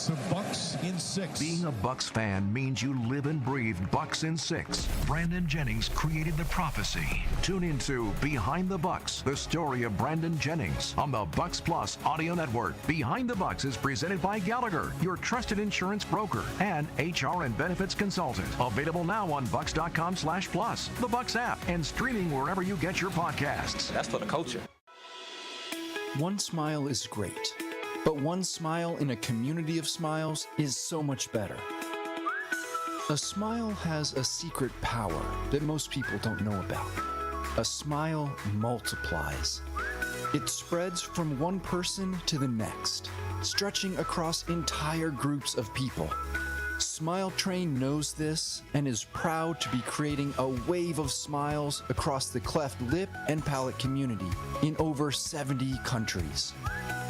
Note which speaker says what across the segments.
Speaker 1: It's the Bucks in 6.
Speaker 2: Being a Bucks fan means you live and breathe Bucks in 6. Brandon Jennings created the prophecy. Tune into Behind the Bucks, the story of Brandon Jennings on the Bucks Plus audio network. Behind the Bucks is presented by Gallagher, your trusted insurance broker and HR and benefits consultant. Available now on bucks.com/plus, the Bucks app, and streaming wherever you get your podcasts.
Speaker 3: That's for the culture.
Speaker 4: One smile is great, but one smile in a community of smiles is so much better. A smile has a secret power that most people don't know about. A smile multiplies. It spreads from one person to the next, stretching across entire groups of people. Smile Train knows this and is proud to be creating a wave of smiles across the cleft lip and palate community in over 70 countries.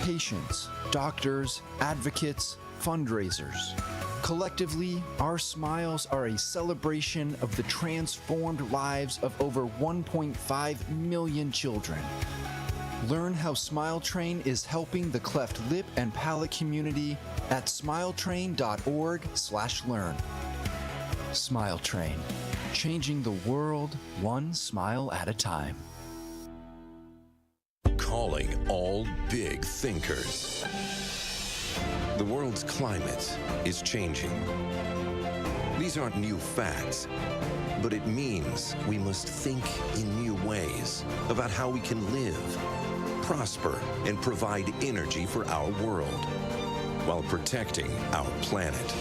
Speaker 4: Patients, doctors, advocates, fundraisers. Collectively, our smiles are a celebration of the transformed lives of over 1.5 million children. Learn how Smile Train is helping the cleft lip and palate community at smiletrain.org/learn. Smile Train, changing the world one smile at a time.
Speaker 5: Calling all big thinkers. The world's climate is changing. These aren't new facts, but it means we must think in new ways about how we can live, prosper, and provide energy for our world while protecting our planet.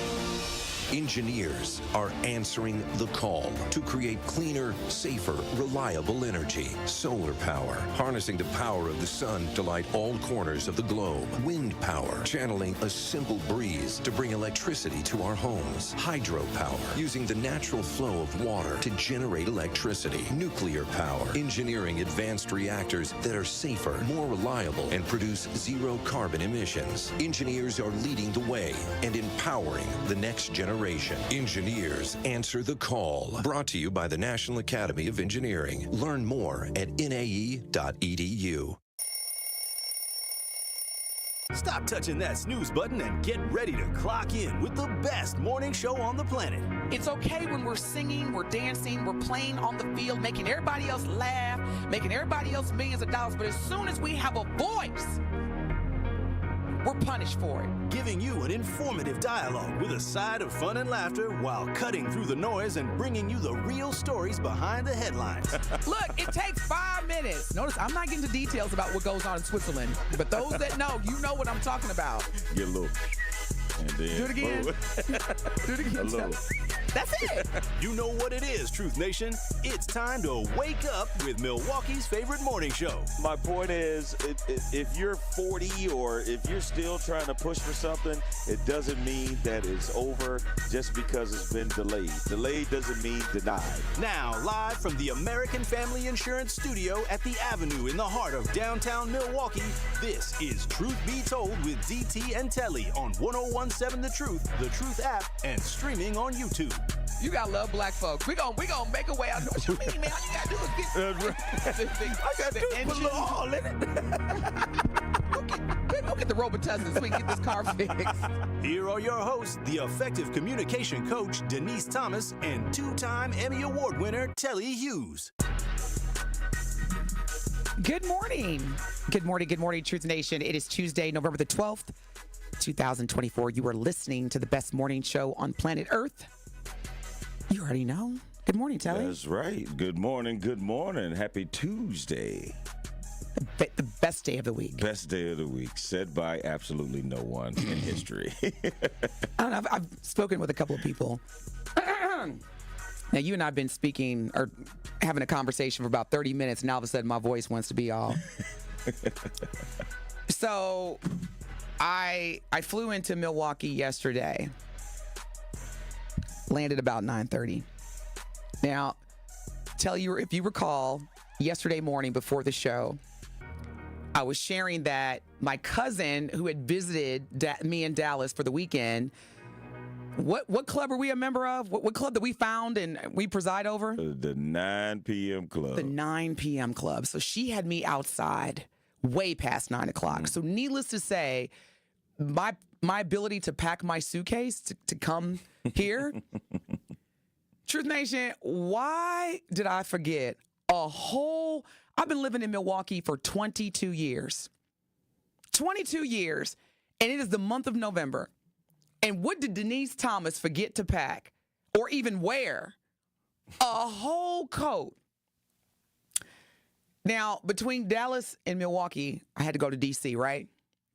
Speaker 5: Engineers are answering the call to create cleaner, safer, reliable energy. Solar power, harnessing the power of the sun to light all corners of the globe. Wind power, channeling a simple breeze to bring electricity to our homes. Hydropower, using the natural flow of water to generate electricity. Nuclear power, engineering advanced reactors that are safer, more reliable, and produce zero carbon emissions. Engineers are leading the way and empowering the next generation. Engineers answer the call. Brought to you by the National Academy of Engineering. Learn more at nae.edu.
Speaker 6: Stop touching that snooze button and get ready to clock in with the best morning show on the planet.
Speaker 7: It's okay when we're singing, we're dancing, we're playing on the field, making everybody else laugh, making everybody else millions of dollars. But as soon as we have a voice, we're punished for it.
Speaker 6: Giving you an informative dialogue with a side of fun and laughter while cutting through the noise and bringing you the real stories behind the headlines.
Speaker 7: Look, it takes 5 minutes. Notice, I'm not getting into details about what goes on in Switzerland, but those that know, you know what I'm talking about.
Speaker 8: Get a little. And then
Speaker 7: do it again. Do it again.
Speaker 8: A little.
Speaker 7: That's it.
Speaker 6: You know what it is, Truth Nation. It's time to wake up with Milwaukee's favorite morning show.
Speaker 8: My point is, if you're 40 or if you're still trying to push for something, it doesn't mean that it's over just because it's been delayed. Delayed doesn't mean denied.
Speaker 6: Now, live from the American Family Insurance Studio at the Avenue in the heart of downtown Milwaukee, this is Truth Be Told with DT and Telly on 101.7 The Truth app, and streaming on YouTube.
Speaker 7: You gotta love black folks. We gonna make a way out. What you mean, man? All you gotta do is get I got the engine. Put a little oil in it. Go get the Robitussin so we can get this car fixed.
Speaker 6: Here are your hosts, the effective communication coach, Denise Thomas, and two-time Emmy Award winner, Telly Hughes.
Speaker 7: Good morning. Good morning, Truth Nation. It is Tuesday, November the 12th, 2024. You are listening to the best morning show on planet Earth. You already know. Good morning, Telly.
Speaker 8: That's right. Good morning. Happy Tuesday.
Speaker 7: The best day of the week.
Speaker 8: Best day of the week, said by absolutely no one in history.
Speaker 7: I don't know. I've spoken with a couple of people. Now, you and I have been speaking or having a conversation for about 30 minutes, and all of a sudden my voice wants to be all. So I flew into Milwaukee yesterday. Landed about 9:30. Now, tell you, if you recall, yesterday morning before the show, I was sharing that my cousin who had visited me in Dallas for the weekend, what club are we a member of? What club that we found and we preside over?
Speaker 8: The 9 p.m. club.
Speaker 7: The 9 p.m. club. So she had me outside way past 9 o'clock. So needless to say, my my ability to pack my suitcase to come here. Truth Nation, why did I forget I've been living in Milwaukee for 22 years. 22 years, and it is the month of November. And what did Denise Thomas forget to pack or even wear? A whole coat. Now, between Dallas and Milwaukee, I had to go to D.C., right?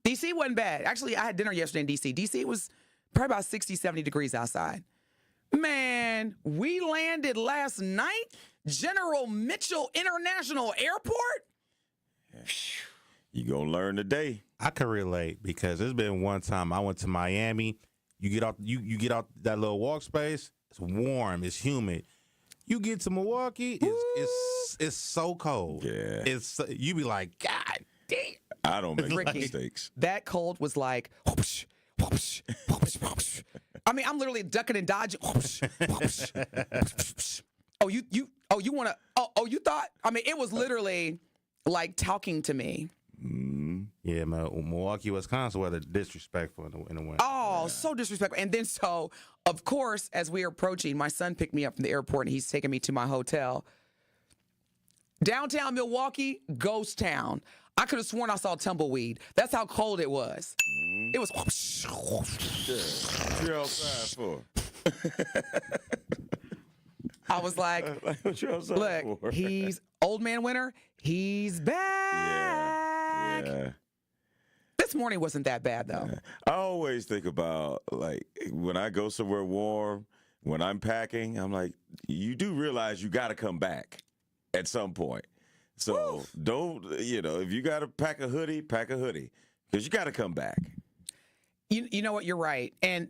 Speaker 7: D.C. wasn't bad. Actually, I had dinner yesterday in D.C. D.C. was probably about 60, 70 degrees outside. Man, we landed last night, General Mitchell International Airport.
Speaker 8: You gonna learn today.
Speaker 1: I can relate because there's been one time I went to Miami. You get out that little walk space. It's warm. It's humid. You get to Milwaukee. It's so cold.
Speaker 8: Yeah.
Speaker 1: You be like, God damn.
Speaker 8: I don't make
Speaker 7: Ricky,
Speaker 8: mistakes.
Speaker 7: that cold was like, whoosh, whoosh, whoosh, whoosh. I mean, I'm literally ducking and dodging. Whoosh, whoosh, whoosh. Oh, you want to? Oh, you thought? I mean, it was literally like talking to me.
Speaker 1: Yeah, man. Milwaukee, Wisconsin weather disrespectful in the winter.
Speaker 7: Oh, so disrespectful. And then so, of course, as we are approaching, my son picked me up from the airport and he's taking me to my hotel. Downtown Milwaukee, ghost town. I could have sworn I saw tumbleweed. That's how cold it was. It was.
Speaker 8: What you outside for?
Speaker 7: I was like,
Speaker 8: What you outside
Speaker 7: look,
Speaker 8: for?
Speaker 7: he's old man winter. He's back.
Speaker 8: Yeah.
Speaker 7: This morning wasn't that bad, though.
Speaker 8: I always think about, like, when I go somewhere warm, when I'm packing, I'm like, you do realize you got to come back at some point. So don't, if you got to pack a hoodie, because you got to come back.
Speaker 7: You know what? You're right. And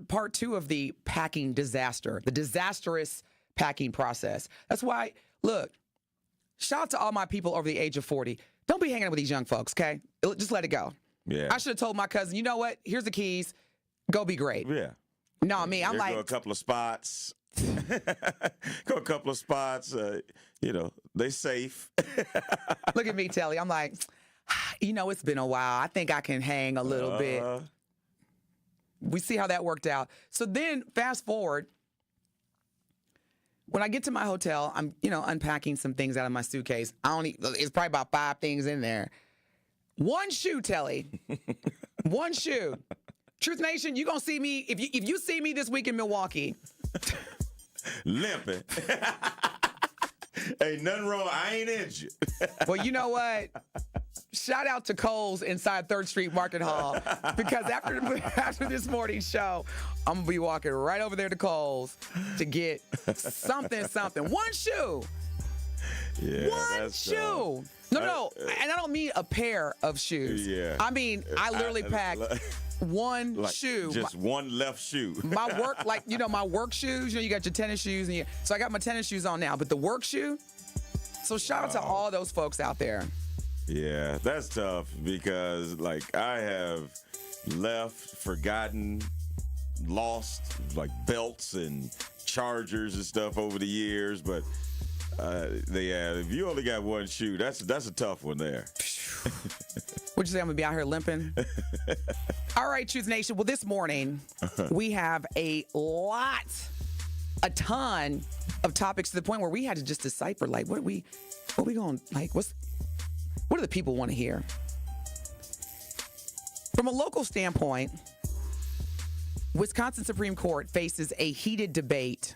Speaker 7: part two of the packing disaster, the disastrous packing process. That's why, look, shout out to all my people over the age of 40. Don't be hanging out with these young folks, okay? Just let it go.
Speaker 8: Yeah.
Speaker 7: I should have told my cousin, you know what? Here's the keys. Go be great.
Speaker 8: Yeah.
Speaker 7: No, me, I'm
Speaker 8: There
Speaker 7: like,
Speaker 8: go a couple of spots. Go a couple of spots. They safe.
Speaker 7: look at me, Telly. I'm like, it's been a while. I think I can hang a little bit. We see how that worked out. So then fast forward. When I get to my hotel, I'm, unpacking some things out of my suitcase. It's probably about 5 things in there. One shoe, Telly. One shoe. Truth Nation, you gonna see me if you see me this week in Milwaukee.
Speaker 8: Limping. Ain't nothing wrong. I ain't injured.
Speaker 7: Well, you know what? Shout out to Kohl's inside 3rd Street Market Hall, because after this morning's show, I'm gonna be walking right over there to Kohl's to get something. One shoe.
Speaker 8: Yeah,
Speaker 7: One shoe. No. And I don't mean a pair of shoes.
Speaker 8: Yeah.
Speaker 7: I mean, I literally packed one shoe.
Speaker 8: Just one left shoe.
Speaker 7: My work, my work shoes, you got your tennis shoes. So I got my tennis shoes on now, but the work shoe. So shout out to all those folks out there.
Speaker 8: Yeah, that's tough because, I have left, forgotten, lost, belts and chargers and stuff over the years. But, if you only got one shoe, that's a tough one there.
Speaker 7: What'd you say? I'm going to be out here limping? All right, Truth Nation. Well, this morning, we have a ton of topics to the point where we had to just decipher, what are we going, what do the people want to hear? From a local standpoint, Wisconsin Supreme Court faces a heated debate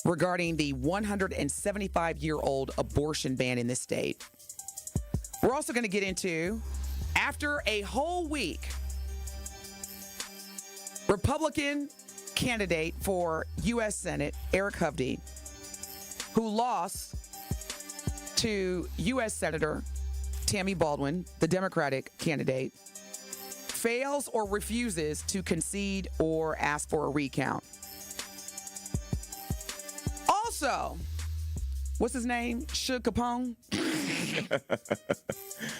Speaker 7: regarding the 175-year-old abortion ban in this state. We're also going to get into, after a whole week, Republican candidate for U.S. Senate, Eric Hovde, who lost to U.S. Senator Tammy Baldwin, the Democratic candidate, fails or refuses to concede or ask for a recount. Also, what's his name? Suge Capone?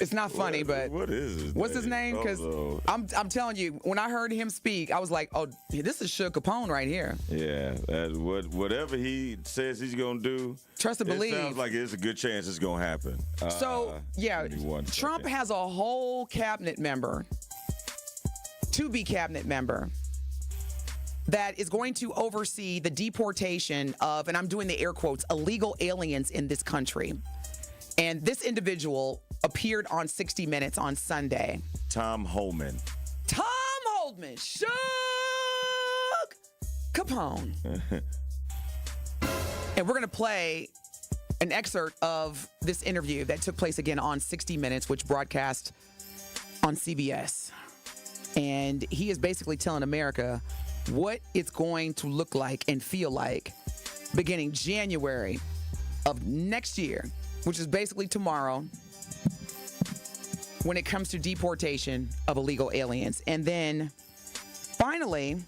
Speaker 7: It's not funny, but
Speaker 8: what is his
Speaker 7: what's his name? Because I'm telling you, when I heard him speak, I was like, oh, this is Suge Capone right here.
Speaker 8: Yeah, whatever he says he's gonna do,
Speaker 7: trust and believe.
Speaker 8: It sounds like there's a good chance it's gonna happen.
Speaker 7: Trump has a whole cabinet member to-be cabinet member that is going to oversee the deportation of, and I'm doing the air quotes, illegal aliens in this country. And this individual appeared on 60 Minutes on Sunday.
Speaker 8: Tom Homan.
Speaker 7: Tom Holdman, Suge Capone. And we're going to play an excerpt of this interview that took place again on 60 Minutes, which broadcast on CBS. And he is basically telling America what it's going to look like and feel like beginning January of next year, which is basically tomorrow, when it comes to deportation of illegal aliens. And then finally,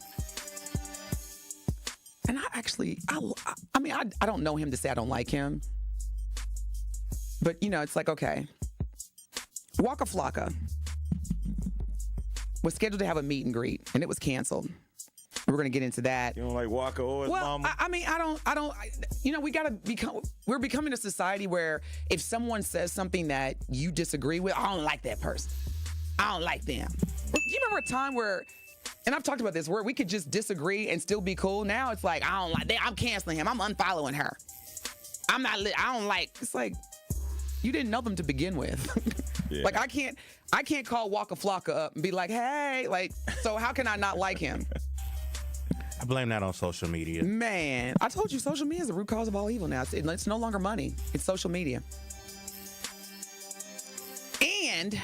Speaker 7: and I don't know him to say I don't like him, but it's like, okay, Waka Flocka was scheduled to have a meet and greet, and it was canceled. We're going to get into that.
Speaker 8: You don't like Waka or his mama? We're becoming a society where if someone says something that you disagree with, I don't like that person. I don't like them.
Speaker 7: Do you remember a time where, and I've talked about this, where we could just disagree and still be cool? Now it's like, I don't like that. I'm canceling him. I'm unfollowing her. I don't like, it's like, you didn't know them to begin with. Yeah. Like, I can't call Waka Flocka up and be like, hey, like, so how can I not like him?
Speaker 1: I blame that on social media.
Speaker 7: Man, I told you social media is the root cause of all evil now. It's no longer money. It's social media. And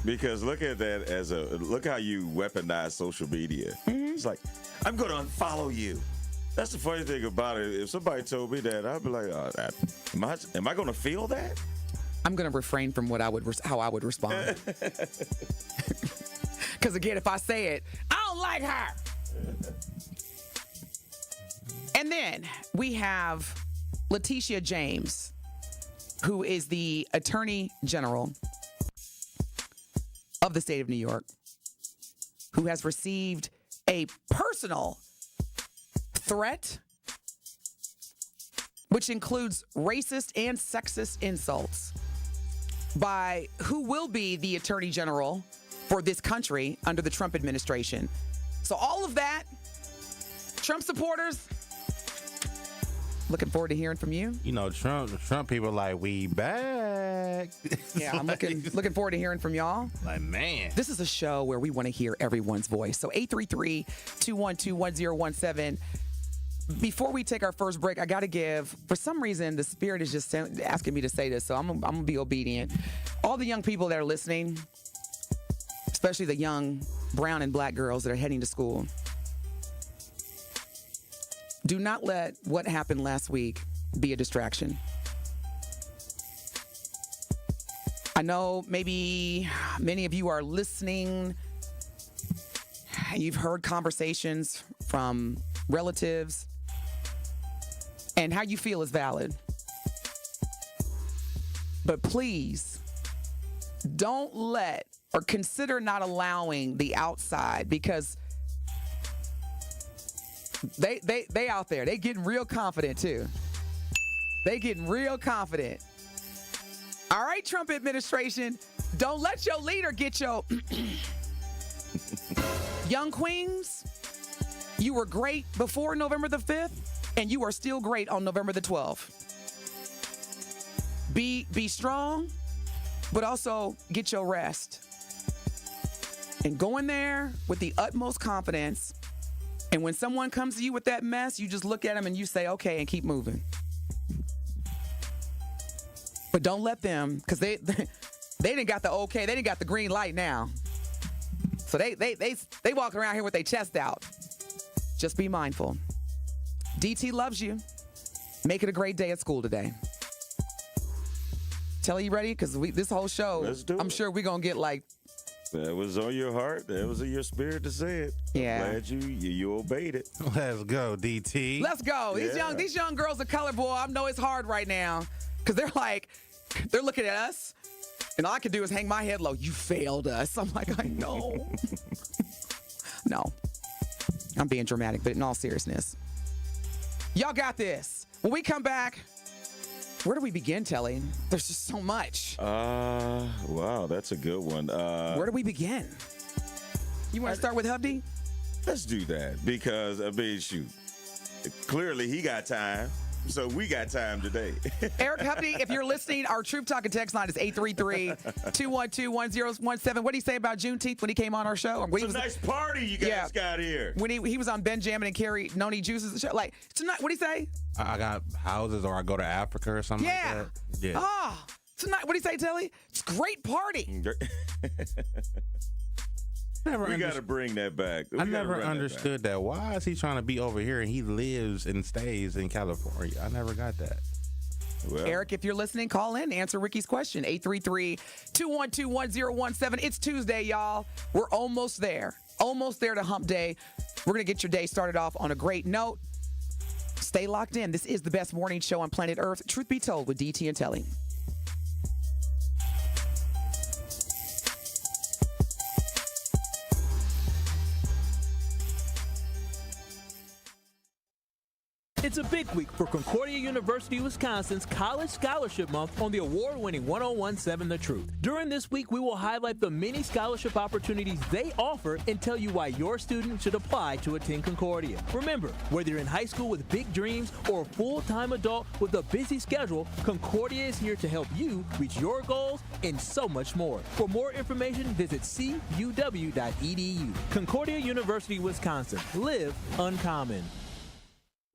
Speaker 8: because look at that look how you weaponize social media. Mm-hmm. It's like, I'm going to unfollow you. That's the funny thing about it. If somebody told me that, I'd be like, am I going to feel that?
Speaker 7: I'm going to refrain from how I would respond. Because again, if I say it, I don't like her. And then we have Letitia James, who is the Attorney General of the state of New York, who has received a personal threat, which includes racist and sexist insults, by who will be the Attorney General for this country under the Trump administration. So all of that, Trump supporters, looking forward to hearing from you.
Speaker 1: Trump people are like, we back.
Speaker 7: Yeah, I'm looking forward to hearing from y'all.
Speaker 1: Like, man.
Speaker 7: This is a show where we want to hear everyone's voice. So 833-212-1017. Before we take our first break, I got to give, for some reason, the Spirit is just asking me to say this, so I'm going to be obedient. All the young people that are listening, especially the young brown and black girls that are heading to school, do not let what happened last week be a distraction. I know maybe many of you are listening. You've heard conversations from relatives, and how you feel is valid. But please, don't let or consider not allowing the outside, because they out there. They getting real confident too. They getting real confident. All right, Trump administration, don't let your leader get your young queens. You were great before November the 5th, and you are still great on November the 12th. Be strong, but also get your rest. And go in there with the utmost confidence. And when someone comes to you with that mess, you just look at them and you say, okay, and keep moving. But don't let them, because they didn't got the okay, they didn't got the green light now. So they walk around here with their chest out. Just be mindful. DT loves you. Make it a great day at school today. Telly, you ready? Because this whole show, I'm sure we're going to get like...
Speaker 8: That was on your heart. That was in your spirit to say it.
Speaker 7: Yeah.
Speaker 8: I'm glad you obeyed it.
Speaker 1: Let's go, DT.
Speaker 7: Let's go.
Speaker 8: Yeah.
Speaker 7: These young girls of color, boy, I know it's hard right now. Because they're looking at us, and all I can do is hang my head low. You failed us. I'm like, I know. No. I'm being dramatic, but in all seriousness, y'all got this. When we come back, where do we begin, Telly? There's just so much.
Speaker 8: Wow, that's a good one.
Speaker 7: Where do we begin? You want to start with Hubby?
Speaker 8: Let's do that because, I mean, shoot. Clearly, he got time. So we got time today.
Speaker 7: Eric Hubby, if you're listening, our Truth Talking text line is 833-212-1017. What did he say about Juneteenth when he came on our show?
Speaker 8: It's a nice party you guys got here.
Speaker 7: When he was on Benjamin and Carrie Noni Juice's show. Like, tonight, what did he say?
Speaker 1: I got houses or I go to Africa or something like that. Yeah.
Speaker 7: Oh, tonight, what did he say, Telly? It's a great party.
Speaker 8: We got to bring that back.
Speaker 1: I never understood that. Why is he trying to be over here and he lives and stays in California? I never got that.
Speaker 8: Well,
Speaker 7: Eric, if you're listening, call in. Answer Ricky's question. 833-212-1017. It's Tuesday, y'all. We're almost there. Almost there to hump day. We're going to get your day started off on a great note. Stay locked in. This is the best morning show on planet Earth. Truth be told with DT and Telly.
Speaker 3: It's a big week for Concordia University, Wisconsin's College Scholarship Month on the award-winning 1017 The Truth. During this week, we will highlight the many scholarship opportunities they offer and tell you why your student should apply to attend Concordia. Remember, whether you're in high school with big dreams or a full-time adult with a busy schedule, Concordia is here to help you reach your goals and so much more. For more information, visit cuw.edu. Concordia University, Wisconsin. Live uncommon.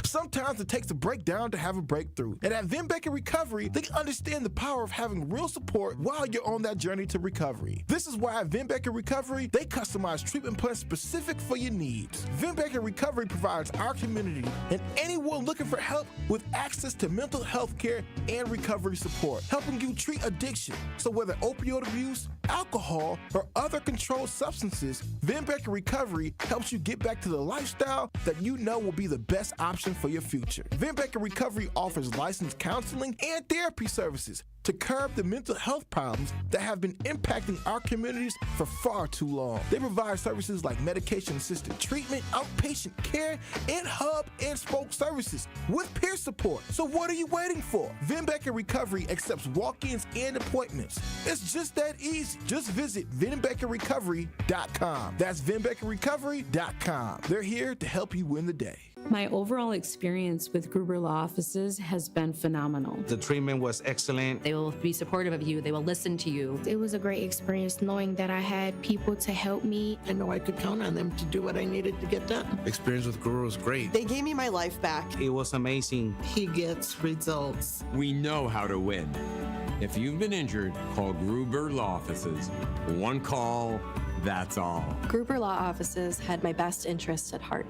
Speaker 9: Sometimes it takes a breakdown to have a breakthrough. And at Vin Baker Recovery, they understand the power of having real support while you're on that journey to recovery. This is why at Vin Baker Recovery, they customize treatment plans specific for your needs. Vin Baker Recovery provides our community and anyone looking for help with access to mental health care and recovery support, helping you treat addiction. So whether opioid abuse, alcohol, or other controlled substances, Vin Baker Recovery helps you get back to the lifestyle that you know will be the best option for your future. Vin Baker Recovery offers licensed counseling and therapy services to curb the mental health problems that have been impacting our communities for far too long. They provide services like medication-assisted treatment, outpatient care, and hub and spoke services with peer support. So what are you waiting for? Vin Baker Recovery accepts walk-ins and appointments. It's just that easy. Just visit VinBakerRecovery.com. That's VinBakerRecovery.com. They're here to help you win the day.
Speaker 10: My overall experience with Gruber Law Offices has been phenomenal.
Speaker 11: The treatment was excellent.
Speaker 10: They will be supportive of you. They will listen to you.
Speaker 12: It was a great experience knowing that I had people to help me.
Speaker 13: I know I could count on them to do what I needed to get done.
Speaker 11: Experience with Gruber was great.
Speaker 13: They gave me my life back.
Speaker 11: It was amazing.
Speaker 13: He gets results.
Speaker 14: We know how to win. If you've been injured, call Gruber Law Offices. One call, that's all.
Speaker 15: Gruber Law Offices had my best interests at heart.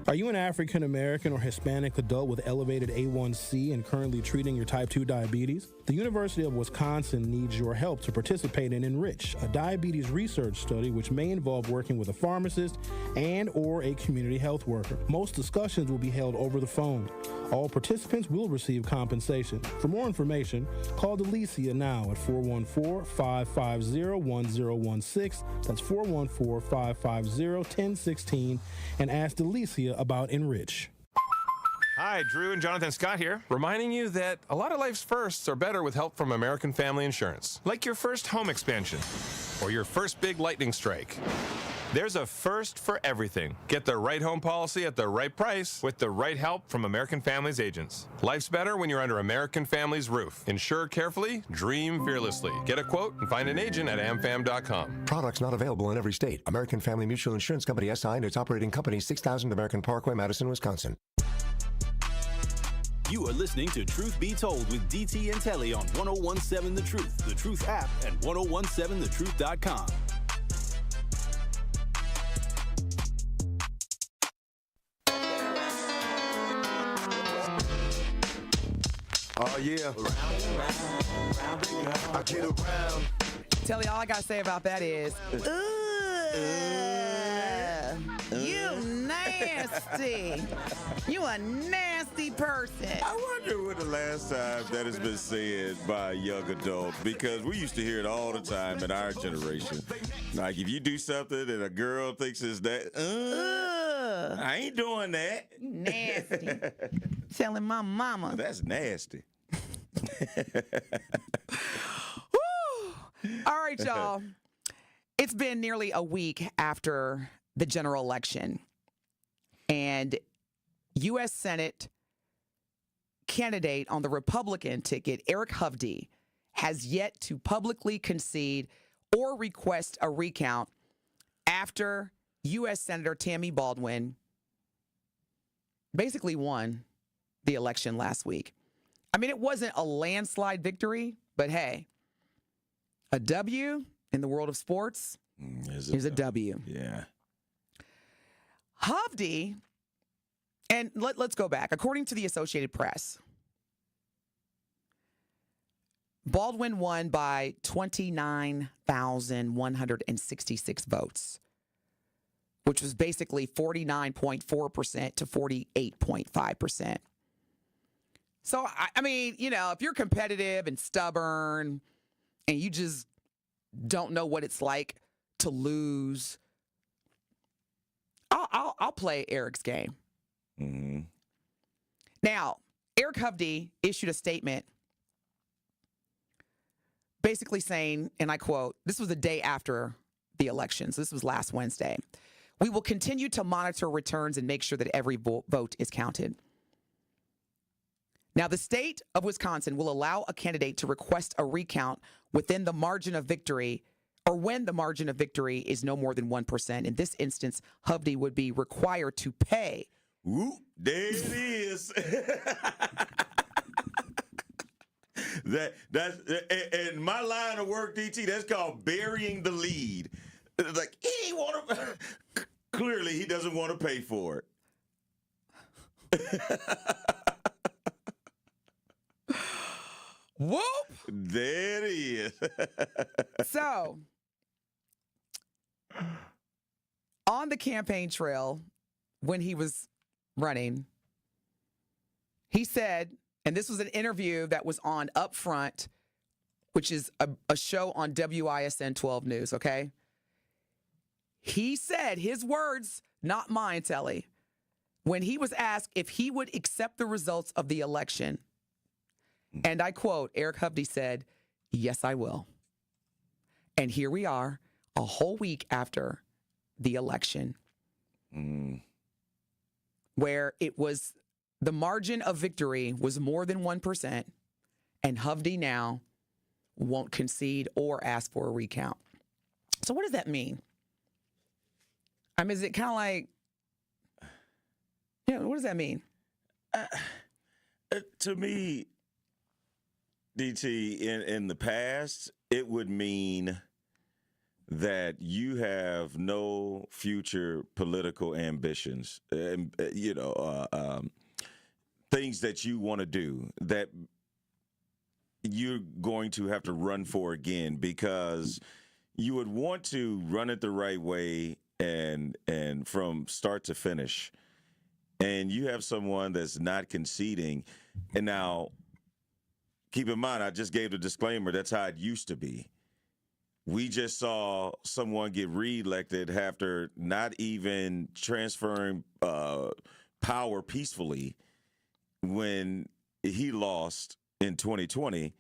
Speaker 16: Are you an African American or Hispanic adult with elevated A1C and currently treating your type 2 diabetes? The University of Wisconsin needs your help to participate in Enrich, a diabetes research study which may involve working with a pharmacist and or a community health worker. Most discussions will be held over the phone. All participants will receive compensation. For more information, call Delicia now at 414-550-1016. That's 414-550-1016 and ask Delicia about Enrich.
Speaker 17: Hi, Drew and Jonathan Scott here, reminding you that a lot of life's firsts are better with help from American Family Insurance. Like your first home expansion or your first big lightning strike. There's a first for everything. Get the right home policy at the right price with the right help from American Family's agents. Life's better when you're under American Family's roof. Insure carefully, dream fearlessly. Get a quote and find an agent at amfam.com.
Speaker 18: Products not available in every state. American Family Mutual Insurance Company SI and its operating company 6000 American Parkway, Madison, Wisconsin.
Speaker 6: You are listening to Truth Be Told with DT and Telly on 1017 The Truth app, and 1017thetruth.com.
Speaker 8: Oh, yeah. I get around.
Speaker 7: Telly, all I got to say about that is, you nasty. You a nasty person.
Speaker 8: I wonder when the last time that has been said by a young adult, because we used to hear it all the time in our generation. Like, if you do something and a girl thinks it's that, I ain't doing that.
Speaker 7: You nasty. Telling my mama.
Speaker 8: That's nasty.
Speaker 7: All right, y'all. It's been nearly a week after the general election, and U.S. Senate candidate on the Republican ticket, Eric Hovde, has yet to publicly concede or request a recount after U.S. Senator Tammy Baldwin basically won the election last week. I mean, it wasn't a landslide victory, but hey, a W in the world of sports is a W.
Speaker 8: Yeah.
Speaker 7: Hovde, and let's go back. According to the Associated Press, Baldwin won by 29,166 votes, which was basically 49.4% to 48.5%. So, I mean, you know, if you're competitive and stubborn and you just don't know what it's like to lose, I'll play Eric's game.
Speaker 8: Mm-hmm.
Speaker 7: Now, Eric Hovde issued a statement basically saying, and I quote, this was the day after the elections. This was last Wednesday. We will continue to monitor returns and make sure that every vote is counted. Now, the state of Wisconsin will allow a candidate to request a recount within the margin of victory, or when the margin of victory is no more than 1%. In this instance, Hovde would be required to pay.
Speaker 8: Ooh, there it is. That's in my line of work, DT. That's called burying the lead. It's like he want to. Clearly, he doesn't want to pay for it.
Speaker 7: Whoop!
Speaker 8: There it is.
Speaker 7: So, on the campaign trail, when he was running, he said, and this was an interview that was on Upfront, which is a show on WISN 12 News, okay? He said, his words, not mine, Telly, when he was asked if he would accept the results of the election, and I quote, Eric Hovde said, "Yes, I will." And here we are, a whole week after the election, where it was the margin of victory was more than 1%, and Hovde now won't concede or ask for a recount. So what does that mean? I mean, is it kind of like, what does that mean?
Speaker 8: To me, DT, in the past, it would mean that you have no future political ambitions, things that you want to do that you're going to have to run for again, because you would want to run it the right way and from start to finish. And you have someone that's not conceding. And now, keep in mind, I just gave the disclaimer, that's how it used to be. We just saw someone get reelected after not even transferring power peacefully when he lost in 2020,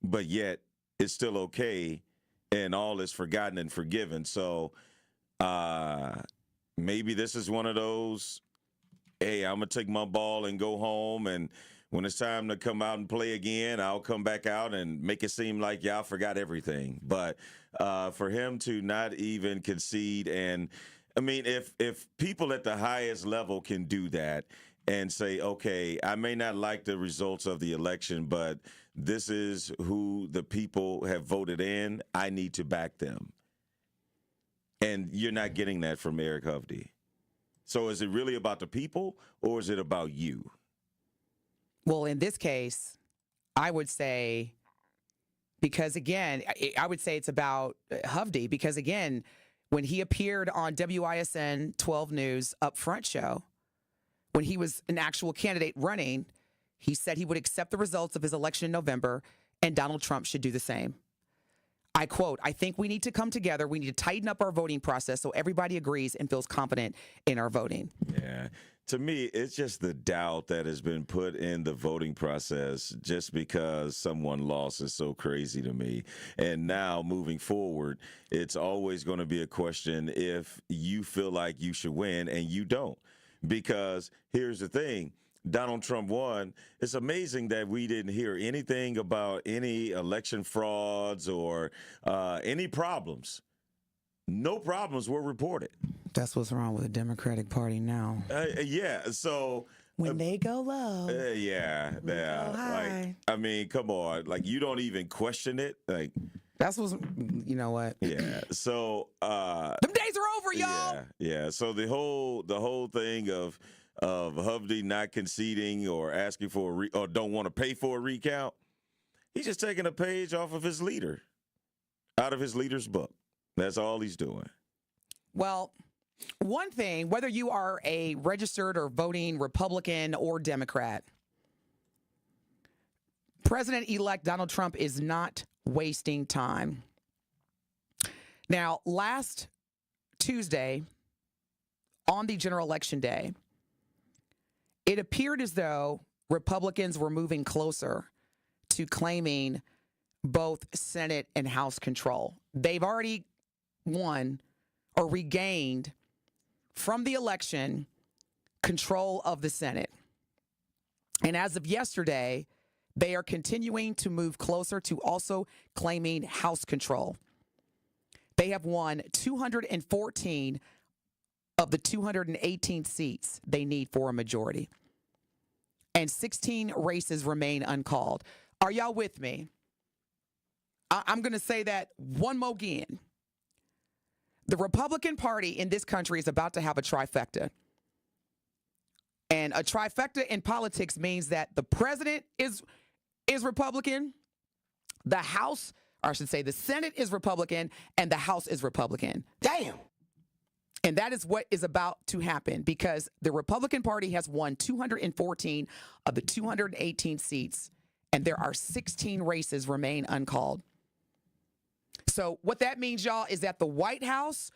Speaker 8: but yet it's still okay and all is forgotten and forgiven. So maybe this is one of those, hey, I'm going to take my ball and go home, and when it's time to come out and play again, I'll come back out and make it seem like y'all forgot everything. But for him to not even concede, and I mean, if people at the highest level can do that and say, okay, I may not like the results of the election, but this is who the people have voted in, I need to back them. And you're not getting that from Eric Hovde. So is it really about the people, or is it about you?
Speaker 7: Well, in this case, I would say, because again, I would say it's about Hovde, because again, when he appeared on WISN 12 News Upfront show, when he was an actual candidate running, he said he would accept the results of his election in November, and Donald Trump should do the same. I quote, "I think we need to come together. We need to tighten up our voting process so everybody agrees and feels confident in our voting."
Speaker 8: Yeah. to me, it's just the doubt that has been put in the voting process just because someone lost is so crazy to me. And now moving forward, it's always going to be a question if you feel like you should win and you don't. Because here's the thing. Donald Trump won. It's amazing that we didn't hear anything about any election frauds or any problems. No problems were reported.
Speaker 7: That's what's wrong with the Democratic Party now.
Speaker 8: Yeah, so
Speaker 7: when they go low,
Speaker 8: yeah. Like, I mean, come on, like you don't even question it. Like
Speaker 7: that's what's, you know what?
Speaker 8: Yeah. So
Speaker 7: them days are over, y'all.
Speaker 8: Yeah. So the whole thing of Hovde not conceding or asking for or don't want to pay for a recount, he's just taking a page off of his leader, out of his leader's book. That's all he's doing.
Speaker 7: Well, one thing, whether you are a registered or voting Republican or Democrat, President-elect Donald Trump is not wasting time. Now, last Tuesday, on the general election day, it appeared as though Republicans were moving closer to claiming both Senate and House control. They've already won or regained from the election control of the Senate. And as of yesterday, they are continuing to move closer to also claiming House control. They have won 214 of the 218 seats they need for a majority. And 16 races remain uncalled. Are y'all with me? I'm going to say that one more again. The Republican Party in this country is about to have a trifecta. And a trifecta in politics means that the president is Republican, the House, or I should say the Senate is Republican, and the House is Republican. Damn. And that is what is about to happen because the Republican Party has won 214 of the 218 seats, and there are 16 races remain uncalled. So what that means, y'all, is that the White House,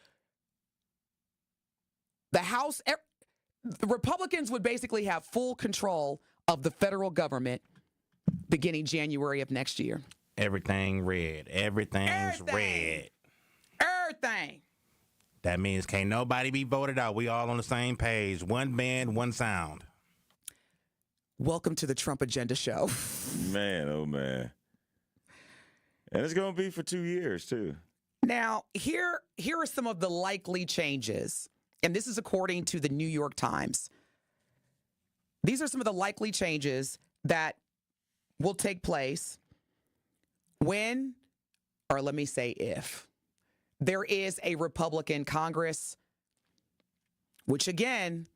Speaker 7: the House, the Republicans would basically have full control of the federal government beginning January of next year.
Speaker 1: Everything red. Everything's red.
Speaker 7: Everything.
Speaker 1: That means can't nobody be voted out. We all on the same page. One band, one sound.
Speaker 7: Welcome to the Trump Agenda Show.
Speaker 8: Man, oh man. And it's going to be for 2 years, too.
Speaker 7: Now, here are some of the likely changes. And this is according to the New York Times. These are some of the likely changes that will take place when, or let me say if, there is a Republican Congress, which again,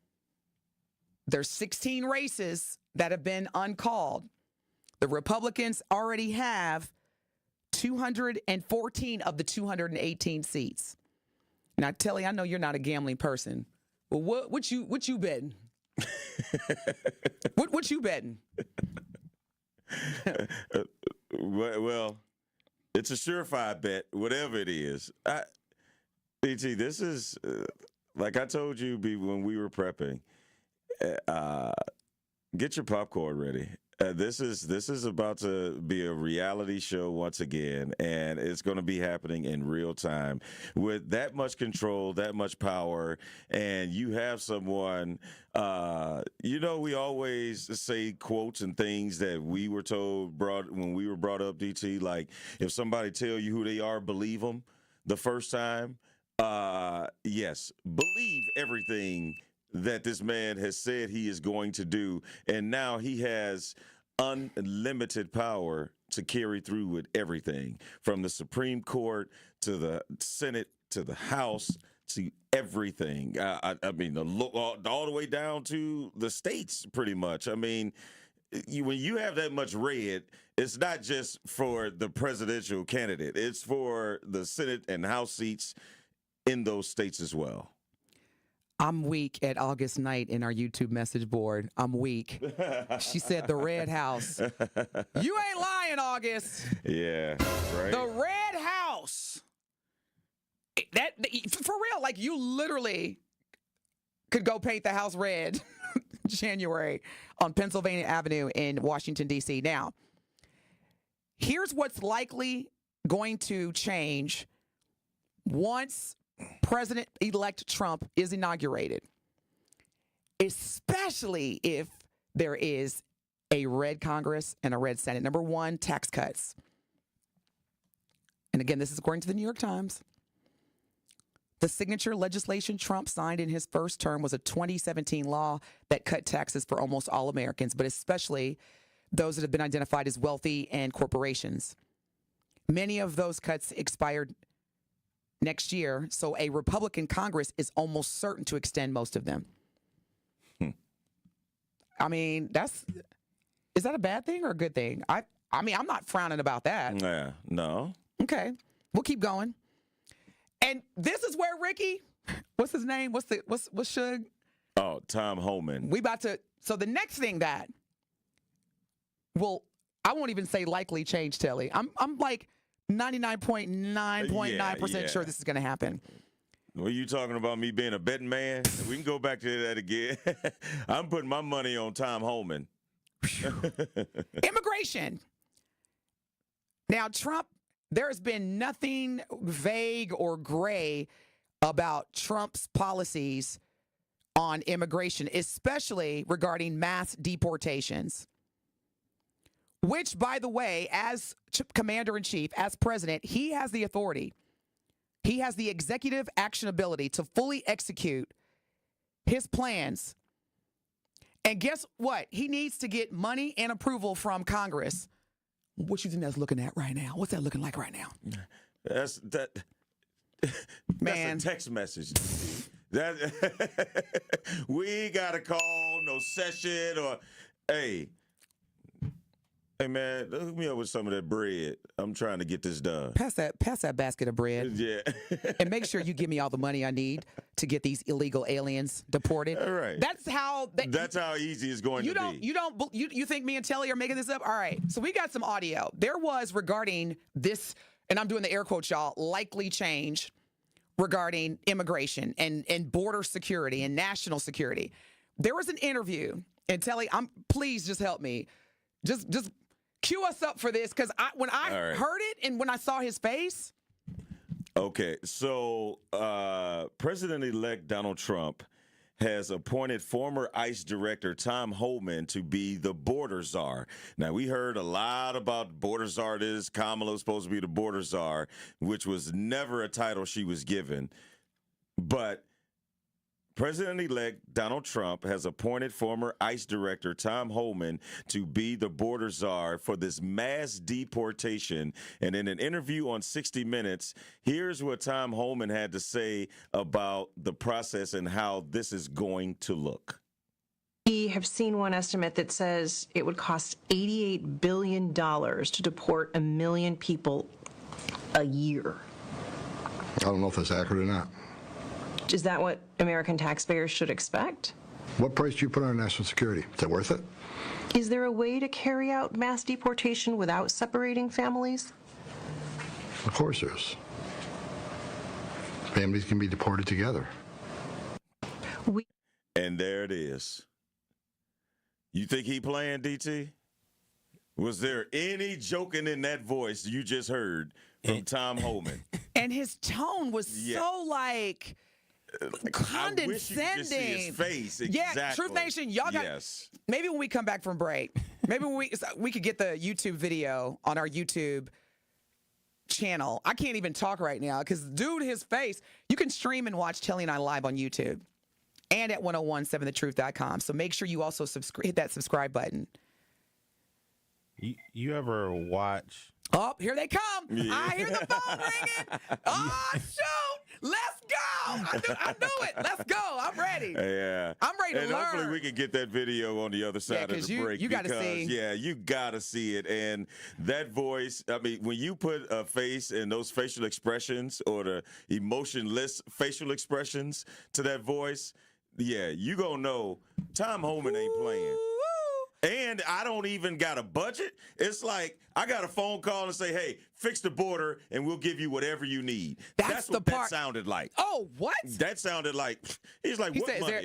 Speaker 7: there's 16 races that have been uncalled. The Republicans already have 214 of the 218 seats. Now, Telly, I know you're not a gambling person. Well, what you betting? what you betting?
Speaker 8: Well, it's a surefire bet, whatever it is. BT, this is like I told you when we were prepping. Get your popcorn ready. This is about to be a reality show once again, and it's going to be happening in real time with that much control, that much power, and you have someone. We always say quotes and things that we were told when we were brought up. DT, like if somebody tell you who they are, believe them the first time. Yes, believe everything that this man has said he is going to do, and now he has unlimited power to carry through with everything, from the Supreme Court to the Senate to the House to everything. I mean, all the way down to the states, pretty much. I mean, when you have that much red, it's not just for the presidential candidate. It's for the Senate and House seats in those states as well.
Speaker 7: I'm weak at August night in our YouTube message board. I'm weak. She said the Red House. You ain't lying, August.
Speaker 8: Yeah, right.
Speaker 7: The Red House. That for real, like you literally could go paint the house red. January on Pennsylvania Avenue in Washington, D.C. Now, here's what's likely going to change once President-elect Trump is inaugurated, especially if there is a red Congress and a red Senate. Number one, tax cuts. And again, this is according to the New York Times. The signature legislation Trump signed in his first term was a 2017 law that cut taxes for almost all Americans, but especially those that have been identified as wealthy and corporations. Many of those cuts expired next year, so a Republican Congress is almost certain to extend most of them. I mean, is that a bad thing or a good thing? I mean, I'm not frowning about that.
Speaker 8: Yeah, no.
Speaker 7: Okay, we'll keep going. And this is where Ricky, what's his name? What's Suge?
Speaker 8: Oh, Tom Homan.
Speaker 7: So the next thing that I won't even say likely change, Telly. I'm like 99.9% sure this is going to happen.
Speaker 8: Were you talking about me being a betting man? We can go back to that again. I'm putting my money on Tom Homan.
Speaker 7: Immigration. Now, Trump, there has been nothing vague or gray about Trump's policies on immigration, especially regarding mass deportations. Which, by the way, as commander-in-chief, as president, he has the authority. He has the executive actionability to fully execute his plans. And guess what? He needs to get money and approval from Congress. What you think that's looking at right now? What's that looking like right now?
Speaker 8: That's a text message. We got a call, no session, or hey man, hook me up with some of that bread. I'm trying to get this done.
Speaker 7: Pass that basket of bread.
Speaker 8: Yeah.
Speaker 7: And make sure you give me all the money I need to get these illegal aliens deported.
Speaker 8: All right.
Speaker 7: That's how
Speaker 8: easy it's going to be.
Speaker 7: You think me and Telly are making this up? All right. So we got some audio. There was regarding this, and I'm doing the air quotes, y'all, likely change regarding immigration and border security and national security. There was an interview, and Telly, please just help me. Just cue us up for this, because when I heard it and when I saw his face.
Speaker 8: Okay, so President-elect Donald Trump has appointed former ICE Director Tom Homan to be the border czar. Now, we heard a lot about border czar. Kamala was supposed to be the border czar, which was never a title she was given. But President-elect Donald Trump has appointed former ICE Director Tom Homan to be the border czar for this mass deportation. And in an interview on 60 Minutes, here's what Tom Homan had to say about the process and how this is going to look.
Speaker 19: We have seen one estimate that says it would cost $88 billion to deport 1 million people a year.
Speaker 20: I don't know if that's accurate or not.
Speaker 19: Is that what American taxpayers should expect?
Speaker 20: What price do you put on national security? Is that worth it?
Speaker 19: Is there a way to carry out mass deportation without separating families?
Speaker 20: Of course there is. Families can be deported together.
Speaker 8: And there it is. You think he playing, DT? Was there any joking in that voice you just heard from Tom Homan?
Speaker 7: And his tone was so like condescending.
Speaker 8: I wish you could just see his face.
Speaker 7: Yeah,
Speaker 8: Exactly.
Speaker 7: Truth Nation, y'all got.
Speaker 8: Yes.
Speaker 7: Maybe when we come back from break, maybe when we could get the YouTube video on our YouTube channel. I can't even talk right now because, dude, his face. You can stream and watch Telly and I live on YouTube and at 1017thetruth.com. So make sure you also hit that subscribe button.
Speaker 1: You ever watch?
Speaker 7: Oh, here they come. Yeah. I hear the phone ringing. Oh, shoot. Let's go. I knew it. Let's go. I'm ready.
Speaker 8: Yeah.
Speaker 7: I'm ready to
Speaker 8: and
Speaker 7: learn.
Speaker 8: Hopefully we can get that video on the other side of the break.
Speaker 7: You got to see.
Speaker 8: Yeah, you got to see it. And that voice, I mean, when you put a face and those facial expressions or the emotionless facial expressions to that voice, yeah, you going to know Tom Homan ain't playing. And I don't even got a budget. It's like I got a phone call and say, hey, fix the border and we'll give you whatever you need. That's what that sounded like.
Speaker 7: Oh, what?
Speaker 8: That sounded like, he's like, what
Speaker 7: said,
Speaker 8: money?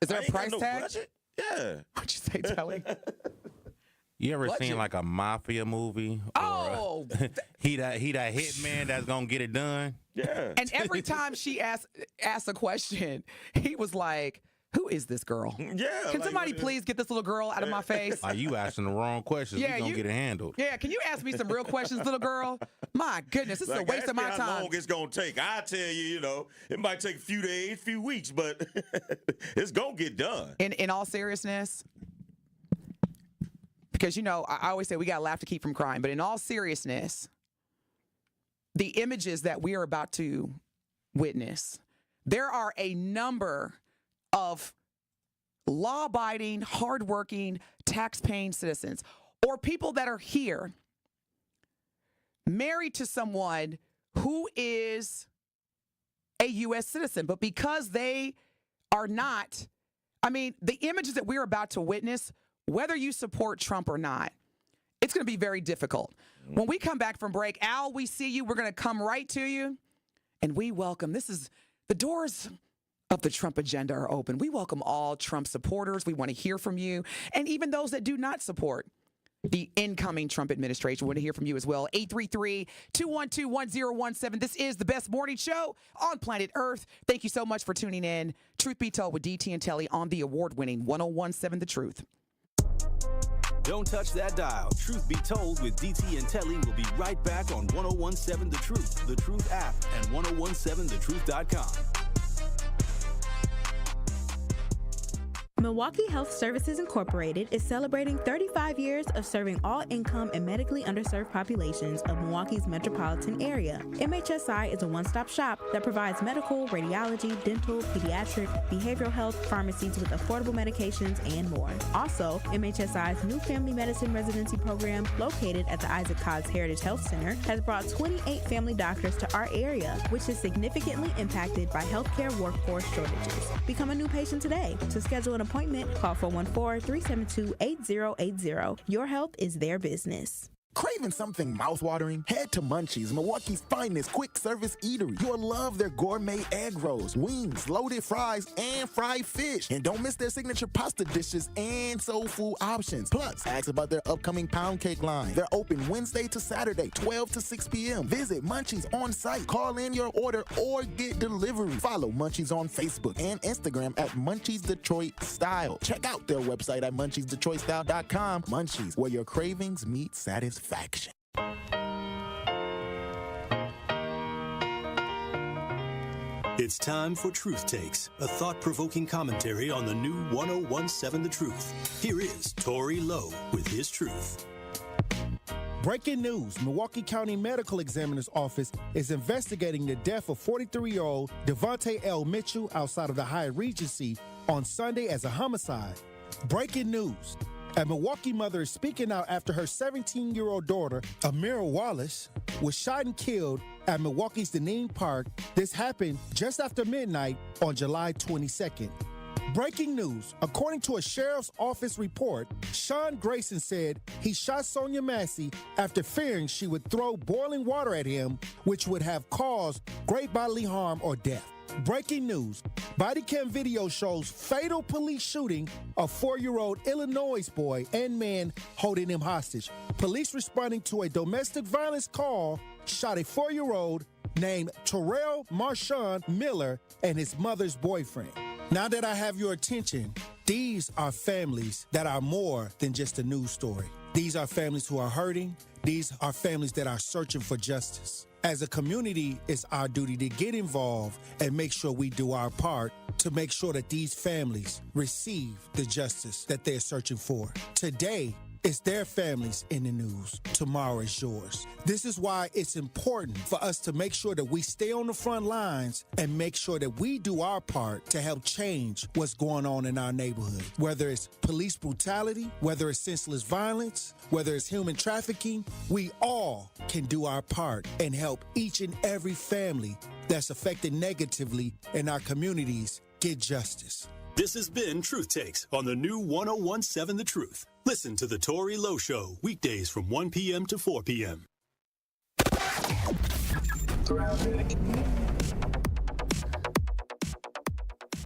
Speaker 7: Is there a price tag?
Speaker 8: Budget? Yeah.
Speaker 7: What'd you say, Telly?
Speaker 1: You ever
Speaker 7: Budget.
Speaker 1: seen like a mafia movie?
Speaker 7: Oh,
Speaker 1: he that hitman that's gonna get it done.
Speaker 8: Yeah.
Speaker 7: and every time she asked a question, he was like, "Who is this girl?
Speaker 8: Yeah.
Speaker 7: Can somebody please get this little girl out of my face?"
Speaker 1: Like you asking the wrong questions.
Speaker 7: Yeah,
Speaker 1: You gonna get it handled.
Speaker 7: Yeah, can you ask me some real questions, little girl? My goodness, this is a waste
Speaker 8: ask
Speaker 7: of
Speaker 8: me
Speaker 7: my
Speaker 8: how
Speaker 7: time.
Speaker 8: long it's gonna take. I tell you, it might take a few days, few weeks, but it's gonna get done.
Speaker 7: In all seriousness, because I always say we gotta laugh to keep from crying, but in all seriousness, the images that we are about to witness, there are a number of law-abiding, hardworking, tax-paying citizens or people that are here married to someone who is a U.S. citizen, but because they are not, the images that we're about to witness, whether you support Trump or not, it's going to be very difficult. When we come back from break, Al, we see you. We're going to come right to you, and we welcome. The doors of the Trump agenda are open. We welcome all Trump supporters. We want to hear from you, and even those that do not support the incoming Trump administration. We want to hear from you as well. 833-212-1017. This is the best morning show on planet Earth. Thank you so much for tuning in. Truth Be Told with DT and Telly on the award-winning 1017 The Truth.
Speaker 6: Don't touch that dial. Truth Be Told with DT and Telly will be right back on 1017 The Truth, The Truth app, and 1017thetruth.com.
Speaker 21: Milwaukee Health Services Incorporated is celebrating 35 years of serving all income and medically underserved populations of Milwaukee's metropolitan area. MHSI is a one-stop shop that provides medical, radiology, dental, pediatric, behavioral health, pharmacies with affordable medications, and more. Also, MHSI's new family medicine residency program, located at the Isaac Cobbs Heritage Health Center, has brought 28 family doctors to our area, which is significantly impacted by healthcare workforce shortages. Become a new patient today. To schedule an appointment, call 414-372-8080. Your health is their business.
Speaker 9: Craving something mouthwatering? Head to Munchies, Milwaukee's finest quick-service eatery. You'll love their gourmet egg rolls, wings, loaded fries, and fried fish. And don't miss their signature pasta dishes and soul food options. Plus, ask about their upcoming pound cake line. They're open Wednesday to Saturday, 12 to 6 p.m. Visit Munchies on site. Call in your order or get delivery. Follow Munchies on Facebook and Instagram at Munchies Detroit Style. Check out their website at munchiesdetroitstyle.com. Munchies, where your cravings meet satisfaction.
Speaker 6: It's time for Truth Takes, a thought-provoking commentary on the new 1017 The Truth. Here is Tory Lowe with his truth.
Speaker 22: Breaking news, Milwaukee County Medical Examiner's Office is investigating the death of 43-year-old Devontae L. Mitchell outside of the Hyatt Regency on Sunday as a homicide. Breaking news. A Milwaukee mother is speaking out after her 17-year-old daughter, Amira Wallace, was shot and killed at Milwaukee's Deneen Park. This happened just after midnight on July 22nd. Breaking news. According to a sheriff's office report, Sean Grayson said he shot Sonia Massey after fearing she would throw boiling water at him, which would have caused great bodily harm or death. Breaking news. Body cam video shows fatal police shooting of 4-year-old Illinois boy and man holding him hostage. Police responding to a domestic violence call shot a 4-year-old named Terrell Marshawn Miller and his mother's boyfriend. Now that I have your attention, these are families that are more than just a news story. These are families who are hurting. These are families that are searching for justice. As a community, it's our duty to get involved and make sure we do our part to make sure that these families receive the justice that they're searching for. Today, it's their families in the news. Tomorrow is yours. This is why it's important for us to make sure that we stay on the front lines and make sure that we do our part to help change what's going on in our neighborhood. Whether it's police brutality, whether it's senseless violence, whether it's human trafficking, we all can do our part and help each and every family that's affected negatively in our communities get justice.
Speaker 6: This has been Truth Takes on the new 1017 The Truth. Listen to The Tory Lowe Show weekdays from 1 p.m. to 4 p.m.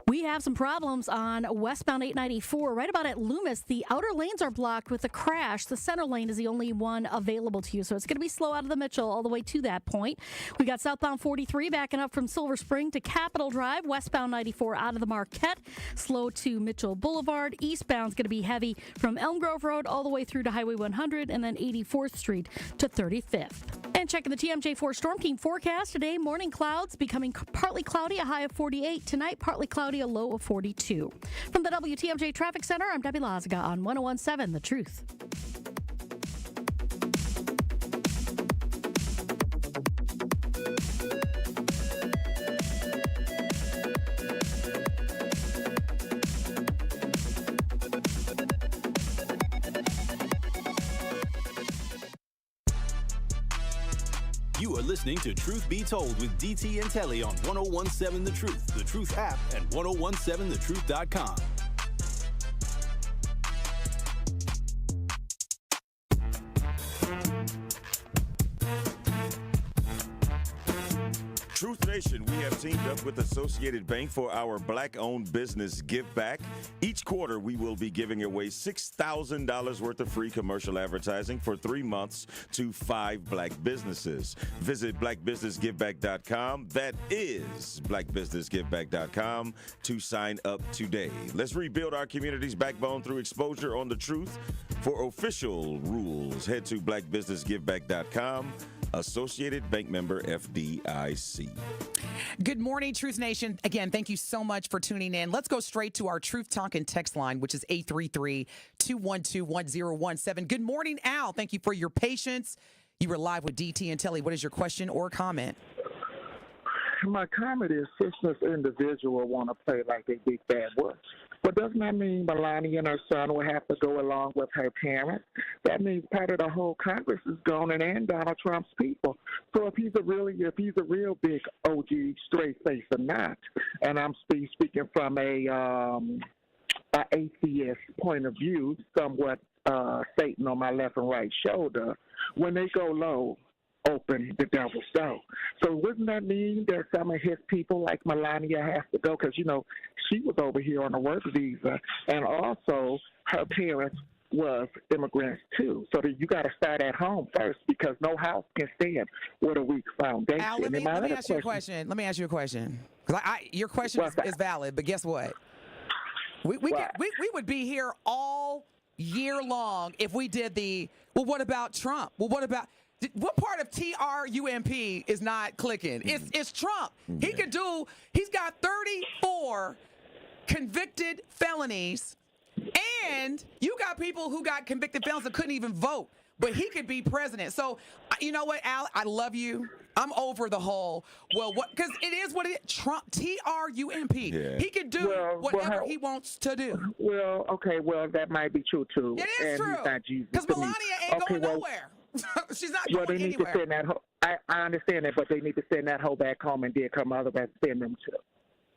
Speaker 21: We
Speaker 2: we have some problems on westbound 894, right about at Loomis. The outer lanes are blocked with a crash. The center lane is the only one available to you, so it's going to be slow out of the Mitchell all the way to that point. We got southbound 43 backing up from Silver Spring to Capitol Drive. Westbound 94 out of the Marquette, slow to Mitchell Boulevard. Eastbound's going to be heavy from Elm Grove Road all the way through to Highway 100 and then 84th Street to 35th. And checking the TMJ4 Storm Team forecast today, morning clouds becoming partly cloudy, a high of 48. Tonight, partly cloudy, a low of 42. From the WTMJ Traffic Center, I'm Debbie Lazaga on 101.7 The Truth.
Speaker 6: You are listening to Truth Be Told with DT and Telly on 101.7 The Truth, The Truth app, and 1017thetruth.com.
Speaker 8: Truth Nation, we have teamed up with Associated Bank for our Black-owned business Give Back. Each quarter, we will be giving away $6,000 worth of free commercial advertising for 3 months to 5 Black businesses. Visit blackbusinessgiveback.com. That is blackbusinessgiveback.com to sign up today. Let's rebuild our community's backbone through exposure on the truth. For official rules, head to blackbusinessgiveback.com. Associated Bank member FDIC.
Speaker 7: Good morning, Truth Nation. Again, thank you so much for tuning in. Let's go straight to our Truth Talking text line, which is 833-212-1017. Good morning, Al. Thank you for your patience. You were live with DT and Telly. What is your question or comment?
Speaker 4: My comment is, since this individual want to play like a big bad wolf, but doesn't that mean Melania and her son will have to go along with her parents? That means part of the whole Congress is gone and Donald Trump's people. So if he's a real big OG straight face or not, and I'm speaking from a atheist point of view, somewhat Satan on my left and right shoulder, when they go low, open the devil's door. So wouldn't that mean that some of his people, like Melania, have to go? Because, you know, she was over here on a work visa, and also her parents was immigrants too. So that you got to start at home first, because no house can stand with a weak foundation.
Speaker 7: Al, let me ask you a question. Let me ask you a question. Because your question is valid, but guess what? We would be here all year long if we did well, what about Trump? Well, what part of TRUMP is not clicking? It's Trump. He's got 34 convicted felonies, and you got people who got convicted felons that couldn't even vote, but he could be president. So, you know what, Al? I love you. I'm over the whole, because it is what it is. Trump, TRUMP. Yeah. He can do whatever he wants to do.
Speaker 4: Well, okay, that might be true, too.
Speaker 7: It is true. Because Melania ain't going nowhere. She's not going
Speaker 4: they need
Speaker 7: anywhere.
Speaker 4: To send that I understand that, but they need to send that hoe back home and then come otherwise send them too.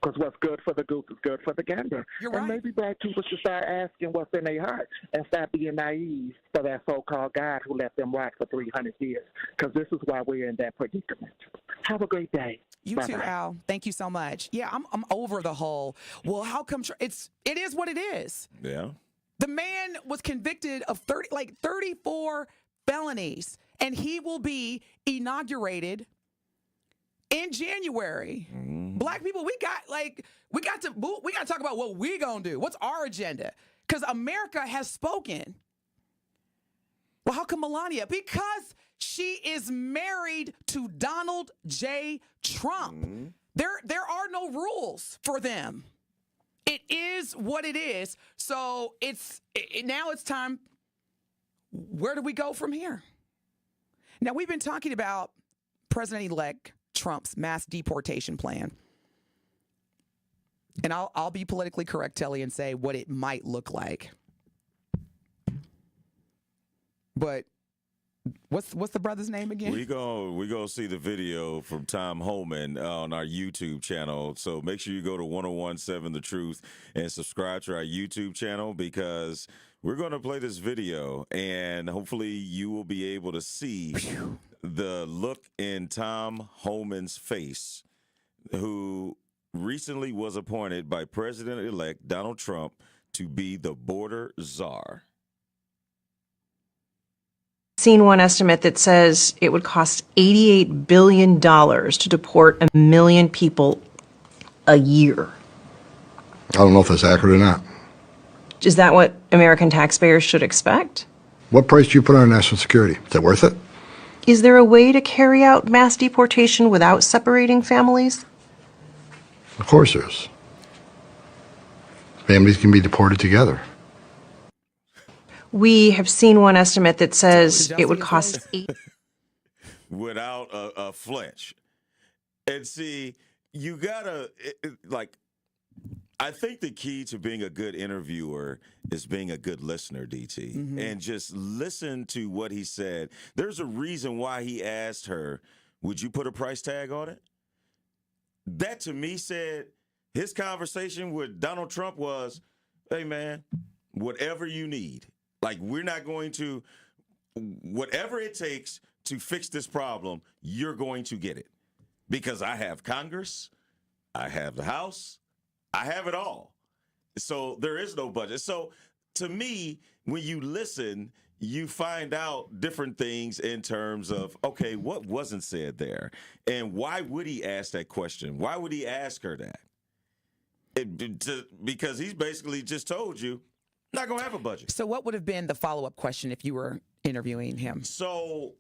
Speaker 4: Because what's good for the goose is good for the gander.
Speaker 7: You're right.
Speaker 4: And maybe Black people should start asking what's in their heart and stop being naive for that so-called God who let them rock for 300 years. Because this is why we're in that predicament. Have a great day.
Speaker 7: You Bye-bye. Too, Al. Thank you so much. Yeah, I'm over the whole, well, how come it is what it is.
Speaker 8: Yeah.
Speaker 7: The man was convicted of 34 felonies, and he will be inaugurated in January. Black people, we got to talk about what we gonna do. What's our agenda? Because America has spoken. Well, how come Melania? Because she is married to Donald J. Trump. There are no rules for them. It is what it is. So now it's time. Where do we go from here? Now, we've been talking about President-elect Trump's mass deportation plan. And I'll be politically correct, Telly, and say what it might look like. But what's the brother's name again?
Speaker 8: We go see the video from Tom Homan on our YouTube channel. So make sure you go to 1017 The Truth and subscribe to our YouTube channel, because we're going to play this video, and hopefully you will be able to see the look in Tom Homan's face, who recently was appointed by President-elect Donald Trump to be the border czar?
Speaker 19: Seen one estimate that says it would cost $88 billion to deport 1 million people a year.
Speaker 20: I don't know if that's accurate or not.
Speaker 19: Is that what American taxpayers should expect?
Speaker 20: What price do you put on national security? Is that worth it?
Speaker 19: Is there a way to carry out mass deportation without separating families?
Speaker 20: Of course there is. Families can be deported together.
Speaker 19: We have seen one estimate that says it would cost
Speaker 8: Without a flinch. And see, you gotta, I think the key to being a good interviewer is being a good listener, DT, and just listen to what he said. There's a reason why he asked her, would you put a price tag on it? That to me said his conversation with Donald Trump was, hey man, whatever you need. Like, we're not going to, whatever it takes to fix this problem, you're going to get it. Because I have Congress, I have the House, I have it all. So there is no budget. So to me, when you listen, you find out different things in terms of, okay, what wasn't said there? And why would he ask that question? Why would he ask her that? Because he's basically just told you, not going to have a budget.
Speaker 7: So what would have been the follow-up question if you were interviewing him?
Speaker 8: So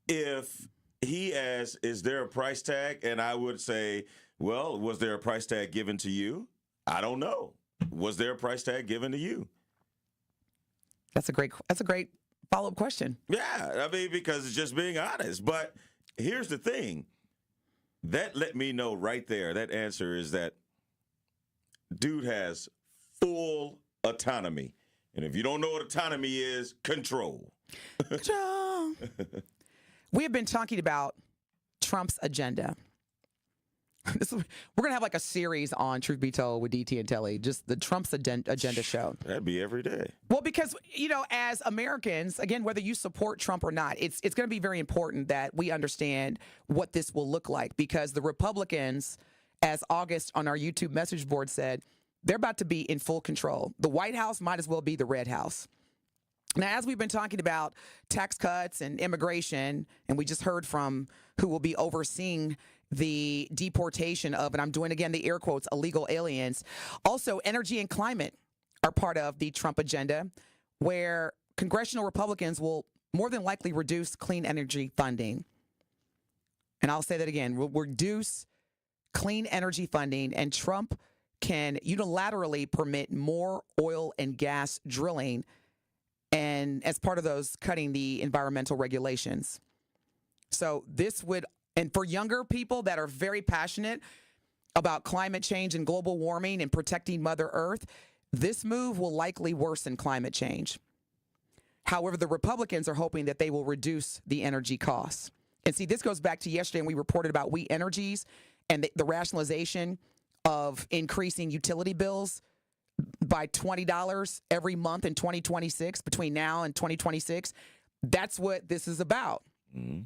Speaker 8: if he asks, is there a price tag? And I would say, well, was there a price tag given to you? I don't know. Was there a price tag given to you?
Speaker 7: That's a great follow-up question.
Speaker 8: Yeah, I mean, because it's just being honest. But here's the thing. That let me know right there, that answer is that dude has full autonomy. And if you don't know what autonomy is, control.
Speaker 7: Control. We have been talking about Trump's agenda. We're going to have like a series on Truth Be Told with DT and Telly, just the Trump's agenda show.
Speaker 8: That'd be every day.
Speaker 7: Well, because, as Americans, again, whether you support Trump or not, it's going to be very important that we understand what this will look like, because the Republicans, as August on our YouTube message board said, they're about to be in full control. The White House might as well be the Red House. Now, as we've been talking about tax cuts and immigration, and we just heard from who will be overseeing the deportation of, and I'm doing again the air quotes, illegal aliens. Also, energy and climate are part of the Trump agenda, where congressional Republicans will more than likely reduce clean energy funding. And I'll say that again, we'll reduce clean energy funding, and Trump can unilaterally permit more oil and gas drilling, and as part of those, cutting the environmental regulations. So this would, and for younger people that are very passionate about climate change and global warming and protecting Mother Earth, this move will likely worsen climate change. However, the Republicans are hoping that they will reduce the energy costs. And see, this goes back to yesterday, and we reported about We Energies and the rationalization of increasing utility bills by $20 every month in 2026, between now and 2026. That's what this is about.
Speaker 8: Mm-hmm.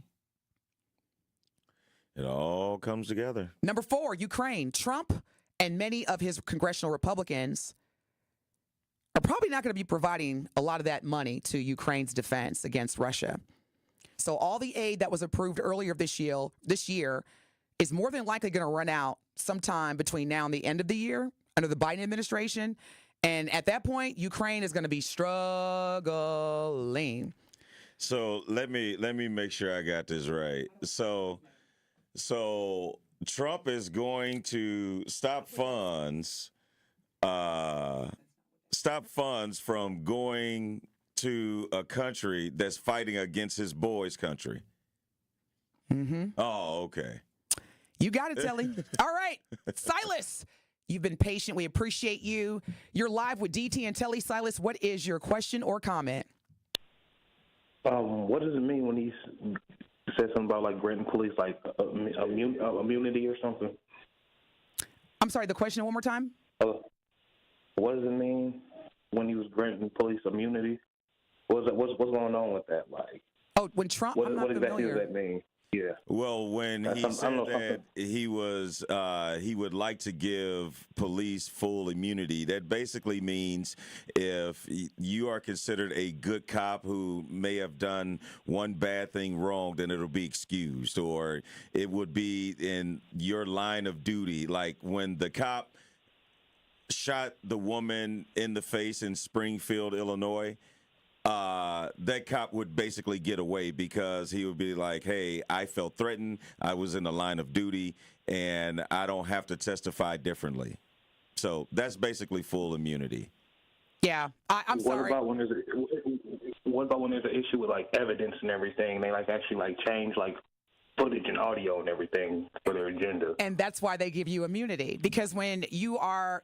Speaker 8: It all comes together.
Speaker 7: Number 4, Ukraine. Trump and many of his congressional Republicans are probably not going to be providing a lot of that money to Ukraine's defense against Russia. So all the aid that was approved earlier this year is more than likely going to run out sometime between now and the end of the year under the Biden administration. And at that point, Ukraine is going to be struggling.
Speaker 8: So let me make sure I got this right. So Trump is going to stop funds from going to a country that's fighting against his boy's country.
Speaker 7: Mm-hmm.
Speaker 8: Oh, okay.
Speaker 7: You got it, Telly. All right, Silas, you've been patient. We appreciate you. You're live with DT and Telly. Silas, what is your question or comment?
Speaker 3: What does it mean when he said something about like granting police like immunity or something?
Speaker 7: I'm sorry, the question one more time?
Speaker 3: What does it mean when he was granting police immunity? What's going on with that? Like,
Speaker 7: when Trump,
Speaker 3: what exactly does that mean? Yeah.
Speaker 8: Well, when he said that he would like to give police full immunity, that basically means if you are considered a good cop who may have done one bad thing wrong, then it'll be excused, or it would be in your line of duty. Like when the cop shot the woman in the face in Springfield, Illinois, that cop would basically get away because he would be like, hey, I felt threatened, I was in the line of duty, and I don't have to testify differently. So that's basically full immunity.
Speaker 7: Yeah, I'm sorry.
Speaker 3: What about when there's an issue with like evidence and everything? They like actually like change like footage and audio and everything for their agenda.
Speaker 7: And that's why they give you immunity, because when you are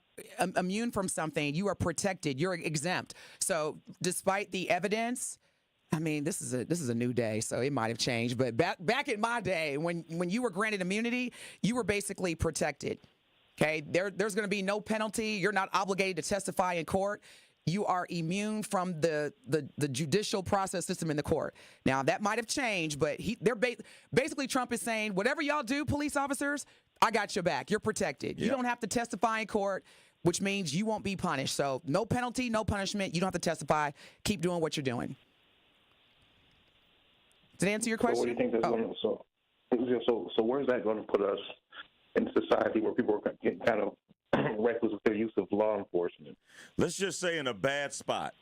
Speaker 7: immune from something, you are protected, you're exempt. So despite the evidence, I mean, this is a new day, so it might have changed. But back in my day, when you were granted immunity, you were basically protected. Okay, there's going to be no penalty. You're not obligated to testify in court. You are immune from the judicial process system in the court. Now, that might have changed, but basically Trump is saying, whatever y'all do, police officers, I got your back. You're protected. Yep. You don't have to testify in court, which means you won't be punished. So no penalty, no punishment. You don't have to testify. Keep doing what you're doing. Did that answer your question?
Speaker 3: So what do you think that's going to, so where's that going to put us in society where people are getting kind of reckless with their use of law enforcement?
Speaker 8: Let's just say in a bad spot.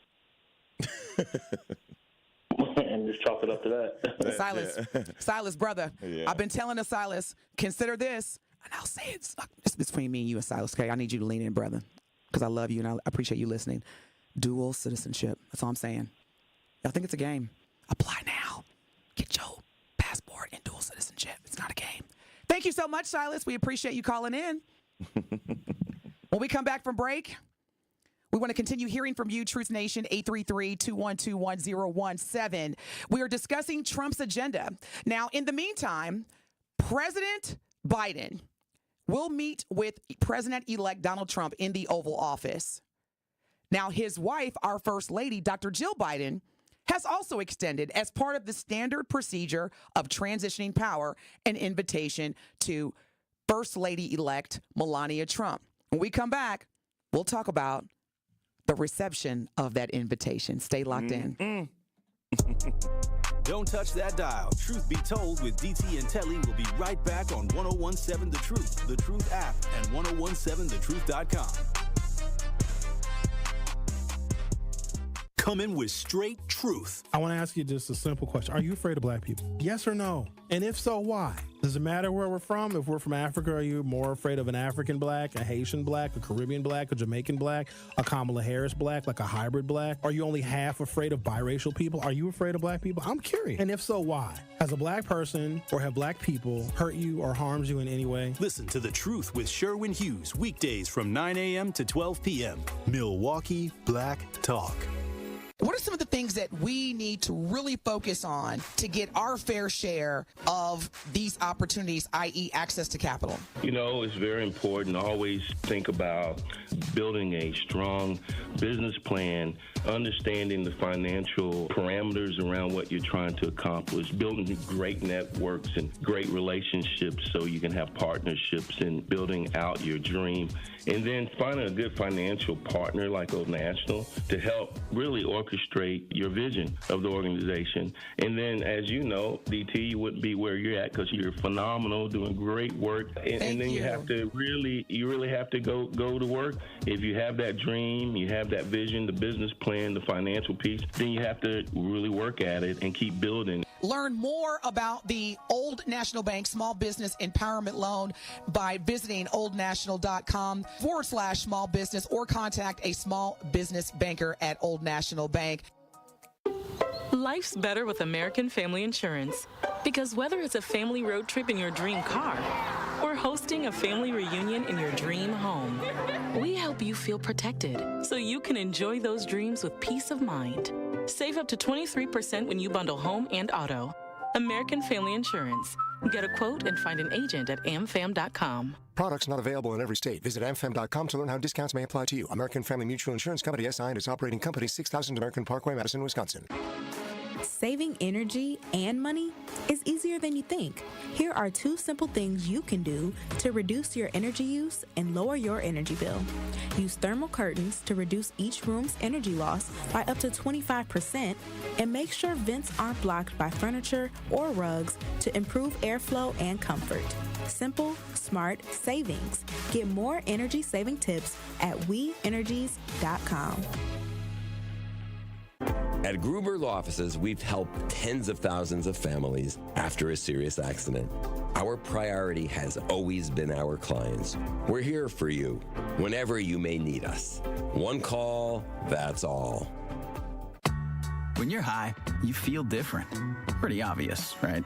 Speaker 3: And just chalk it up to that.
Speaker 7: Silas, brother,
Speaker 8: Yeah.
Speaker 7: I've been telling Silas, consider this, and I'll say it's between me and you and Silas, okay? I need you to lean in, brother, because I love you and I appreciate you listening. Dual citizenship. That's all I'm saying. Y'all think it's a game? Apply now. Get your passport and dual citizenship. It's not a game. Thank you so much, Silas. We appreciate you calling in. When we come back from break, we want to continue hearing from you, Truth Nation, 833-212-1017. We are discussing Trump's agenda. Now, in the meantime, President Biden will meet with President-elect Donald Trump in the Oval Office. Now, his wife, our First Lady, Dr. Jill Biden, has also extended, as part of the standard procedure of transitioning power, an invitation to First Lady-elect Melania Trump. When we come back, we'll talk about the reception of that invitation. Stay locked in.
Speaker 6: Don't touch that dial. Truth Be Told with DT and Telly will be right back on 1017 The Truth, The Truth app, and 1017thetruth.com. Coming with straight truth.
Speaker 16: I want to ask you just a simple question. Are you afraid of black people? Yes or no? And if so, why? Does it matter where we're from? If we're from Africa, are you more afraid of an African black, a Haitian black, a Caribbean black, a Jamaican black, a Kamala Harris black, like a hybrid black? Are you only half afraid of biracial people? Are you afraid of black people? I'm curious. And if so, why? Has a black person or have black people hurt you or harmed you in any way?
Speaker 6: Listen to The Truth with Sherwin Hughes, weekdays from 9 a.m. to 12 p.m. Milwaukee Black Talk.
Speaker 7: What are some of the things that we need to really focus on to get our fair share of these opportunities, i.e. access to capital?
Speaker 5: You know, it's very important to always think about building a strong business plan, understanding the financial parameters around what you're trying to accomplish, building great networks and great relationships so you can have partnerships and building out your dream. And then finding a good financial partner like Old National to help really orchestrate your vision of the organization. And then, as you know, DT, you wouldn't be where you're at because you're phenomenal, doing great work. And then you have to really have to go to work. If you have that dream, you have that vision, the business plan, the financial piece, then you have to really work at it and keep building.
Speaker 7: Learn more about the Old National Bank Small Business Empowerment Loan by visiting oldnational.com/small business or contact a small business banker at Old National Bank.
Speaker 10: Life's better with American Family Insurance because whether it's a family road trip in your dream car or hosting a family reunion in your dream home, we help you feel protected so you can enjoy those dreams with peace of mind. Save up to 23% when you bundle home and auto. American Family Insurance. Get a quote and find an agent at amfam.com.
Speaker 18: Products not available in every state. Visit amfam.com to learn how discounts may apply to you. American Family Mutual Insurance Company, SI, and its operating company, 6000 American Parkway, Madison, Wisconsin.
Speaker 21: Saving energy and money is easier than you think. Here are 2 simple things you can do to reduce your energy use and lower your energy bill. Use thermal curtains to reduce each room's energy loss by up to 25%, and make sure vents aren't blocked by furniture or rugs to improve airflow and comfort. Simple, smart savings. Get more energy-saving tips at WeEnergies.com.
Speaker 11: At Gruber Law Offices, we've helped tens of thousands of families after a serious accident. Our priority has always been our clients. We're here for you whenever you may need us. One call, that's all.
Speaker 12: When you're high, you feel different. Pretty obvious, right?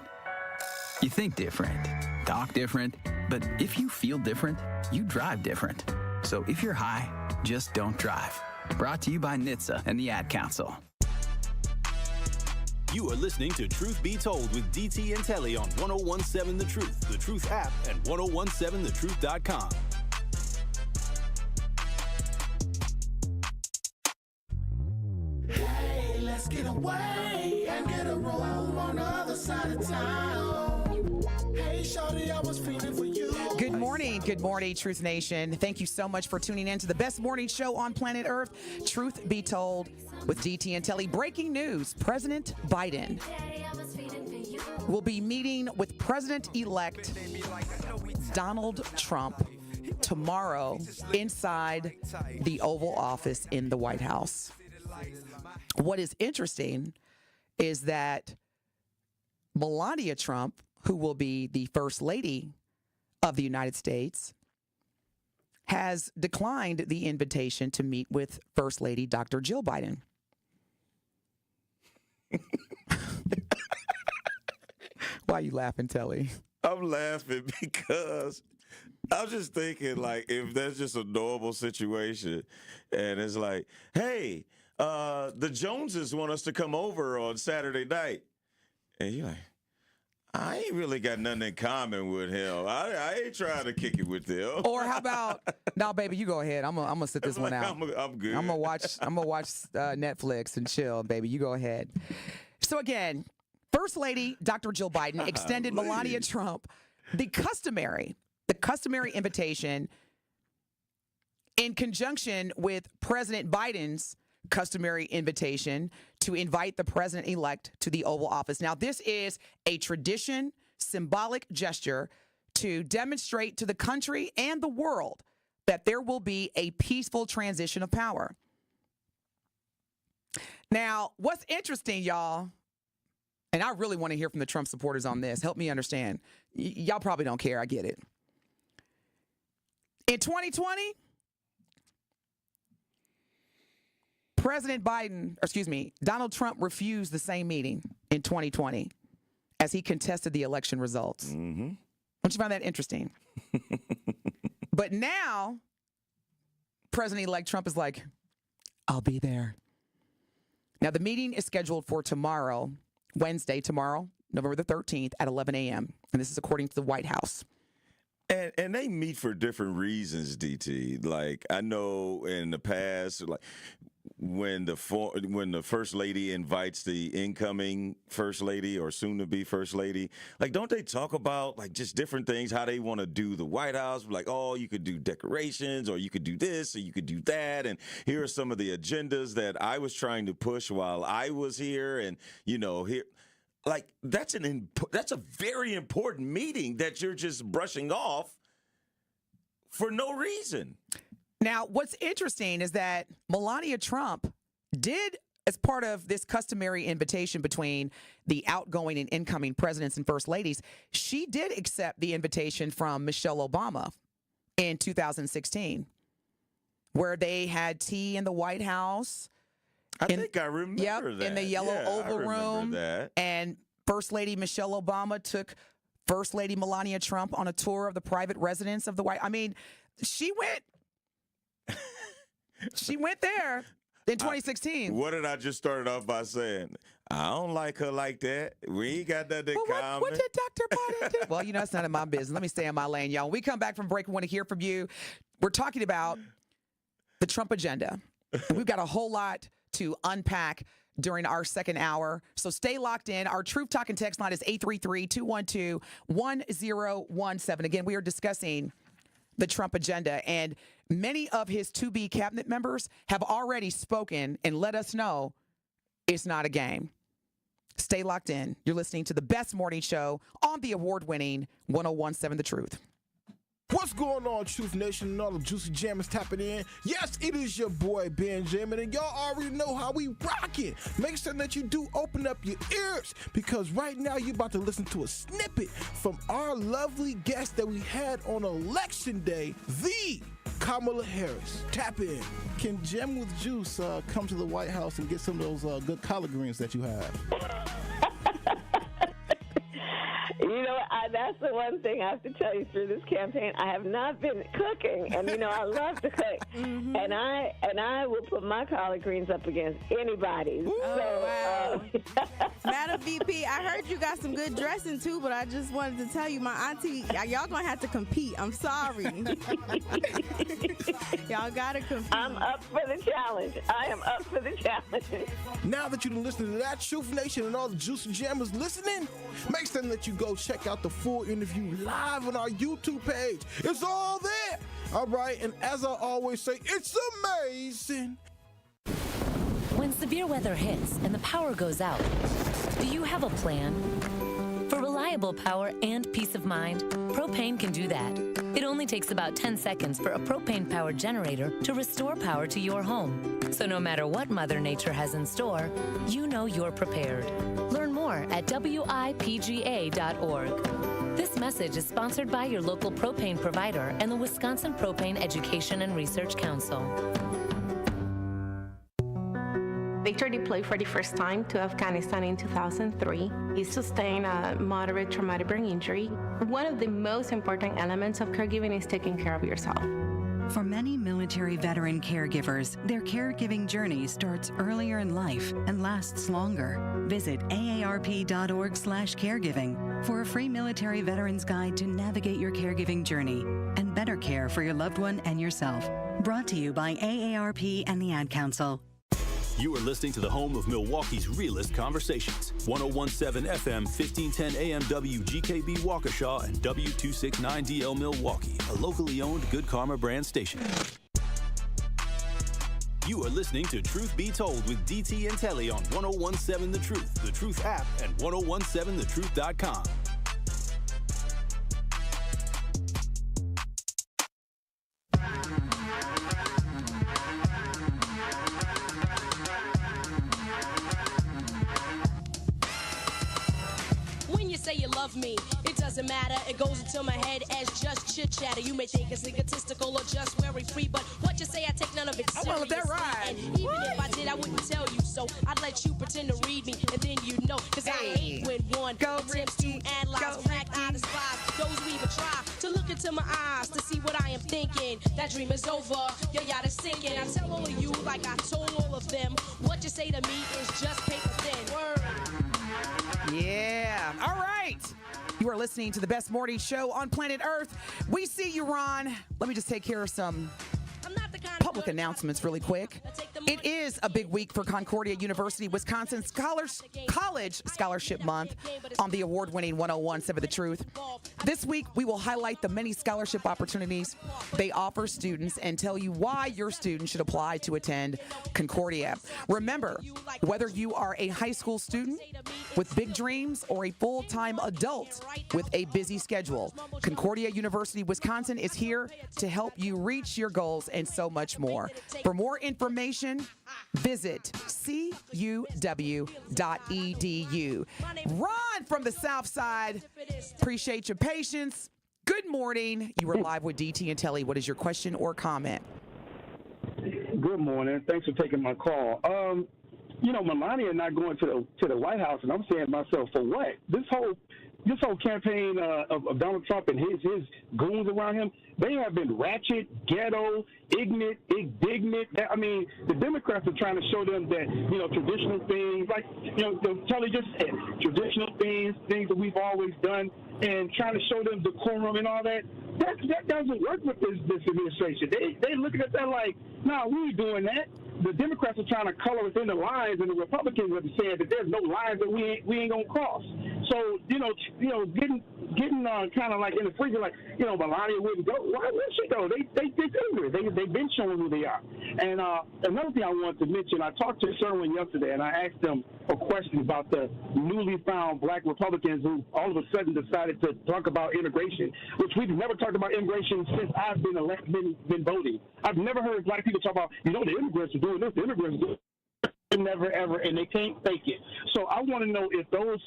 Speaker 12: You think different, talk different, but if you feel different, you drive different. So if you're high, just don't drive. Brought to you by NHTSA and the Ad Council.
Speaker 6: You are listening to Truth Be Told with DT and Telly on 1017 The Truth app, and 1017thetruth.com.
Speaker 23: Hey, let's get away and get a room on the other side of town. Hey, shorty, I was feeling for you.
Speaker 7: Good morning, Truth Nation. Thank you so much for tuning in to the best morning show on planet Earth, Truth Be Told with DT and Telly. Breaking news, President Biden will be meeting with President-elect Donald Trump tomorrow inside the Oval Office in the White House. What is interesting is that Melania Trump, who will be the First Lady of the United States, has declined the invitation to meet with First Lady Dr. Jill Biden. Why are you laughing, Telly?
Speaker 8: I'm laughing because I'm just thinking, like, if that's just a normal situation and it's like, hey, the Joneses want us to come over on Saturday night. And you're like, I ain't really got nothing in common with him. I ain't trying to kick it with them.
Speaker 7: Or how about, no, baby, you go ahead. I'm gonna sit this one out.
Speaker 8: I'm good.
Speaker 7: I'm gonna watch Netflix and chill, baby. You go ahead. So again, First Lady Dr. Jill Biden extended Melania Trump the customary invitation in conjunction with President Biden's customary invitation to invite the president-elect to the Oval Office. Now, this is a tradition, symbolic gesture to demonstrate to the country and the world that there will be a peaceful transition of power. Now, what's interesting, y'all, and I really want to hear from the Trump supporters on this. Help me understand. Y'all probably don't care. I get it. In 2020, Donald Trump refused the same meeting in 2020 as he contested the election results.
Speaker 8: Mm-hmm.
Speaker 7: Don't you find that interesting? But now, President-elect Trump is like, I'll be there. Now, the meeting is scheduled for tomorrow, November the 13th at 11 a.m. And this is according to the White House.
Speaker 8: And they meet for different reasons, DT. Like, I know in the past, like, when the first lady invites the incoming first lady or soon to be first lady, like, don't they talk about like just different things, how they want to do the White House? Like, oh, you could do decorations, or you could do this, or you could do that. And here are some of the agendas that I was trying to push while I was here. And, you know, here, like, that's a very important meeting that you're just brushing off for no reason.
Speaker 7: Now, what's interesting is that Melania Trump did, as part of this customary invitation between the outgoing and incoming presidents and first ladies, she did accept the invitation from Michelle Obama in 2016, where they had tea in the White House.
Speaker 8: I think I remember that.
Speaker 7: In the yellow Oval Room.
Speaker 8: That.
Speaker 7: And First Lady Michelle Obama took First Lady Melania Trump on a tour of the private residence of the White House. I mean, she went there in 2016.
Speaker 8: What did I just start off by saying? I don't like her like that. We ain't got that in common.
Speaker 7: What did Dr. Biden do? Well, you know, it's none of my business. Let me stay in my lane, y'all. When we come back from break, we want to hear from you. We're talking about the Trump agenda. We've got a whole lot to unpack during our second hour. So stay locked in. Our Truth Talking text line is 833-212-1017. Again, we are discussing the Trump agenda, and many of his to-be cabinet members have already spoken and let us know it's not a game. Stay locked in. You're listening to the best morning show on the award-winning 1017 The Truth.
Speaker 9: What's going on, Truth Nation and all the juicy jammers tapping in? Yes, it is your boy Benjamin, and y'all already know how we rock it. Make sure that you do open up your ears, because right now you're about to listen to a snippet from our lovely guest that we had on Election Day, the Kamala Harris. Tap in. Can Jam with Juice come to the White House and get some of those good collard greens that you have?
Speaker 13: You know, that's the one thing I have to tell you through this campaign. I have not been cooking, and you know I love to cook, and I will put my collard greens up against anybody.
Speaker 21: Wow. Madam VP, I heard you got some good dressing too, but I just wanted to tell you, my auntie, y'all gonna have to compete. I'm sorry. Y'all gotta compete.
Speaker 13: I'm up for the challenge. I am up for the challenge.
Speaker 9: Now that you've been listening to that, Truth Nation and all the juicy jammers listening, make sure that you go check out the full interview live on our YouTube page. It's all there. All right, and as I always say, it's amazing.
Speaker 14: When severe weather hits and the power goes out, do you have a plan? For reliable power and peace of mind, propane can do that. It only takes about 10 seconds for a propane-powered generator to restore power to your home. So no matter what Mother Nature has in store, you know you're prepared. Learn more at WIPGA.org. This message is sponsored by your local propane provider and the Wisconsin Propane Education and Research Council.
Speaker 15: Victor deployed for the first time to Afghanistan in 2003. He sustained a moderate traumatic brain injury. One of the most important elements of caregiving is taking care of yourself.
Speaker 24: For many military veteran caregivers, their caregiving journey starts earlier in life and lasts longer. Visit aarp.org/caregiving for a free military veterans guide to navigate your caregiving journey and better care for your loved one and yourself. Brought to you by AARP and the Ad Council.
Speaker 6: You are listening to the home of Milwaukee's realest conversations. 1017 FM, 1510 AM WGKB Waukesha and W269DL Milwaukee, a locally owned Good Karma brand station. You are listening to Truth Be Told with DT and Telly on 1017 The Truth, The Truth app, and 1017thetruth.com.
Speaker 25: Say you love me, it doesn't matter, it goes into my head as just chit chatter. You may think it's egotistical or just very free, but what you say, I take none of it seriously.
Speaker 7: That right.
Speaker 25: And even if I did, I wouldn't tell you so. I'd let you pretend to read me, and then you know, cause I hate when one attempts to analyze, fact I despise those who even try to look into my eyes to see what I am thinking. That dream is over, your yacht is sinking. I tell all of you, like I told all of them, what you say to me is just paper thin. Word.
Speaker 7: Yeah. All right. You are listening to the best morning show on planet Earth. We see you, Ron. Let me just take care of some public announcements really quick. It is a big week for Concordia University, Wisconsin's College Scholarship Month on the award-winning 1017 The Truth. This week, we will highlight the many scholarship opportunities they offer students and tell you why your student should apply to attend Concordia. Remember, whether you are a high school student with big dreams or a full-time adult with a busy schedule, Concordia University, Wisconsin is here to help you reach your goals and so much more. For more information, visit cuw.edu. Ron from the South Side, appreciate your patience. Good morning. You are live with DT and Telly. What is your question or comment?
Speaker 26: Good morning. Thanks for taking my call. You know, Melania not going to the White House, and I'm saying to myself, for what? This whole campaign of Donald Trump and his goons around him, they have been ratchet, ghetto, ignorant, indignant. I mean, the Democrats are trying to show them that, you know, traditional things, like, you know, Telly just said, traditional things that we've always done, and trying to show them decorum and all that. That doesn't work with this administration. They looking at that like, nah, we ain't doing that. the Democrats are trying to color within the lines, and the Republicans are saying that there's no lines that we ain't gonna cross. So getting kind of like in the freezer, like Melania wouldn't go. Why would she go? They figure they've been showing who they are. And another thing I wanted to mention, I talked to Sherwin yesterday, and I asked them a question about the newly found black Republicans who all of a sudden decided to talk about immigration, which we've never talked about immigration since I've been voting. I've never heard black people talk about, the immigrants are doing this, the immigrants are doing this. Never, ever, and they can't fake it. So I want to know if those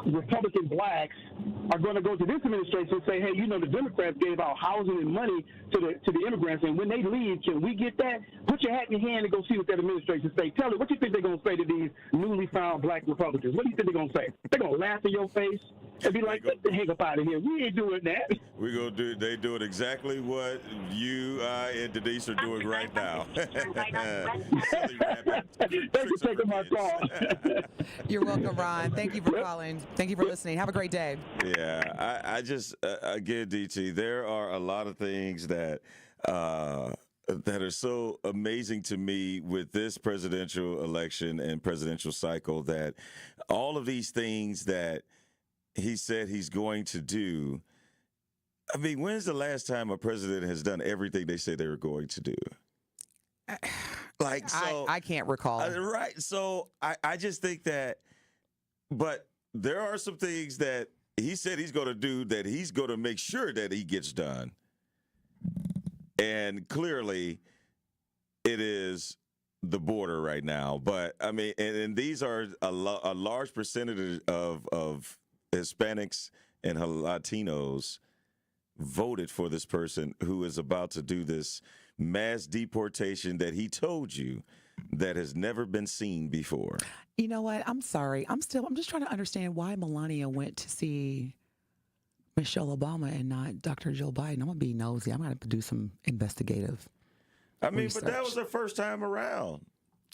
Speaker 26: Republican blacks are going to go to this administration and say, hey, the Democrats gave out housing and money to the immigrants, and when they leave, can we get that? Put your hat in your hand and go see what that administration say. Tell me, what do you think they're going to say to these newly found black Republicans? What do you think they're going to say? They're going to laugh in your face and be like, get the heck up out of here. We ain't doing that.
Speaker 8: They doing exactly what you, and Denise are doing right now.
Speaker 26: Thanks for taking my call.
Speaker 7: You're welcome, Ron. Thank you for calling. Thank you for listening. Have a great day.
Speaker 8: Yeah, I just, again, DT, there are a lot of things that are so amazing to me with this presidential election and presidential cycle, that all of these things that he said he's going to do. I mean, when's the last time a president has done everything they said they were going to do?
Speaker 7: I can't recall.
Speaker 8: Right. So I just think that, but there are some things that he said he's going to do that he's going to make sure that he gets done. And clearly it is the border right now. But I mean, and these are a large percentage of Hispanics and Latinos voted for this person who is about to do this mass deportation that he told you that has never been seen before.
Speaker 7: You know what? I'm sorry. I'm just trying to understand why Melania went to see Michelle Obama and not Dr. Joe Biden. I'm going to be nosy. I'm going to have to do some investigative research.
Speaker 8: But that was her first time around.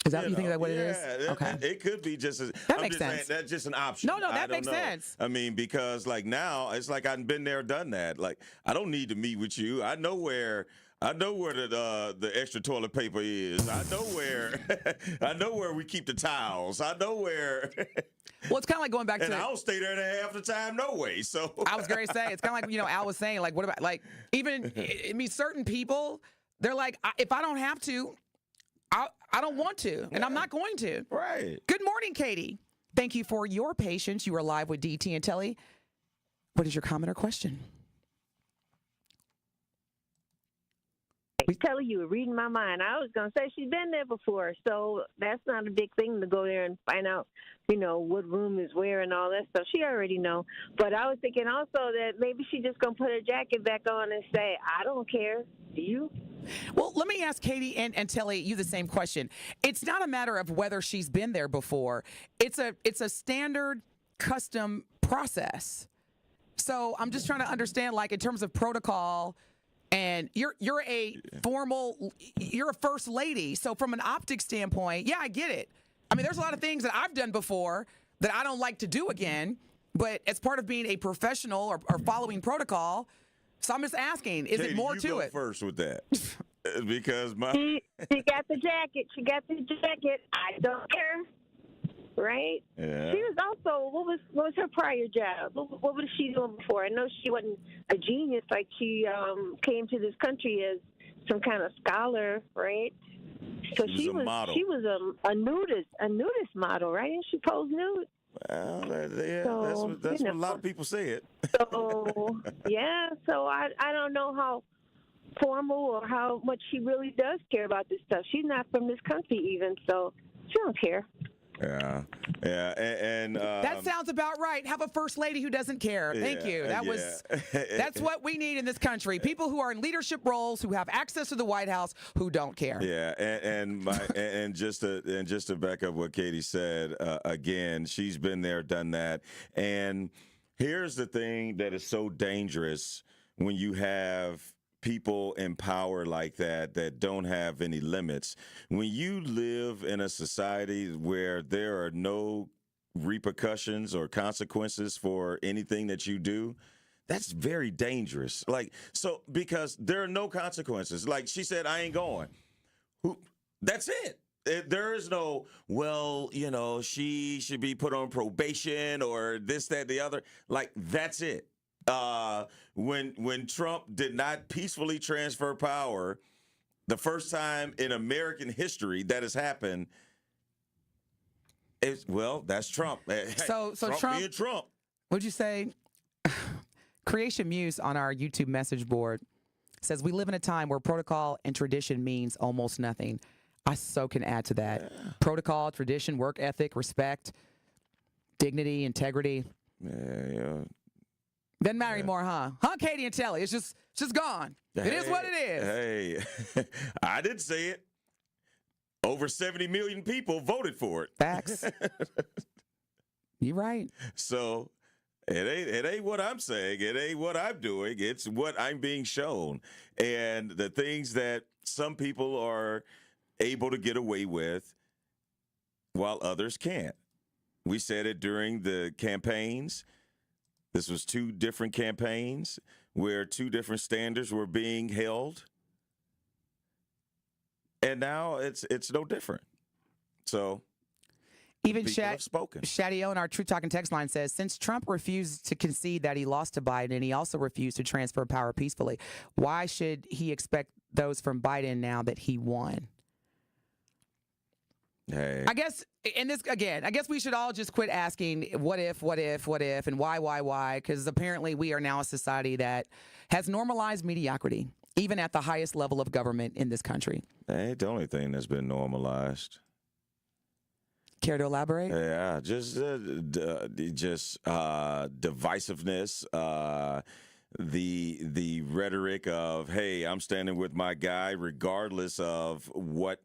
Speaker 7: Is that you think that's what it is?
Speaker 8: Okay. It could be just as
Speaker 7: that makes sense.
Speaker 8: That's just an option.
Speaker 7: No, that makes sense.
Speaker 8: I mean, because like now it's like I've been there, done that. Like I don't need to meet with you. I know where the extra toilet paper is. I know where we keep the towels. I know where.
Speaker 7: Well, it's kind of like going back to.
Speaker 8: And I don't stay there half the time, no way. So
Speaker 7: I was going to say, it's kind of like Al was saying, like, what about certain people? They're like, if I don't have to, I don't want to, and I'm not going to.
Speaker 8: Right.
Speaker 7: Good morning, Katie. Thank you for your patience. You are live with DT and Telly. What is your comment or question?
Speaker 13: Telly, you were reading my mind. I was going to say she's been there before, so that's not a big thing to go there and find out, what room is where and all that stuff. She already know. But I was thinking also that maybe she just going to put her jacket back on and say, I don't care. Do you?
Speaker 7: Well, let me ask Katie and Telly you the same question. It's not a matter of whether she's been there before. It's a standard custom process. So I'm just trying to understand, like, in terms of protocol, and you're a first lady. So from an optics standpoint, yeah, I get it. I mean, there's a lot of things that I've done before that I don't like to do again, but as part of being a professional or following protocol. So I'm just asking, is
Speaker 8: Katie,
Speaker 7: it more to
Speaker 8: go
Speaker 7: it?
Speaker 8: First with that, because
Speaker 13: she got the jacket. She got the jacket. I don't care. Right?
Speaker 8: Yeah.
Speaker 13: She was also, what was her prior job? What was she doing before? I know she wasn't a genius. Like she came to this country as some kind of scholar, right? So she was a model. She was a nudist model, right? And she posed nude.
Speaker 8: Well, yeah, that's what a lot of people say it.
Speaker 13: So yeah, so I don't know how formal or how much she really does care about this stuff. She's not from this country even, so she don't care.
Speaker 8: Yeah, and
Speaker 7: that sounds about right. Have a first lady who doesn't care. Thank you. That's what we need in this country. People who are in leadership roles, who have access to the White House, who don't care.
Speaker 8: Yeah, and just to back up what Katie said, again, she's been there, done that. And here's the thing that is so dangerous when you have people in power like that don't have any limits. When you live in a society where there are no repercussions or consequences for anything that you do, that's very dangerous. Like, so because there are no consequences. Like she said, I ain't going. That's it. There is no, well, she should be put on probation or this, that, the other. Like, that's it. When Trump did not peacefully transfer power, the first time in American history that has happened, that's Trump.
Speaker 7: So
Speaker 8: Trump being Trump.
Speaker 7: Would you say Creation Muse on our YouTube message board says, we live in a time where protocol and tradition means almost nothing. I so can add to that. Yeah. Protocol, tradition, work ethic, respect, dignity, integrity.
Speaker 8: Yeah.
Speaker 7: Doesn't matter anymore, huh? Huh, Katie and Telly? It's just gone. It is what it is.
Speaker 8: Hey, I didn't say it. Over 70 million people voted for it.
Speaker 7: Facts. You're right.
Speaker 8: So it ain't what I'm saying. It ain't what I'm doing. It's what I'm being shown. And the things that some people are able to get away with while others can't. We said it during the campaigns. This was 2 different campaigns where 2 different standards were being held. And now it's no different. So
Speaker 7: even Shadio in our True Talking text line says, since Trump refused to concede that he lost to Biden and he also refused to transfer power peacefully, why should he expect those from Biden now that he won?
Speaker 8: Hey.
Speaker 7: I guess, and this again, I guess we should all just quit asking what if, and why, because apparently we are now a society that has normalized mediocrity, even at the highest level of government in this country.
Speaker 8: That ain't the only thing that's been normalized.
Speaker 7: Care to elaborate?
Speaker 8: Yeah, just divisiveness, the rhetoric of, hey, I'm standing with my guy regardless of what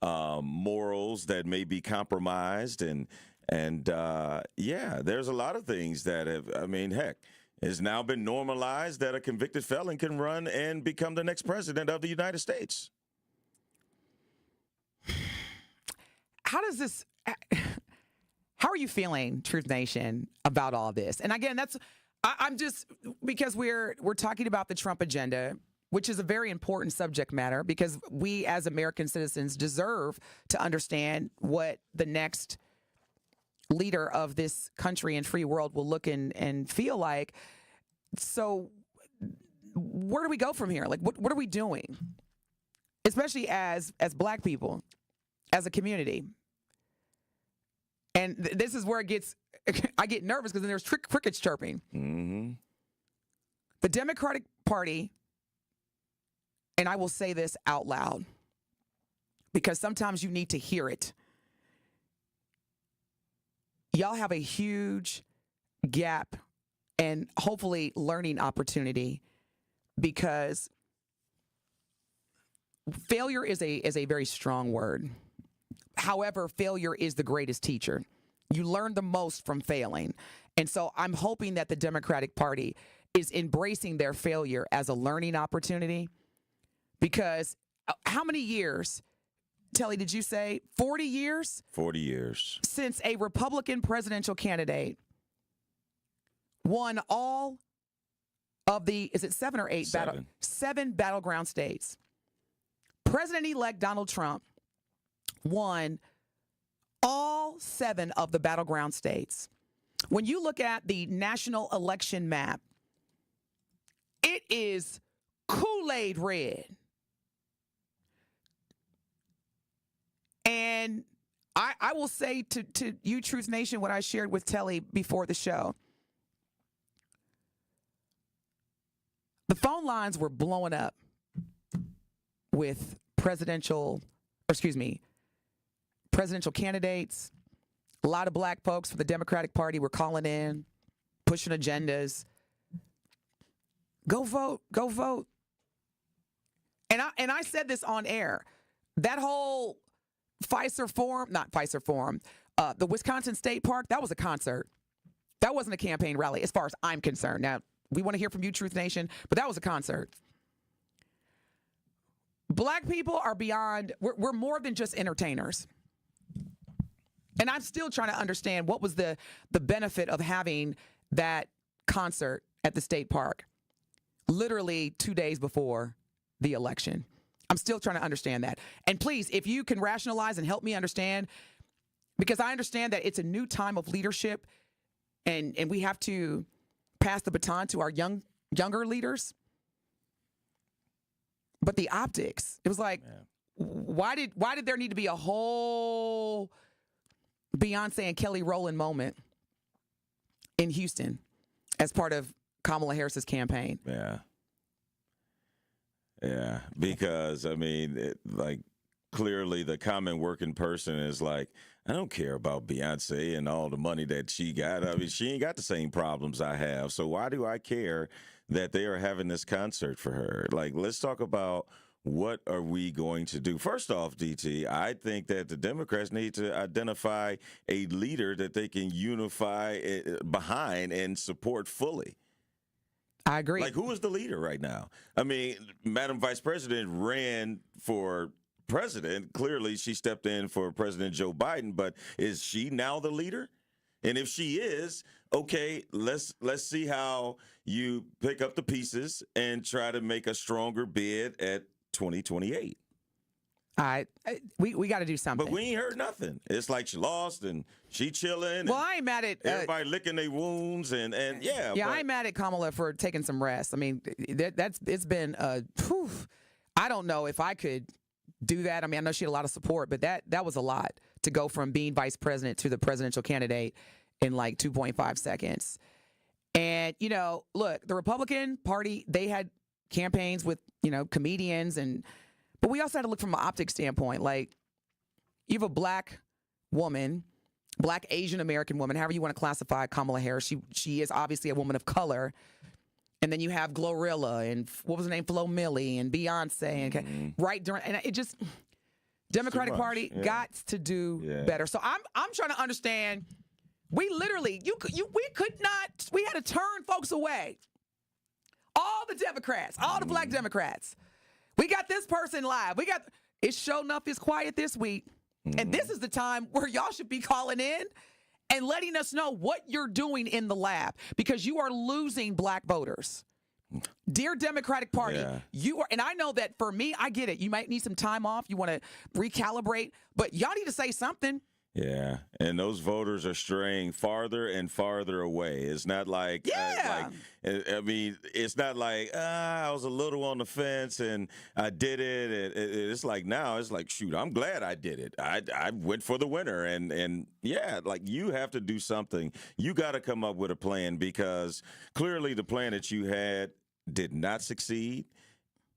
Speaker 8: morals that may be compromised, and there's a lot of things that have, heck, it's now been normalized that a convicted felon can run and become the next president of the United States.
Speaker 7: How are you feeling, Truth Nation, about all this? And again, I'm just, because we're talking about the Trump agenda, which is a very important subject matter, because we as American citizens deserve to understand what the next leader of this country and free world will look and feel like. So where do we go from here? Like, what are we doing? Especially as Black people, as a community. And this is where I get nervous, because then there's crickets chirping.
Speaker 8: Mm-hmm.
Speaker 7: The Democratic Party, and I will say this out loud, because sometimes you need to hear it. Y'all have a huge gap and hopefully learning opportunity, because failure is a very strong word. However, failure is the greatest teacher. You learn the most from failing. And so I'm hoping that the Democratic Party is embracing their failure as a learning opportunity, because how many years, Telly, did you say 40 years?
Speaker 8: 40 years.
Speaker 7: Since a Republican presidential candidate won all of the, is it 7 or 8?
Speaker 8: 7.
Speaker 7: 7 battleground states. President-elect Donald Trump won all 7 of the battleground states. When you look at the national election map, it is Kool-Aid red. And I will say to you, Truth Nation, what I shared with Telly before the show. The phone lines were blowing up with presidential candidates. A lot of Black folks from the Democratic Party were calling in, pushing agendas. Go vote, go vote. And I said this on air. That whole the Wisconsin State Park, that was a concert. That wasn't a campaign rally as far as I'm concerned. Now, we want to hear from you, Truth Nation, but that was a concert. Black people are beyond, we're more than just entertainers. And I'm still trying to understand what was the benefit of having that concert at the state park literally 2 days before the election. I'm still trying to understand that. And please, if you can rationalize and help me understand, because I understand that it's a new time of leadership and we have to pass the baton to our younger leaders. But the optics, it was like, why did there need to be a whole Beyonce and Kelly Rowland moment in Houston as part of Kamala Harris's campaign?
Speaker 8: Yeah, because, I mean, clearly the common working person is like, I don't care about Beyonce and all the money that she got. I mean, she ain't got the same problems I have. So why do I care that they are having this concert for her? Like, let's talk about what are we going to do. First off, DT, I think that the Democrats need to identify a leader that they can unify behind and support fully.
Speaker 7: I agree.
Speaker 8: Like, who is the leader right now? I mean, Madam Vice President ran for president. Clearly, she stepped in for President Joe Biden, but is she now the leader? And if she is, okay, let's see how you pick up the pieces and try to make a stronger bid at 2028.
Speaker 7: We got to do something.
Speaker 8: But we ain't heard nothing. It's like she lost and she chilling.
Speaker 7: Well, I ain't mad at
Speaker 8: everybody licking their wounds and yeah.
Speaker 7: Yeah, I ain't mad at Kamala for taking some rest. I mean, it's been I don't know if I could do that. I mean, I know she had a lot of support, but that was a lot to go from being vice president to the presidential candidate in like 2.5 seconds. And, you know, look, the Republican Party, they had campaigns with, you know, comedians but we also had to look from an optics standpoint. Like, you have a black woman, black Asian American woman, however you want to classify Kamala Harris. She is obviously a woman of color. And then you have Glorilla and what was her name, Flo Milli and Beyonce and right during, and it just Democratic Party got to do better. So I'm trying to understand. We literally we had to turn folks away. All the Democrats, all the black Democrats. We got this person live. It's sure enough is quiet this week. And this is the time where y'all should be calling in and letting us know what you're doing in the lab because you are losing black voters. Dear Democratic Party, you are, and I know that for me, I get it. You might need some time off. You want to recalibrate, but y'all need to say something.
Speaker 8: Yeah, and those voters are straying farther and farther away. It's not like, I mean, it's not like, I was a little on the fence and I did it. It's like now, it's like, shoot, I'm glad I did it. I went for the winner. And yeah, like you have to do something. You got to come up with a plan because clearly the plan that you had did not succeed.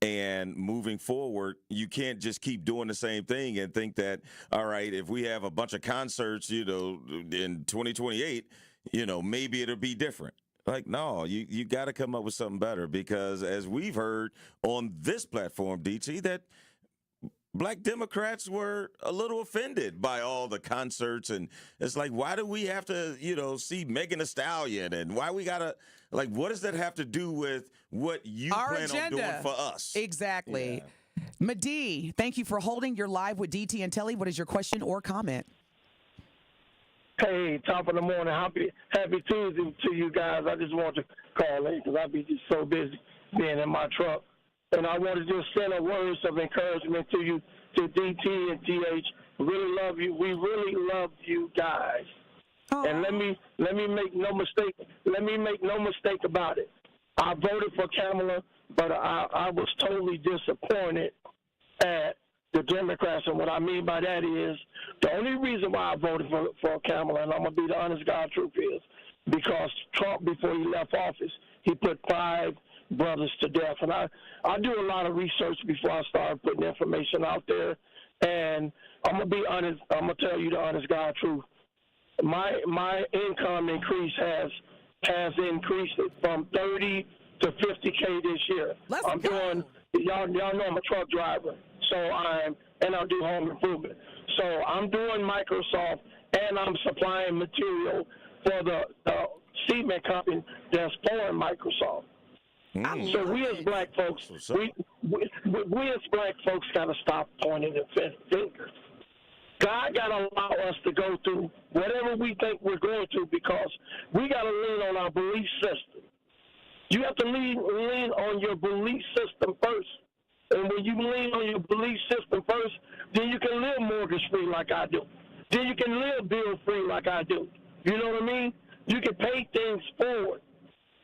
Speaker 8: And moving forward, you can't just keep doing the same thing and think that, all right, if we have a bunch of concerts, you know, in 2028, you know, maybe it'll be different. Like, no, you got to come up with something better because as we've heard on this platform, DT, that black Democrats were a little offended by all the concerts. And it's like, why do we have to, you know, see Megan Thee Stallion and why we got to, like, what does that have to do with what you
Speaker 7: Our
Speaker 8: plan
Speaker 7: agenda.
Speaker 8: on doing for us?
Speaker 7: Exactly. Yeah. Madi, thank you for holding. You're live with DT and Telly. What is your question or comment?
Speaker 1: Hey, top of the morning. Happy Tuesday to you guys. I just want to call in because I've been just so busy being in my truck. And I want to just send a words of encouragement to you, to DT and TH. Really love you. We really love you guys. And let me make no mistake. Let me make no mistake about it. I voted for Kamala, but I was totally disappointed at the Democrats. And what I mean by that is the only reason why I voted for Kamala, and I'm going to be the honest God truth is, because Trump, before he left office, he put 5 brothers to death. And I do a lot of research before I start putting information out there. And I'm going to be honest. I'm going to tell you the honest God truth. My income increase has increased from 30 to 50K this year. I'm doing y'all know I'm a truck driver, so I do home improvement. So I'm doing Microsoft and I'm supplying material for the cement company that's pouring Microsoft. So we as black folks, we as black folks got to stop pointing the fingers. God got to allow us to go through whatever we think we're going through because we got to lean on our belief system. You have to lean on your belief system first And when you lean on your belief system first, then you can live mortgage-free like I do. Then you can live bill-free like I do. You know what I mean? You can pay things forward.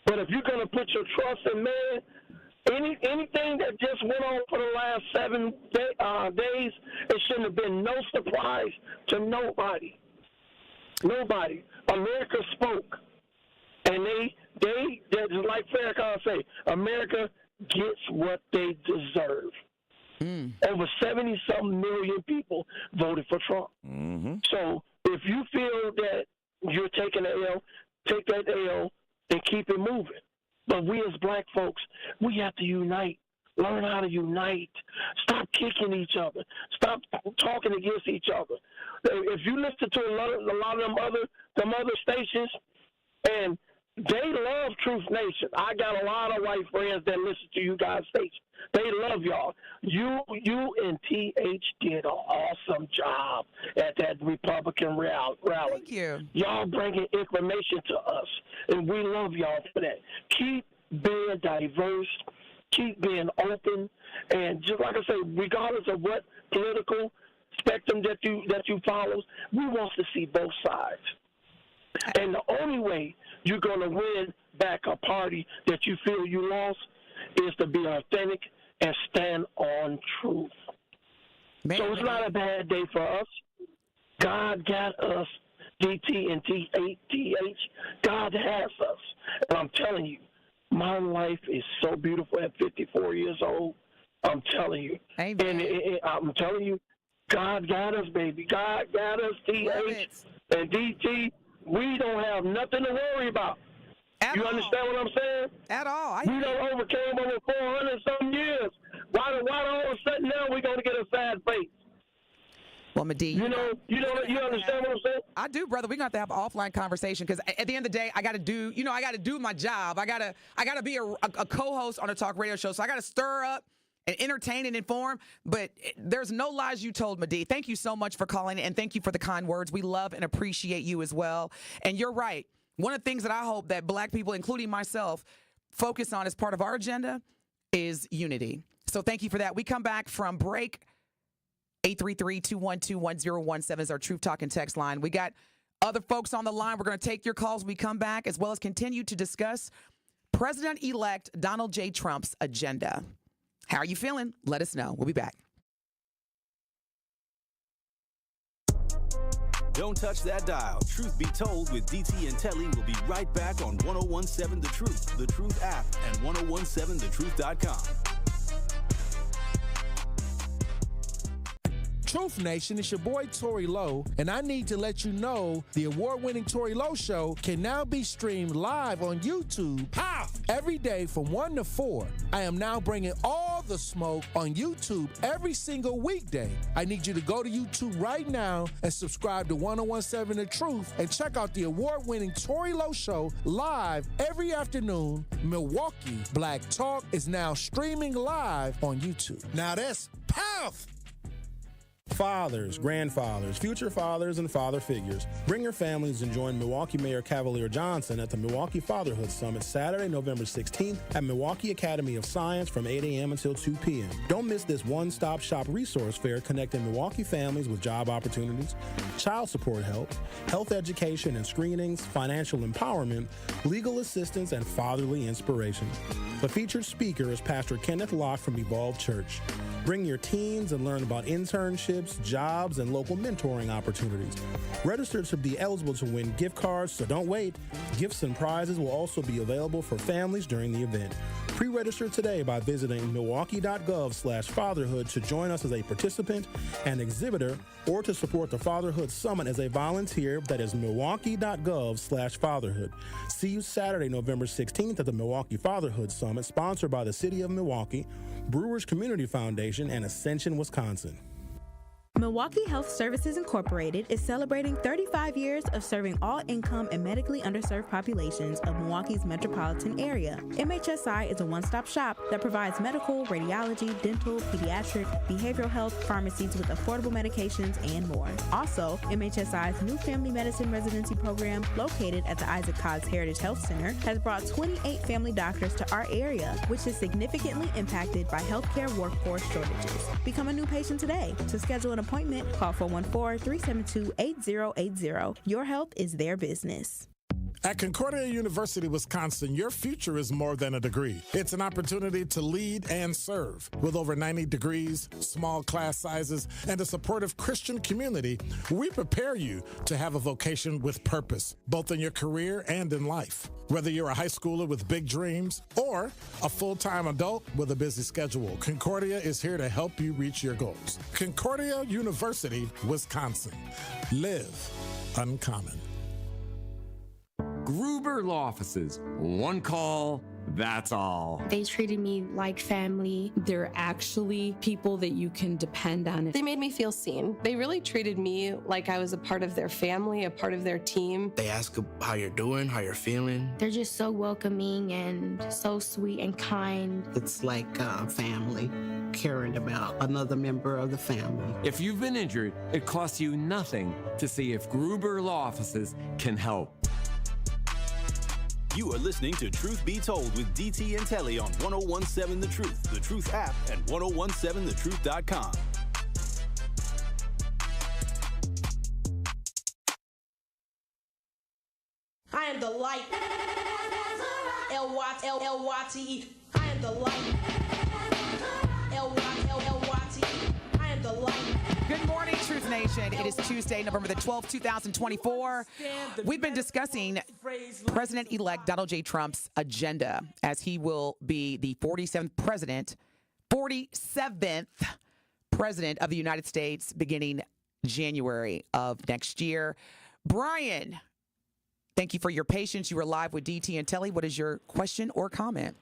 Speaker 1: But if you're going to put your trust in man, anything that just went on for the last 7 days, it shouldn't have been no surprise to nobody. Nobody. America spoke. And they like Farrakhan say, America gets what they deserve. Over 70-something million people voted for Trump. So if you feel that you're taking an L, take that L and keep it moving. But we as black folks, we have to unite. Learn how to unite. Stop kicking each other. Stop talking against each other. If you listen to a lot of them other stations, and they love Truth Nation. I got a lot of white friends that listen to you guys' station. They love y'all. You and TH did an awesome job at that Republican rally.
Speaker 7: Thank you.
Speaker 1: Y'all bringing information to us, and we love y'all for that. Keep being diverse. Keep being open. And just like I say, regardless of what political spectrum that you follow, we want to see both sides. And the only way you're going to win back a party that you feel you lost is to be authentic and stand on truth. So it's not a bad day for us. God got us, DT and TH. God has us. And I'm telling you, my life is so beautiful at 54 years old. I'm telling you.
Speaker 7: Amen.
Speaker 1: And I'm telling you, God got us, baby. God got us, TH and DT. We don't have nothing to worry about. You understand what I'm saying?
Speaker 7: At all.
Speaker 1: We done overcame over 400-some years. Why all of a sudden now we're going to get a sad face?
Speaker 7: Well, Madi,
Speaker 1: you understand what I'm saying?
Speaker 7: I do, brother. We're going to have to have an offline conversation because at the end of the day, I got to do my job. I got to be a co-host on a talk radio show. So I got to stir up and entertain and inform, but there's no lies you told, Madi. Thank you so much for calling, and thank you for the kind words. We love and appreciate you as well. And you're right. One of the things that I hope that black people, including myself, focus on as part of our agenda is unity. So thank you for that. We come back from break. 833-212-1017 is our Truth Talk and text line. We got other folks on the line. We're going to take your calls when we come back, as well as continue to discuss President-elect Donald J. Trump's agenda. How are you feeling? Let us know. We'll be back.
Speaker 6: Don't touch that dial. Truth Be Told with DT and Telly will be right back on 1017 The Truth, The Truth app, and 1017thetruth.com.
Speaker 9: Truth Nation, it's your boy Tory Lowe, and I need to let you know the award-winning Tory Lowe Show can now be streamed live on YouTube. How? Every day from 1 to 4. I am now bringing all the smoke on YouTube every single weekday. I need you to go to YouTube right now and subscribe to 1017 The Truth and check out the award-winning Tory Lowe Show live every afternoon. Milwaukee Black Talk is now streaming live on YouTube. Now that's powerful.
Speaker 16: Fathers, grandfathers, future fathers, and father figures. Bring your families and join Milwaukee Mayor Cavalier Johnson at the Milwaukee Fatherhood Summit Saturday, November 16th at Milwaukee Academy of Science from 8 a.m. until 2 p.m. Don't miss this one-stop shop resource fair connecting Milwaukee families with job opportunities, child support help, health education and screenings, financial empowerment, legal assistance, and fatherly inspiration. The featured speaker is Pastor Kenneth Locke from Evolve Church. Bring your teens and learn about internships, jobs, and local mentoring opportunities. Register to be eligible to win gift cards, so don't wait. Gifts and prizes will also be available for families during the event. Pre-register today by visiting milwaukee.gov/fatherhood to join us as a participant and exhibitor, or to support the Fatherhood Summit as a volunteer. That is milwaukee.gov/fatherhood. See you Saturday, November 16th at the Milwaukee Fatherhood Summit, sponsored by the City of Milwaukee, Brewers Community Foundation, and Ascension, Wisconsin.
Speaker 21: Milwaukee Health Services Incorporated is celebrating 35 years of serving all income and medically underserved populations of Milwaukee's metropolitan area. MHSI is a one-stop shop that provides medical, radiology, dental, pediatric, behavioral health, pharmacies with affordable medications, and more. Also, MHSI's new family medicine residency program, located at the Isaac Cogg's Heritage Health Center, has brought 28 family doctors to our area, which is significantly impacted by healthcare workforce shortages. Become a new patient today. To schedule an appointment, call 414-372-8080. Your health is their business.
Speaker 2: At Concordia University, Wisconsin, your future is more than a degree. It's an opportunity to lead and serve. With over 90 degrees, small class sizes, and a supportive Christian community, we prepare you to have a vocation with purpose, both in your career and in life. Whether you're a high schooler with big dreams or a full-time adult with a busy schedule, Concordia is here to help you reach your goals. Concordia University, Wisconsin. Live uncommon.
Speaker 4: Gruber Law Offices. One call, that's all.
Speaker 17: They treated me like family.
Speaker 19: They're actually people that you can depend on.
Speaker 17: They made me feel seen. They really treated me like I was a part of their family, a part of their team.
Speaker 20: They ask how you're doing, how you're feeling.
Speaker 17: They're just so welcoming and so sweet and kind.
Speaker 22: It's like family, caring about another member of the family.
Speaker 4: If you've been injured, it costs you nothing to see if Gruber Law Offices can help.
Speaker 6: You are listening to Truth Be Told with DT and Telly on 1017 The Truth, The Truth app, and 1017thetruth.com.
Speaker 25: I am the light. L-Y-T-E. I am the light. L-Y-T-E. I am the light.
Speaker 7: Good morning, Truth Nation. It is Tuesday, November the 12th, 2024. We've been discussing President-elect Donald J. Trump's agenda as he will be the 47th president of the United States beginning January of next year. Brian, thank you for your patience. You are live with DT and Telly. What is your question or comment?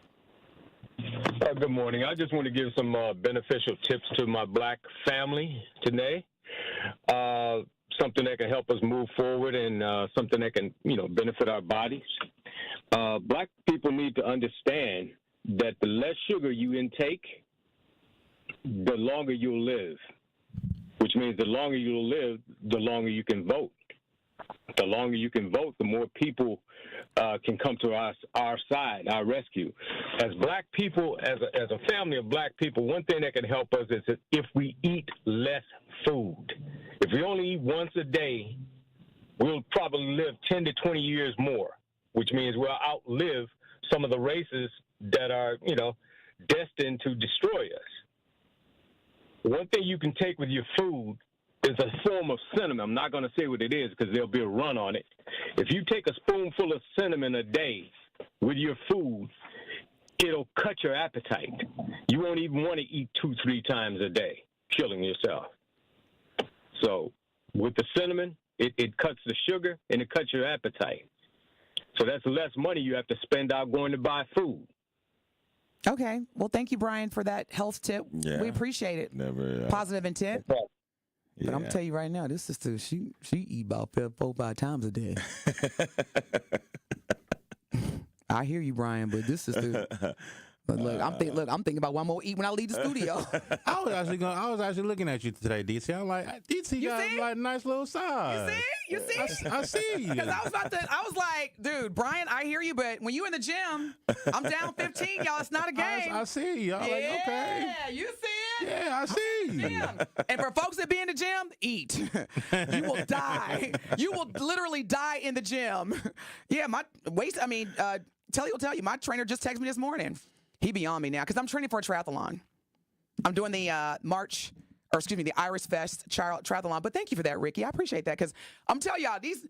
Speaker 27: Good morning. I just want to give some beneficial tips to my black family today. Something that can help us move forward and something that can, benefit our bodies. Black people need to understand that the less sugar you intake, the longer you'll live, which means the longer you'll live, the longer you can vote. The longer you can vote, the more people can come to our side, our rescue. As black people, as a family of black people, one thing that can help us is if we eat less food. If we only eat once a day, we'll probably live 10 to 20 years more, which means we'll outlive some of the races that are, destined to destroy us. One thing you can take with your food is a form of cinnamon. I'm not going to say what it is because there'll be a run on it. If you take a spoonful of cinnamon a day with your food, it'll cut your appetite. You won't even want to eat 2-3 times a day, killing yourself. So with the cinnamon, it cuts the sugar and it cuts your appetite. So that's less money you have to spend out going to buy food.
Speaker 7: Okay. Well, thank you, Brian, for that health tip.
Speaker 8: Yeah.
Speaker 7: We appreciate it. Positive intent.
Speaker 27: Yeah.
Speaker 7: But I'm going to tell you right now, this sister, she eat about 4-5 times a day. I hear you, Brian, but this sister... But look, I'm thinking about one more eat when I leave the studio.
Speaker 16: I was actually looking at you today, DT. I'm like, DT got like a nice little size.
Speaker 7: You see?
Speaker 16: I see you.
Speaker 7: Because I was like, dude, Brian, I hear you, but when you in the gym, I'm down 15, y'all. It's not a game.
Speaker 16: I see you. I'm like, okay.
Speaker 7: Yeah, you see it?
Speaker 16: Yeah, I see you.
Speaker 7: And for folks that be in the gym, eat. You will die. You will literally die in the gym. Yeah, my waist, Telly will tell you, my trainer just texted me this morning. He be on me now because I'm training for a triathlon. I'm doing the the Irish Fest triathlon. But thank you for that, Ricky. I appreciate that because I'm telling y'all, these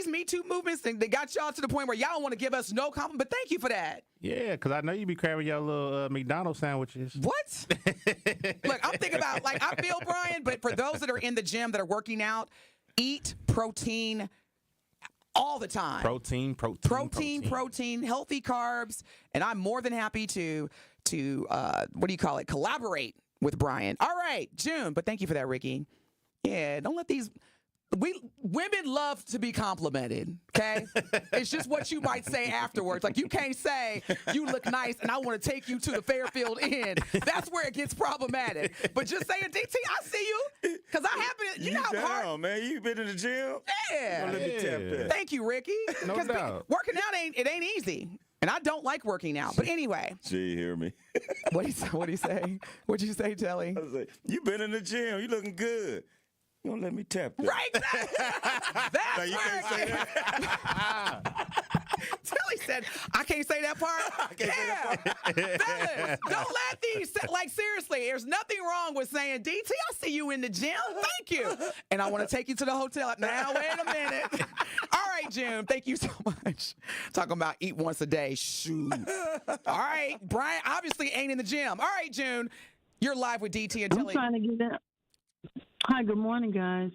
Speaker 7: Me Too movements, they got y'all to the point where y'all don't want to give us no compliment. But thank you for that.
Speaker 16: Yeah, because I know you be cramming your little McDonald's sandwiches.
Speaker 7: What? Look, I'm thinking about, I feel, Brian, but for those that are in the gym that are working out, eat protein all the time. Protein, healthy carbs, and I'm more than happy to collaborate with Brian. All right, June, but thank you for that, Ricky. Yeah, don't let these. Women love to be complimented, okay? It's just what you might say afterwards. Like, you can't say, you look nice, and I want to take you to the Fairfield Inn. That's where it gets problematic. But just saying, DT, I see you, because I have been, you know how hard.
Speaker 8: Man, you been in the gym?
Speaker 7: Yeah.
Speaker 8: Let me tap that.
Speaker 7: Thank you, Ricky.
Speaker 9: No doubt.
Speaker 7: Working out ain't easy. And I don't like working out. But anyway.
Speaker 8: Gee, hear me.
Speaker 7: What'd he say? What'd you say, Telly?
Speaker 8: I was like, you been in the gym. You looking good. You don't let me tap that.
Speaker 7: Right. That's
Speaker 8: now, you can't say that.
Speaker 7: Telly said, I can't say that part.
Speaker 8: I can't say that part.
Speaker 7: Fellas, don't let these, like, seriously, there's nothing wrong with saying, DT, I see you in the gym. Thank you. And I want to take you to the hotel. Now, wait a minute. All right, June, thank you so much. Talking about eat once a day. Shoot. All right, Brian obviously ain't in the gym. All right, June, you're live with DT and Telly.
Speaker 3: I'm trying to get in. Hi, good morning, guys.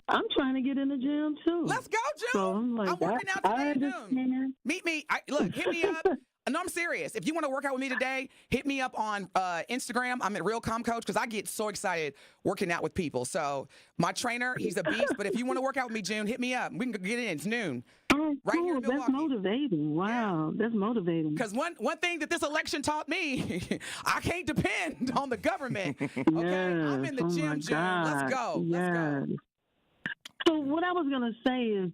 Speaker 3: I'm trying to get in the gym, too.
Speaker 7: Let's go, June.
Speaker 3: So I'm
Speaker 7: working out today at noon. Meet me. Look, hit me up. No, I'm serious. If you want to work out with me today, hit me up on Instagram. I'm at Real Com Coach because I get so excited working out with people. So my trainer, he's a beast. But if you want to work out with me, June, hit me up. We can get in. It's noon.
Speaker 3: Oh,
Speaker 7: right here in Milwaukee.
Speaker 3: That's motivating. Wow, that's motivating.
Speaker 7: Because one thing that this election taught me, I can't depend on the government. Okay,
Speaker 3: yes.
Speaker 7: I'm in the gym, June. Let's go.
Speaker 3: Yes.
Speaker 7: Let's go.
Speaker 3: So what I was going to say is,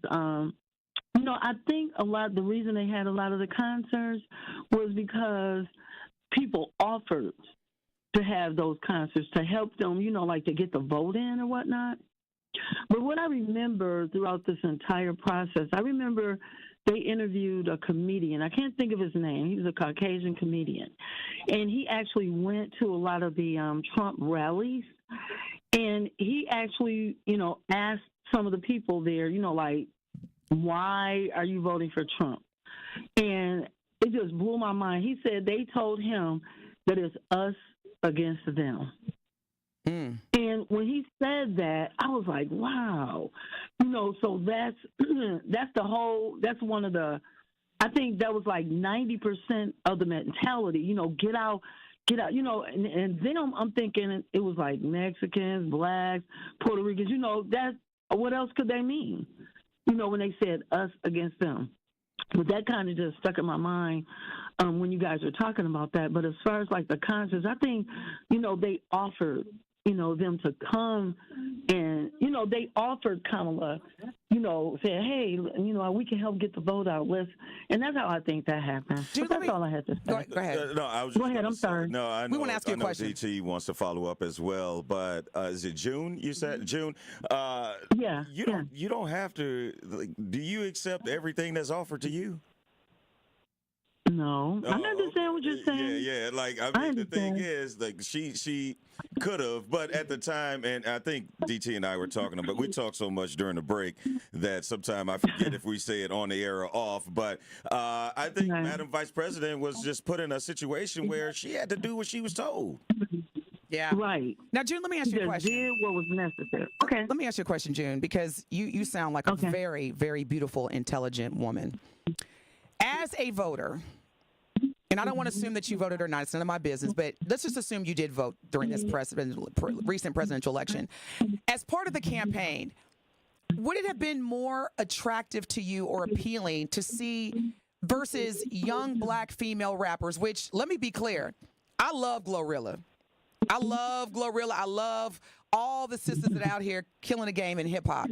Speaker 3: I think the reason they had a lot of the concerts was because people offered to have those concerts to help them, like to get the vote in or whatnot. But what I remember throughout this entire process, I remember they interviewed a comedian. I can't think of his name. He was a Caucasian comedian. And he actually went to a lot of the Trump rallies. And he actually, asked some of the people there, like, why are you voting for Trump? And it just blew my mind. He said they told him that it's us against them. And when he said that, I was like, wow. So that's that's one of the, I think that was like 90% of the mentality, get out, and then I'm thinking it was like Mexicans, blacks, Puerto Ricans, that's, what else could they mean? When they said us against them. But that kind of just stuck in my mind when you guys were talking about that. But as far as like the concerts, I think, they offered, them to come and, they offered Kamala, saying, hey, we can help get the vote out. And that's how I think that happened. That's all I had to say.
Speaker 7: Go ahead.
Speaker 8: Go
Speaker 3: ahead. I'm sorry.
Speaker 8: No, I know.
Speaker 7: We want to ask you a question.
Speaker 8: DT wants to follow up as well, but is it June? You said June.
Speaker 3: Yeah.
Speaker 8: You don't have to. Do you accept everything that's offered to you?
Speaker 3: No, I understand what you're saying.
Speaker 8: Yeah. Like, the thing is, like, she could have, but at the time, and I think DT and I were talking about, we talked so much during the break that sometimes I forget if we say it on the air or off. But I think Madam Vice President was just put in a situation where she had to do what she was told.
Speaker 7: Yeah.
Speaker 3: Right.
Speaker 7: Now, June, let me ask you a question.
Speaker 3: Did what was necessary. Okay.
Speaker 7: Let me ask you a question, June, because you sound like a very, very beautiful, intelligent woman. As a voter, and I don't want to assume that you voted or not, it's none of my business, but let's just assume you did vote during this recent presidential election. As part of the campaign, would it have been more attractive to you or appealing to see versus young black female rappers, which, let me be clear, I love Glorilla. I love all the sisters that are out here killing the game in hip hop.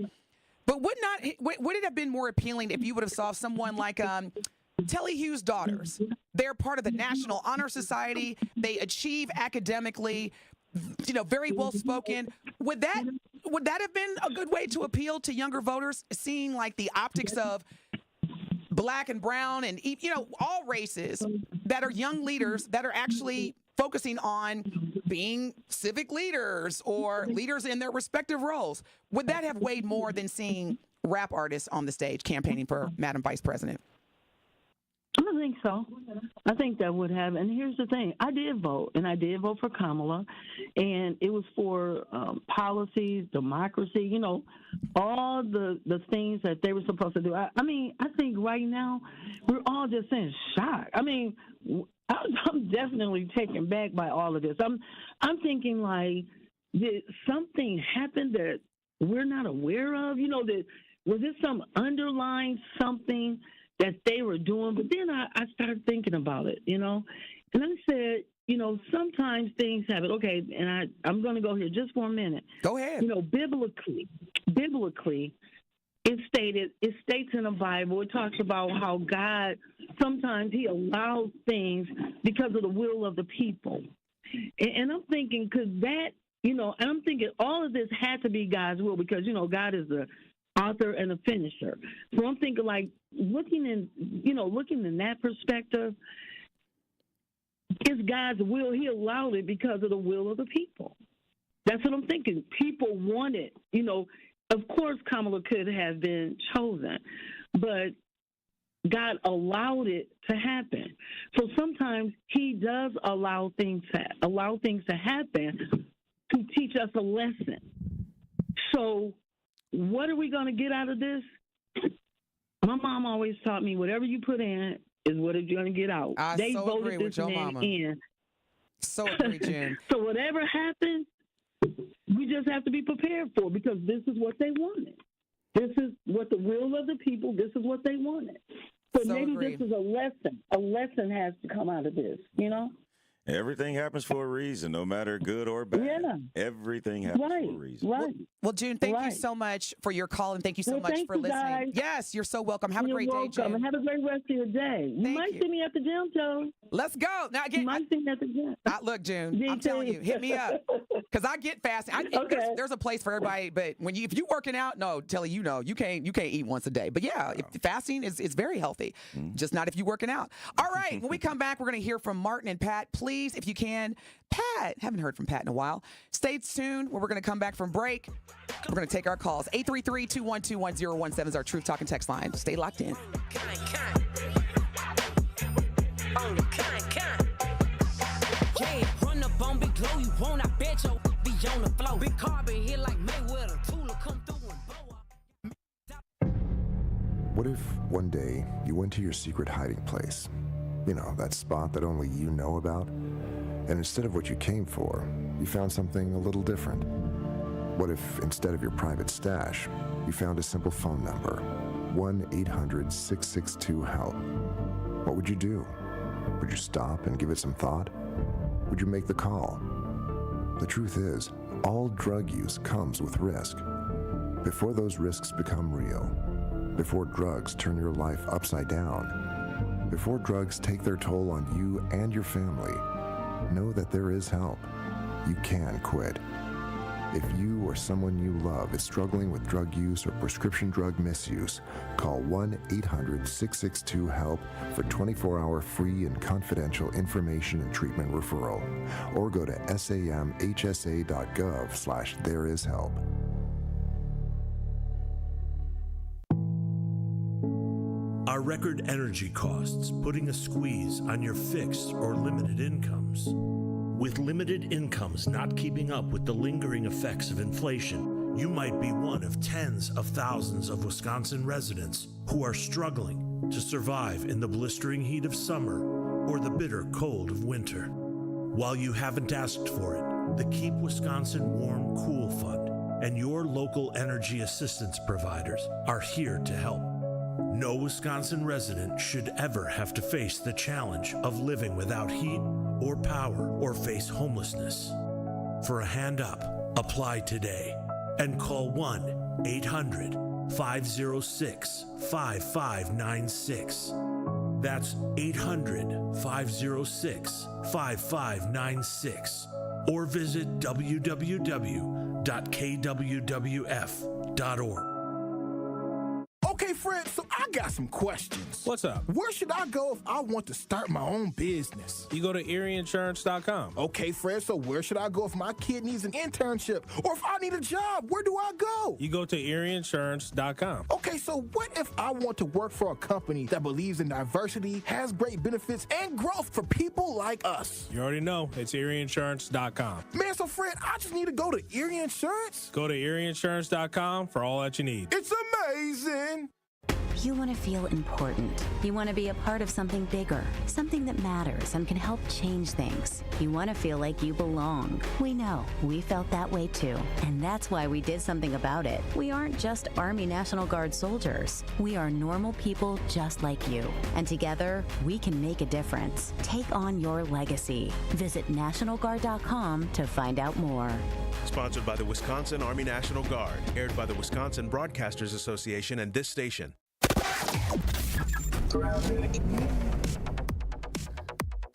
Speaker 7: But would it have been more appealing if you would have saw someone like Telly Hughes' daughters? They're part of the National Honor Society. They achieve academically, very well spoken. Would that have been a good way to appeal to younger voters, seeing like the optics of black and brown and all races that are young leaders that are actually focusing on being civic leaders or leaders in their respective roles? Would that have weighed more than seeing rap artists on the stage campaigning for Madam Vice President?
Speaker 3: I think so. I think that would have. And here's the thing. I did vote, and I did vote for Kamala. And it was for policies, democracy, all the things that they were supposed to do. I think right now we're all just in shock. I'm definitely taken back by all of this. I'm thinking like, did something happen that we're not aware of? That was this some underlying something that they were doing? But then I started thinking about it, and I said, sometimes things happen. Okay, and I'm going to go here just for a minute.
Speaker 7: Go ahead.
Speaker 3: Biblically, it states in the Bible, it talks about how God, sometimes he allows things because of the will of the people. And I'm thinking, could that, and I'm thinking all of this had to be God's will because, God is the author and the finisher. So I'm thinking like looking in that perspective, it's God's will. He allowed it because of the will of the people. That's what I'm thinking. People wanted, of course Kamala could have been chosen, but God allowed it to happen. So sometimes he does allow things to happen to teach us a lesson. So what are we going to get out of this? My mom always taught me whatever you put in is what you're going to get out. They
Speaker 7: so
Speaker 3: voted
Speaker 7: agree with
Speaker 3: this
Speaker 7: your
Speaker 3: man
Speaker 7: mama.
Speaker 3: in.
Speaker 7: So agree, Jen.
Speaker 3: So whatever happens, we just have to be prepared for because this is what they wanted. This is what the will of the people, this is what they wanted. So maybe
Speaker 7: agree.
Speaker 3: this is a lesson. A lesson has to come out of this,
Speaker 8: Everything happens for a reason, no matter good or bad.
Speaker 3: Yeah.
Speaker 8: Everything happens for a reason.
Speaker 3: Right.
Speaker 7: Well, June, thank you so much for your call, and thank you so much for listening.
Speaker 3: Guys.
Speaker 7: Yes, you're so welcome. Have a great day, June.
Speaker 3: And have a great rest of your day. You might see me at the gym, Joe.
Speaker 7: Let's go. Now, again,
Speaker 3: you might see me at the gym.
Speaker 7: Look, June, I'm telling you, hit me up because I get fasting. There's a place for everybody, but if you're working out, no, Telly, you can't eat once a day. But yeah, fasting is very healthy, just not if you're working out. All right, when we come back, we're going to hear from Martin and Pat. Please, if you can, Pat, haven't heard from Pat in a while. Stay tuned when we're going to come back from break. We're going to take our calls. 833-212-1017 is our Truth Talking text line. Stay locked in.
Speaker 5: Yeah, run up on Big Glow, you won't, I bet you'll be on the floor. Big carbon here like Mayweather, Tula come through and blow up.
Speaker 10: What if one day you went to your secret hiding place? That spot that only you know about? And instead of what you came for, you found something a little different. What if instead of your private stash, you found a simple phone number, 1-800-662-HELP? What would you do? Would you stop and give it some thought? Would you make the call? The truth is, all drug use comes with risk. Before those risks become real, before drugs turn your life upside down, before drugs take their toll on you and your family, know that there is help. You can quit. If you or someone you love is struggling with drug use or prescription drug misuse, call 1-800-662-HELP for 24-hour free and confidential information and treatment referral, or go to samhsa.gov/thereishelp.
Speaker 11: Are record energy costs putting a squeeze on your fixed or limited incomes? With limited incomes not keeping up with the lingering effects of inflation, you might be one of tens of thousands of Wisconsin residents who are struggling to survive in the blistering heat of summer or the bitter cold of winter. While you haven't asked for it, the Keep Wisconsin Warm Cool Fund and your local energy assistance providers are here to help. No Wisconsin resident should ever have to face the challenge of living without heat or power or face homelessness. For a hand up, apply today and call 1-800-506-5596. That's 800-506-5596. Or visit www.kwwf.org.
Speaker 9: Okay, Fred, so I got some questions.
Speaker 16: What's up?
Speaker 9: Where should I go if I want to start my own business?
Speaker 16: You go to EerieInsurance.com.
Speaker 9: Okay, Fred, so where should I go if my kid needs an internship? Or if I need a job, where do I go?
Speaker 16: You go to EerieInsurance.com.
Speaker 9: Okay, so what if I want to work for a company that believes in diversity, has great benefits, and growth for people like us?
Speaker 16: You already know. It's EerieInsurance.com.
Speaker 9: Man, so Fred, I just need to go to Erie Insurance?
Speaker 16: Go to EerieInsurance.com for all that you need.
Speaker 9: It's amazing!
Speaker 12: You want to feel important. You want to be a part of something bigger, something that matters and can help change things. You want to feel like you belong. We know. We felt that way too. And that's why we did something about it. We aren't just Army National Guard soldiers. We are normal people just like you. And together, we can make a difference. Take on your legacy. Visit NationalGuard.com to find out more.
Speaker 14: Sponsored by the Wisconsin Army National Guard. Aired by the Wisconsin Broadcasters Association and this station.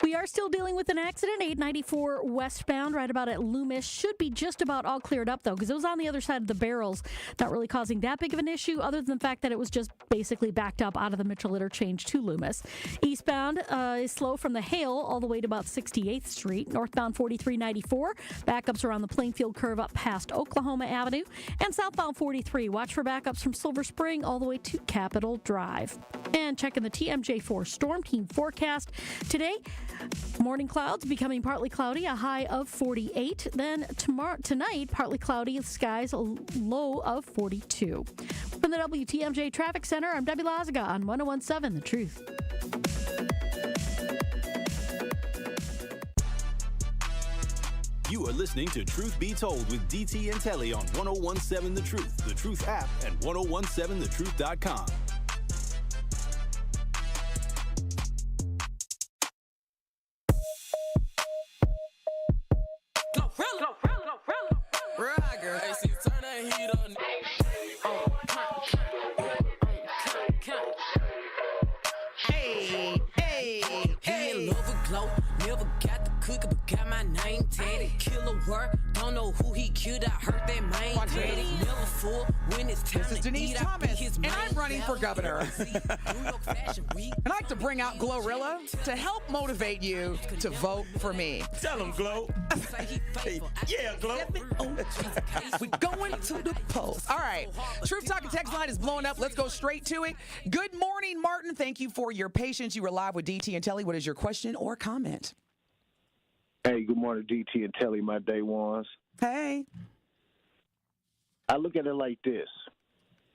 Speaker 15: We are still dealing with an accident, 894 westbound, right about at Loomis. Should be just about all cleared up, though, because it was on the other side of the barrels, not really causing that big of an issue, other than the fact that it was just basically backed up out of the Mitchell interchange to Loomis. Eastbound is slow from the Hale all the way to about 68th Street. Northbound 4394, backups around the Plainfield curve up past Oklahoma Avenue. And southbound 43, watch for backups from Silver Spring all the way to Capitol Drive. And checking the TMJ4 Storm Team forecast today. Morning clouds becoming partly cloudy, a high of 48. Then tonight, partly cloudy, skies a low of 42. From the WTMJ Traffic Center, I'm Debbie Lazaga on 101.7 The Truth.
Speaker 6: You are listening to Truth Be Told with DT and Telly on 101.7 The Truth app, and 1017thetruth.com.
Speaker 5: Never got the cookie, but got my name tatted. Killer work, don't know who he killed. I heard that main tatted. Never fool when it's time.
Speaker 7: This is Denise Thomas, and I'm running for governor. And I like to bring out Glorilla to help motivate you to vote for me.
Speaker 8: Tell him, Glo. Yeah, Glo.
Speaker 7: We're going to the polls. All right. Truth Talking text line is blowing up. Let's go straight to it. Good morning, Martin. Thank you for your patience. You were live with DT and Telly. What is your question or comment?
Speaker 18: Hey, good morning, DT and Telly, my day ones.
Speaker 7: Hey.
Speaker 18: I look at it like this.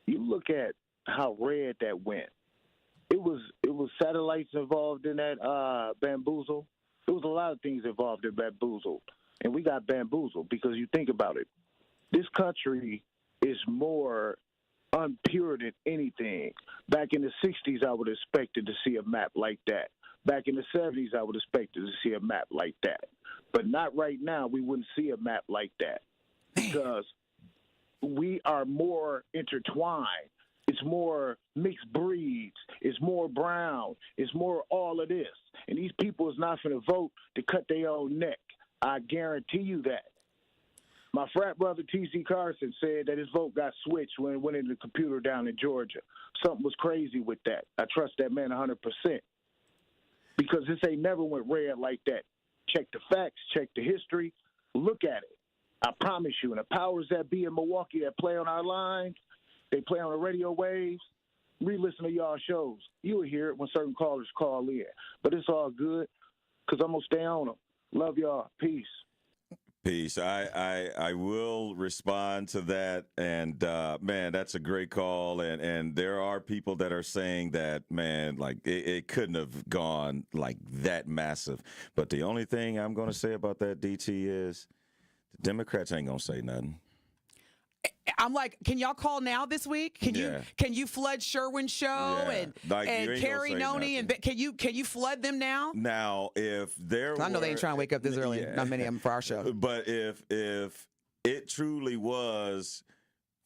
Speaker 18: You look at how red that went. It was satellites involved in that bamboozle. There was a lot of things involved in bamboozle, and we got bamboozled because you think about it. This country is more unpure than anything. Back in the 60s, I would have expected to see a map like that. Back in the 70s, I would have expected to see a map like that. But not right now. We wouldn't see a map like that because we are more intertwined. It's more mixed breeds. It's more brown. It's more all of this. And these people is not going to vote to cut their own neck. I guarantee you that. My frat brother, T.C. Carson, said that his vote got switched when it went into the computer down in Georgia. Something was crazy with that. I trust that man 100%. Because this ain't never went red like that. Check the facts. Check the history. Look at it. I promise you. And the powers that be in Milwaukee that play on our lines, they play on the radio waves, re-listen to y'all shows. You will hear it when certain callers call in. But it's all good because I'm going to stay on them. Love y'all. Peace.
Speaker 8: Peace. I will respond to that. And, man, that's a great call. And there are people that are saying that, man, like it couldn't have gone like that massive. But the only thing I'm going to say about that, DT, is the Democrats ain't going to say nothing.
Speaker 7: I'm like, can y'all call now this week? Can you flood Sherwin's show and Carrie Noni and can you flood them now?
Speaker 8: Now, if there,
Speaker 7: I know they ain't trying to wake up this early. Not many of them for our show.
Speaker 8: But if it truly was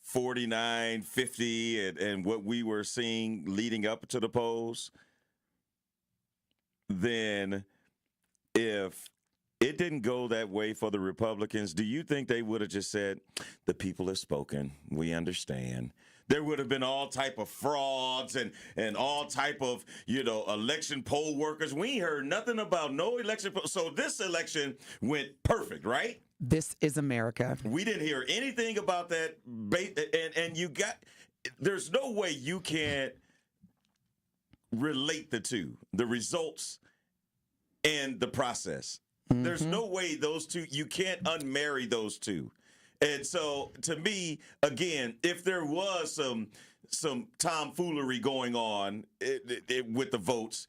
Speaker 8: 49, 50, and what we were seeing leading up to the polls, then if it didn't go that way for the Republicans, do you think they would have just said, the people have spoken, we understand? There would have been all type of frauds and all type of, election poll workers. We ain't heard nothing about no election. So this election went perfect, right?
Speaker 7: This is America.
Speaker 8: We didn't hear anything about that. And there's no way you can't relate the two, the results and the process. Mm-hmm. There's no way those two, you can't unmarry those two. And so, to me, again, if there was some tomfoolery going on with the votes,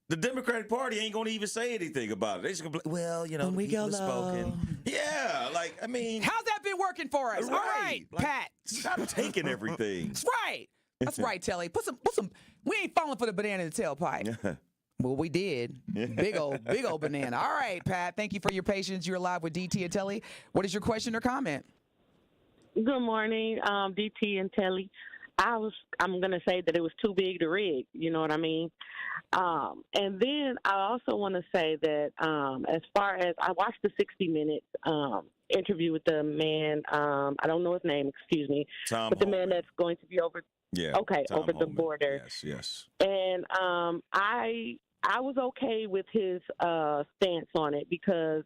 Speaker 8: the Democratic Party ain't going to even say anything about it. They just going to be, well, you know, the people have spoken. Yeah, like, I mean.
Speaker 7: How's that been working for us?
Speaker 8: Right.
Speaker 7: All right,
Speaker 8: like,
Speaker 7: Pat.
Speaker 8: Stop taking everything.
Speaker 7: That's right. That's right, Telly. Put some. We ain't falling for the banana in the tailpipe. Well, we did. Big old banana. All right, Pat. Thank you for your patience. You're live with DT and Telly. What is your question or comment?
Speaker 1: Good morning, DT and Telly. I'm going to say that it was too big to rig. You know what I mean? And then I also want to say that as far as I watched the 60 Minutes interview with the man, I don't know his name, excuse me, but the man that's going to be over.
Speaker 8: Yeah.
Speaker 1: Okay,
Speaker 8: Tom
Speaker 1: over the
Speaker 8: Holman.
Speaker 1: border.
Speaker 8: Yes.
Speaker 1: And I was okay with his stance on it because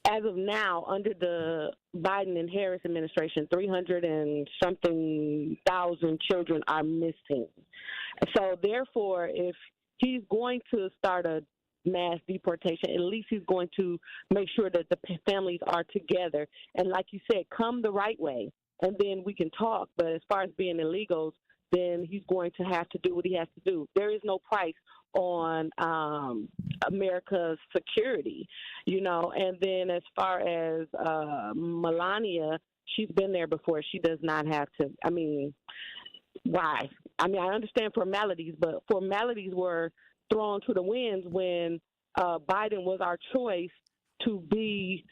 Speaker 1: as of now, under the Biden and Harris administration, 300 and something thousand children are missing. So therefore, if he's going to start a mass deportation, at least he's going to make sure that the families are together. And like you said, come the right way, and then we can talk. But as far as being illegals, then he's going to have to do what he has to do. There is no price on America's security, you know. And then as far as Melania, she's been there before. She does not have to. I mean, why? I mean, I understand formalities, but formalities were thrown to the winds when Biden was our choice to be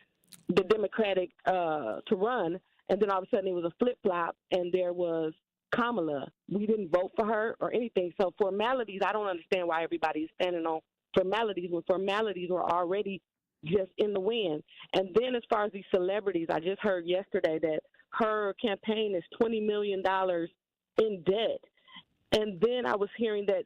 Speaker 1: the Democratic to run, and then all of a sudden it was a flip-flop, and there was Kamala. We didn't vote for her or anything. So formalities, I don't understand why everybody is standing on formalities when formalities were already just in the wind. And then as far as these celebrities, I just heard yesterday that her campaign is $20 million in debt. And then I was hearing that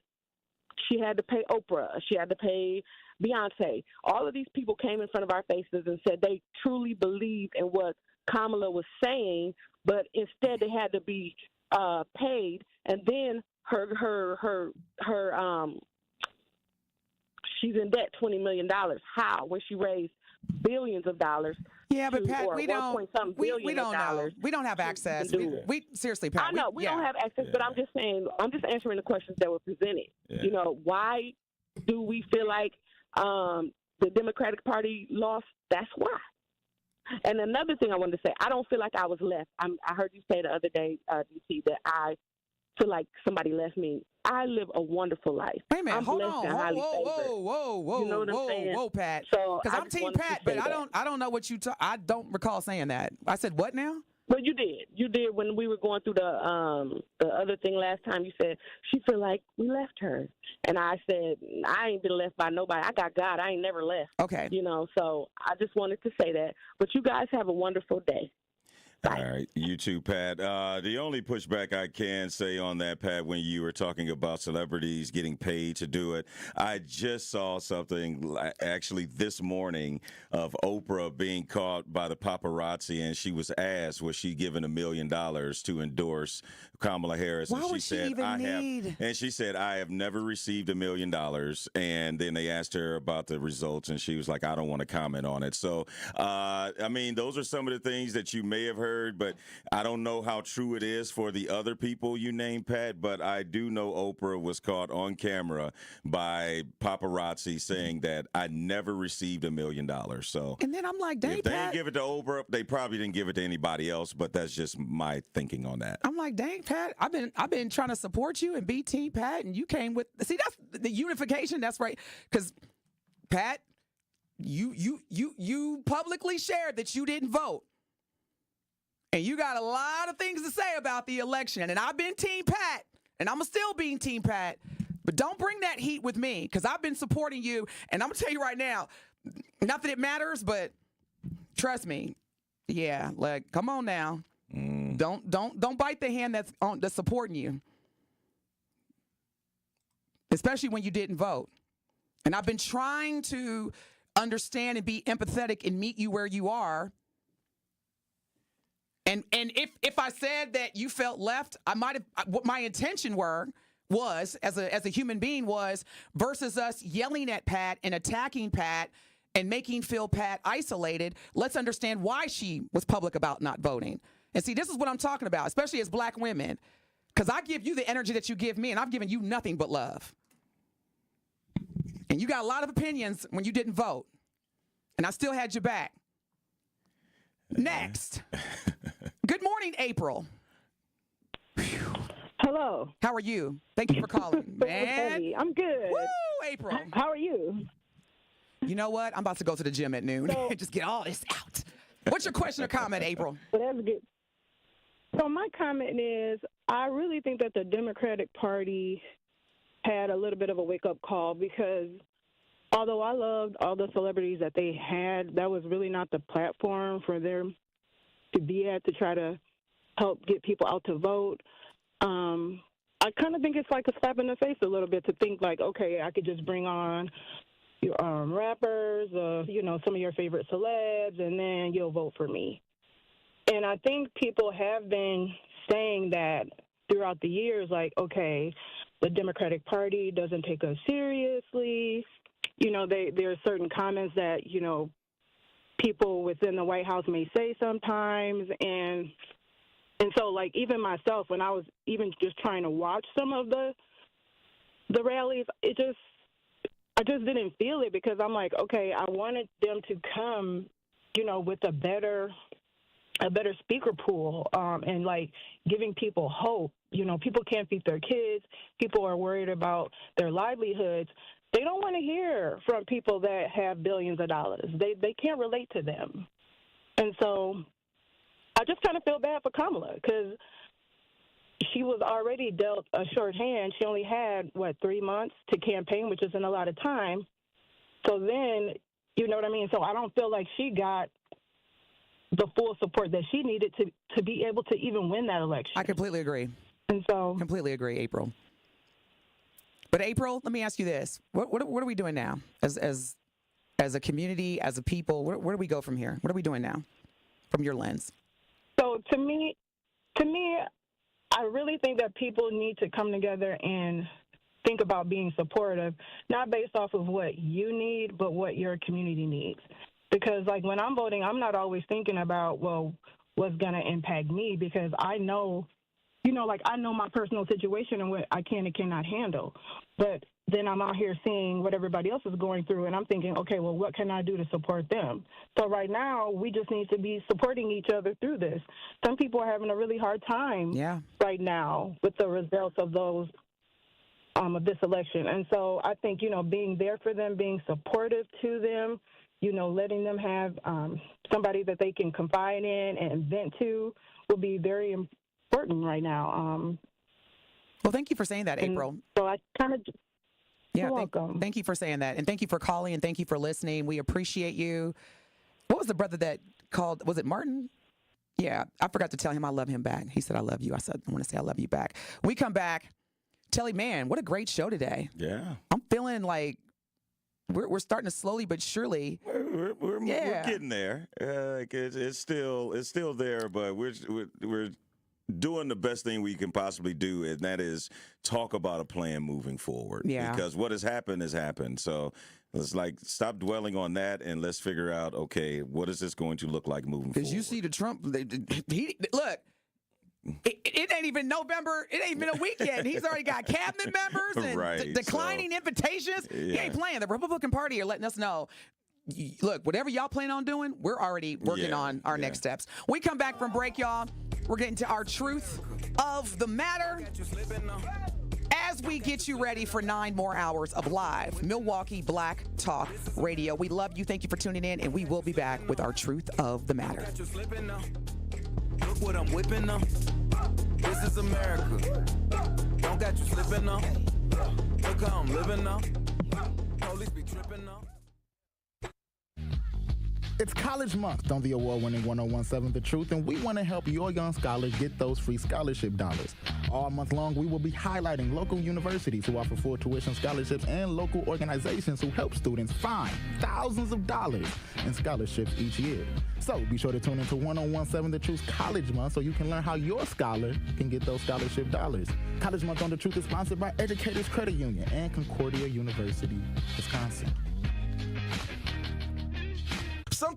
Speaker 1: she had to pay Oprah. She had to pay Beyonce. All of these people came in front of our faces and said they truly believed in what Kamala was saying, but instead they had to be paid, and then her she's in debt $20 million. How? When she raised billions of dollars.
Speaker 7: Yeah, but Pat, we don't know. We don't have access. We seriously, Pat.
Speaker 1: I know we don't have access, but I'm just saying. I'm just answering the questions that were presented.
Speaker 8: Yeah.
Speaker 1: You know, why do we feel like the Democratic Party lost? That's why. And another thing I wanted to say, I don't feel like I was left. I heard you say the other day, DC, that I feel like somebody left me. I live a wonderful life.
Speaker 7: Wait a minute,
Speaker 1: I'm
Speaker 7: hold
Speaker 1: blessed
Speaker 7: on,
Speaker 1: and highly favored.
Speaker 7: whoa,
Speaker 1: You know what I'm saying?
Speaker 7: whoa, Pat.
Speaker 1: So
Speaker 7: because
Speaker 1: I
Speaker 7: I'm
Speaker 1: just
Speaker 7: Team
Speaker 1: wanted to
Speaker 7: Pat,
Speaker 1: say
Speaker 7: but
Speaker 1: that.
Speaker 7: I don't know what you. I don't recall saying that. I said what now?
Speaker 1: Well, you did. You did when we were going through the other thing last time. You said she feel like we left her, and I said I ain't been left by nobody. I got God. I ain't never left.
Speaker 7: Okay.
Speaker 1: You know, so I just wanted to say that. But you guys have a wonderful day.
Speaker 8: All right, you too, Pat. The only pushback I can say on that, Pat, when you were talking about celebrities getting paid to do it, I just saw something actually this morning of Oprah being caught by the paparazzi, and she was asked, was she given $1 million to endorse Kamala Harris?
Speaker 7: Why
Speaker 8: and
Speaker 7: would she even need?
Speaker 8: And she said, I have never received $1 million. And then they asked her about the results, and she was like, I don't want to comment on it. So, I mean, those are some of the things that you may have heard, but I don't know how true it is for the other people you named, Pat, but I do know Oprah was caught on camera by paparazzi saying that I never received $1 million. So,
Speaker 7: and then I'm like, dang,
Speaker 8: if they
Speaker 7: Pat,
Speaker 8: didn't give it to Oprah, they probably didn't give it to anybody else, but that's just my thinking on that.
Speaker 7: I'm like, dang, Pat, I've been trying to support you and be Team Pat, and you came with, see, that's the unification. That's right, because Pat, you publicly shared that you didn't vote. And you got a lot of things to say about the election. And I've been Team Pat, and I'm still being Team Pat. But don't bring that heat with me, because I've been supporting you. And I'm going to tell you right now, not that it matters, but trust me. Yeah, like, come on now. Don't bite the hand that's supporting you. Especially when you didn't vote. And I've been trying to understand and be empathetic and meet you where you are. And if I said that you felt left, I might have. What my intention was as a human being was versus us yelling at Pat and attacking Pat and making feel Pat isolated. Let's understand why she was public about not voting. And see, this is what I'm talking about, especially as black women. Because I give you the energy that you give me, and I've given you nothing but love. And you got a lot of opinions when you didn't vote. And I still had your back. Next. Good morning, April.
Speaker 2: Hello.
Speaker 7: How are you? Thank you for calling. Man.
Speaker 2: I'm good.
Speaker 7: Woo, April.
Speaker 2: How are you?
Speaker 7: You know what? I'm about to go to the gym at noon and just get all this out. What's your question or comment, April?
Speaker 2: That's good. So my comment is, I really think that the Democratic Party had a little bit of a wake-up call, because although I loved all the celebrities that they had, that was really not the platform for them to be at to try to help get people out to vote. I kind of think it's like a slap in the face a little bit to think like, okay, I could just bring on your rappers, some of your favorite celebs, and then you'll vote for me. And I think people have been saying that throughout the years, like, okay, the Democratic Party doesn't take us seriously. There are certain comments that, people within the White House may say sometimes. And so, like, even myself, when I was even just trying to watch some of the rallies, I just didn't feel it, because I'm like, okay, I wanted them to come, with a better speaker pool, and like giving people hope. People can't feed their kids. People are worried about their livelihoods. They don't want to hear from people that have billions of dollars. They can't relate to them. And so I just kind of feel bad for Kamala, because she was already dealt a short hand. She only had, 3 months to campaign, which isn't a lot of time. So then, you know what I mean? So I don't feel like she got the full support that she needed to be able to even win that election.
Speaker 7: I completely agree.
Speaker 2: And so
Speaker 7: completely agree, April. But April, let me ask you this: what are we doing now as a community, as a people? Where do we go from here? What are we doing now, from your lens?
Speaker 2: So to me, I really think that people need to come together and think about being supportive, not based off of what you need, but what your community needs. Because, like, when I'm voting, I'm not always thinking about, well, what's going to impact me, because I know, I know my personal situation and what I can and cannot handle. But then I'm out here seeing what everybody else is going through, and I'm thinking, okay, well, what can I do to support them? So right now, we just need to be supporting each other through this. Some people are having a really hard time right now with the results of those of this election. And so I think, being there for them, being supportive to them, letting them have somebody that they can confide in and vent to will be very important right now.
Speaker 7: Well, thank you for saying that, April.
Speaker 2: So I kind of...
Speaker 7: Yeah, thank you for saying that. And thank you for calling, and thank you for listening. We appreciate you. What was the brother that called? Was it Martin? Yeah, I forgot to tell him I love him back. He said, I love you. I said, I want to say I love you back. When we come back, Telly, man, what a great show today.
Speaker 8: Yeah.
Speaker 7: I'm feeling like we're starting to slowly but surely.
Speaker 8: We're getting there. It's still there, but we're doing the best thing we can possibly do, and that is talk about a plan moving forward.
Speaker 7: Yeah.
Speaker 8: Because what has happened. So let's stop dwelling on that, and let's figure out, okay, what is this going to look like moving forward?
Speaker 7: Because you see the Trump, look. It ain't even November. It ain't even a week yet. He's already got cabinet members and declining invitations.
Speaker 8: Yeah.
Speaker 7: He ain't playing. The Republican Party are letting us know, look, whatever y'all plan on doing, we're already working on our next steps. We come back from break, y'all. We're getting to our truth of the matter as we get you ready for 9 more hours of live Milwaukee Black Talk Radio. We love you. Thank you for tuning in, and we will be back with our truth of the matter.
Speaker 5: Look what I'm whipping up. This is America. Don't got you slipping up. Look how I'm living up. Police be tripping up.
Speaker 13: It's College Month on the award-winning 1017 The Truth, and we want to help your young scholars get those free scholarship dollars. All month long, we will be highlighting local universities who offer full tuition scholarships and local organizations who help students find thousands of dollars in scholarships each year. So be sure to tune into 1017 The Truth's College Month so you can learn how your scholar can get those scholarship dollars. College Month on The Truth is sponsored by Educators Credit Union and Concordia University, Wisconsin.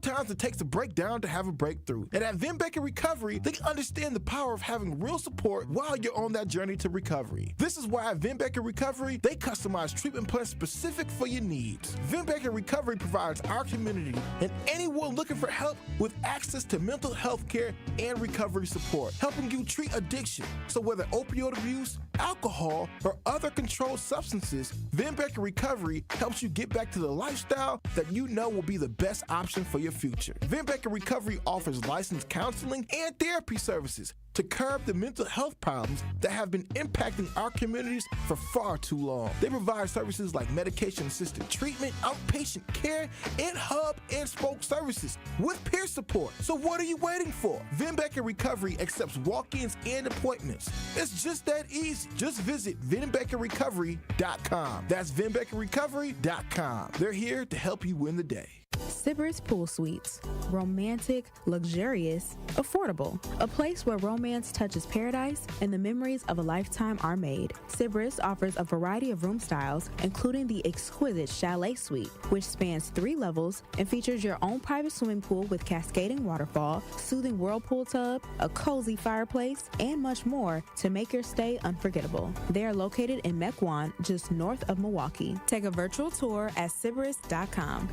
Speaker 9: Sometimes it takes a breakdown to have a breakthrough. And at Vin Baker Recovery, they understand the power of having real support while you're on that journey to recovery. This is why at Vin Baker Recovery, they customize treatment plans specific for your needs. Vin Baker Recovery provides our community and anyone looking for help with access to mental health care and recovery support, helping you treat addiction. So whether opioid abuse, alcohol, or other controlled substances, Vin Baker Recovery helps you get back to the lifestyle that you know will be the best option for your future. Vin Baker Recovery offers licensed counseling and therapy services to curb the mental health problems that have been impacting our communities for far too long. They provide services like medication-assisted treatment, outpatient care, and hub and spoke services with peer support. So what are you waiting for? Vin Baker Recovery accepts walk-ins and appointments. It's just that easy. Just visit VinBakerRecovery.com. That's VinBakerRecovery.com. They're here to help you win the day.
Speaker 17: Sybaris Pool Suites. Romantic, luxurious, affordable. A place where romance touches paradise and the memories of a lifetime are made. Sybaris offers a variety of room styles, including the exquisite Chalet Suite, which spans 3 levels and features your own private swimming pool with cascading waterfall, soothing whirlpool tub, a cozy fireplace, and much more to make your stay unforgettable. They are located in Mequon, just north of Milwaukee. Take a virtual tour at Sybaris.com.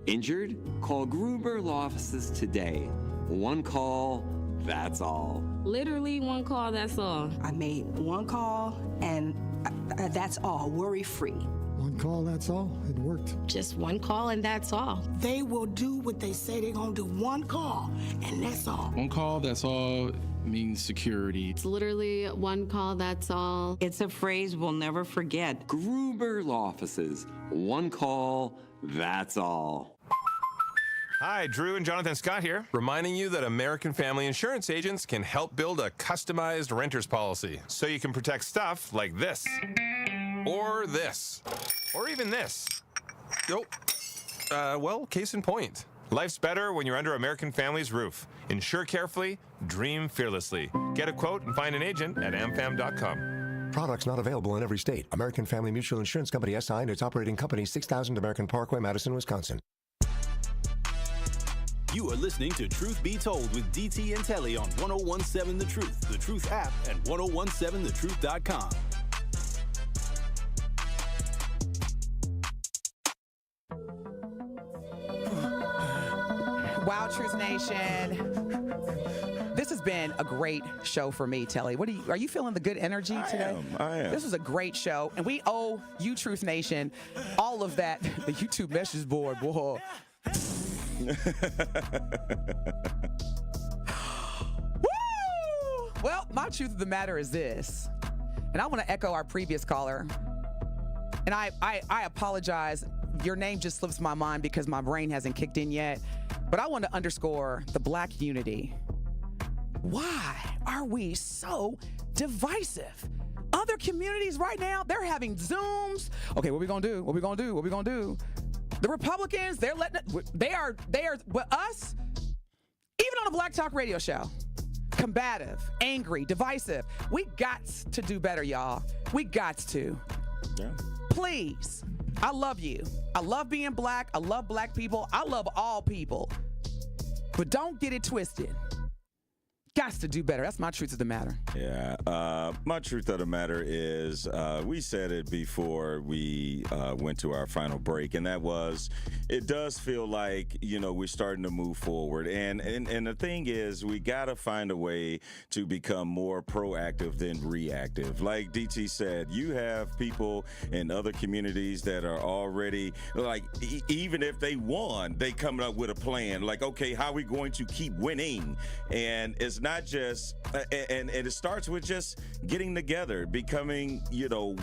Speaker 4: Injured? Call Gruber Law Offices today. One call, that's all.
Speaker 19: Literally one call, that's all. I made one call and that's all, worry-free.
Speaker 20: One call, that's all. It worked.
Speaker 19: Just one call and that's all.
Speaker 21: They will do what they say they're gonna do. One call and that's all.
Speaker 23: One call, that's all means security.
Speaker 19: It's literally one call, that's all.
Speaker 24: It's a phrase we'll never forget.
Speaker 4: Gruber Law Offices. One call, that's all.
Speaker 26: Hi, Drew and Jonathan Scott here, reminding you that American Family Insurance agents can help build a customized renter's policy so you can protect stuff like this, or this, or even this. Nope. Well, case in point. Life's better when you're under American Family's roof. Insure carefully, dream fearlessly. Get a quote and find an agent at amfam.com.
Speaker 10: Products not available in every state. American Family Mutual Insurance Company SI and its operating company, 6000 American Parkway, Madison, Wisconsin.
Speaker 6: You are listening to Truth Be Told with DT and Telly on 1017 The Truth, The Truth app, and 1017thetruth.com.
Speaker 7: Wow, Truth Nation. This has been a great show for me, Telly. Are you feeling the good energy today?
Speaker 8: I am.
Speaker 7: This was a great show, and we owe you, Truth Nation, all of that. The YouTube message board, boy. Woo! Well, my truth of the matter is this, and I want to echo our previous caller, and I apologize. Your name just slips my mind because my brain hasn't kicked in yet, but I want to underscore the Black unity. Why are we so divisive? Other communities right now, they're having Zooms. Okay, what we gonna do? What we gonna do? What we gonna do? The Republicans, they are with us, even on a Black Talk radio show, combative, angry, divisive. We got to do better, y'all. We got to.
Speaker 8: Yeah.
Speaker 7: Please, I love you. I love being Black. I love Black people. I love all people. But don't get it twisted. Got to do better. That's my truth of the matter.
Speaker 8: Yeah. My truth of the matter is we said it before we went to our final break, and that was it does feel like, we're starting to move forward. And the thing is, we got to find a way to become more proactive than reactive. Like DT said, you have people in other communities that are already, like, even if they won, they coming up with a plan. Like, okay, how are we going to keep winning? And it's not just, and it starts with just getting together, becoming,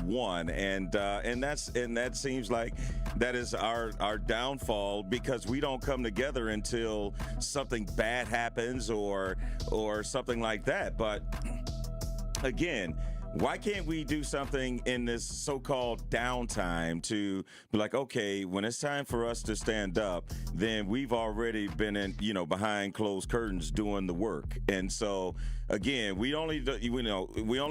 Speaker 8: one, and that seems like that is our downfall, because we don't come together until something bad happens or something like that. But again, why can't we do something in this so-called downtime to be like, okay, when it's time for us to stand up, then we've already been in, behind closed curtains doing the work. And so again, we only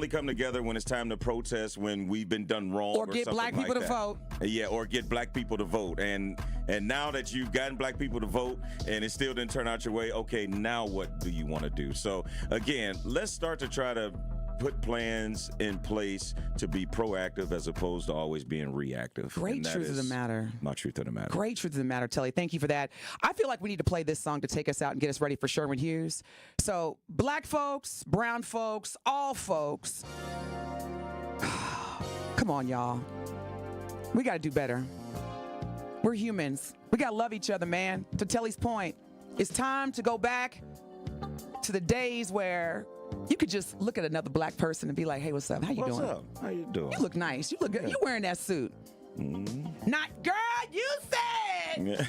Speaker 8: come together when it's time to protest, when we've been done wrong,
Speaker 7: or get black people to vote.
Speaker 8: Yeah, or get black people to vote. And now that you've gotten black people to vote and it still didn't turn out your way, okay, now what do you want to do? So again, let's start to try to put plans in place to be proactive as opposed to always being reactive.
Speaker 7: Great truth of the matter.
Speaker 8: My truth of the matter.
Speaker 7: Great truth of the matter, Telly. Thank you for that. I feel like we need to play this song to take us out and get us ready for Sherman Hughes. So black folks, brown folks, all folks, come on, y'all. We got to do better. We're humans. We got to love each other, man. To Telly's point, it's time to go back to the days where you could just look at another black person and be like, hey, what's up? How you doing?
Speaker 8: What's up? How you doing?
Speaker 7: You look nice. You look good. You wearing that suit. Not, girl, you said.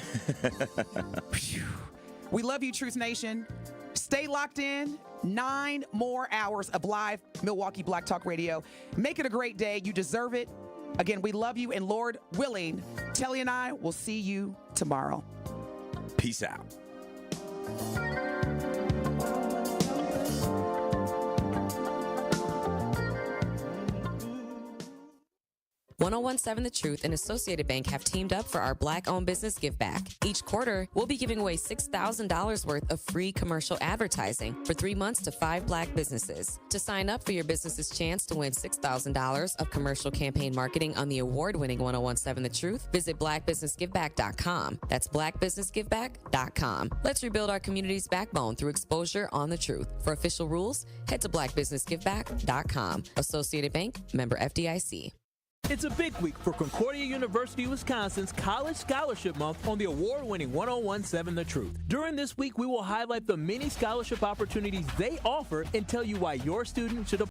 Speaker 7: We love you, Truth Nation. Stay locked in. 9 more hours of live Milwaukee Black Talk Radio. Make it a great day. You deserve it. Again, we love you, and Lord willing, Telly and I will see you tomorrow.
Speaker 8: Peace out.
Speaker 3: 1017 The Truth and Associated Bank have teamed up for our Black-owned business give back. Each quarter, we'll be giving away $6,000 worth of free commercial advertising for 3 months to 5 black businesses. To sign up for your business's chance to win $6,000 of commercial campaign marketing on the award-winning 1017 The Truth, visit blackbusinessgiveback.com. That's blackbusinessgiveback.com. Let's rebuild our community's backbone through exposure on the truth. For official rules, head to blackbusinessgiveback.com. Associated Bank, member FDIC.
Speaker 11: It's a big week for Concordia University, Wisconsin's College Scholarship Month on the award-winning 1017 The Truth. During this week, we will highlight the many scholarship opportunities they offer and tell you why your student should apply.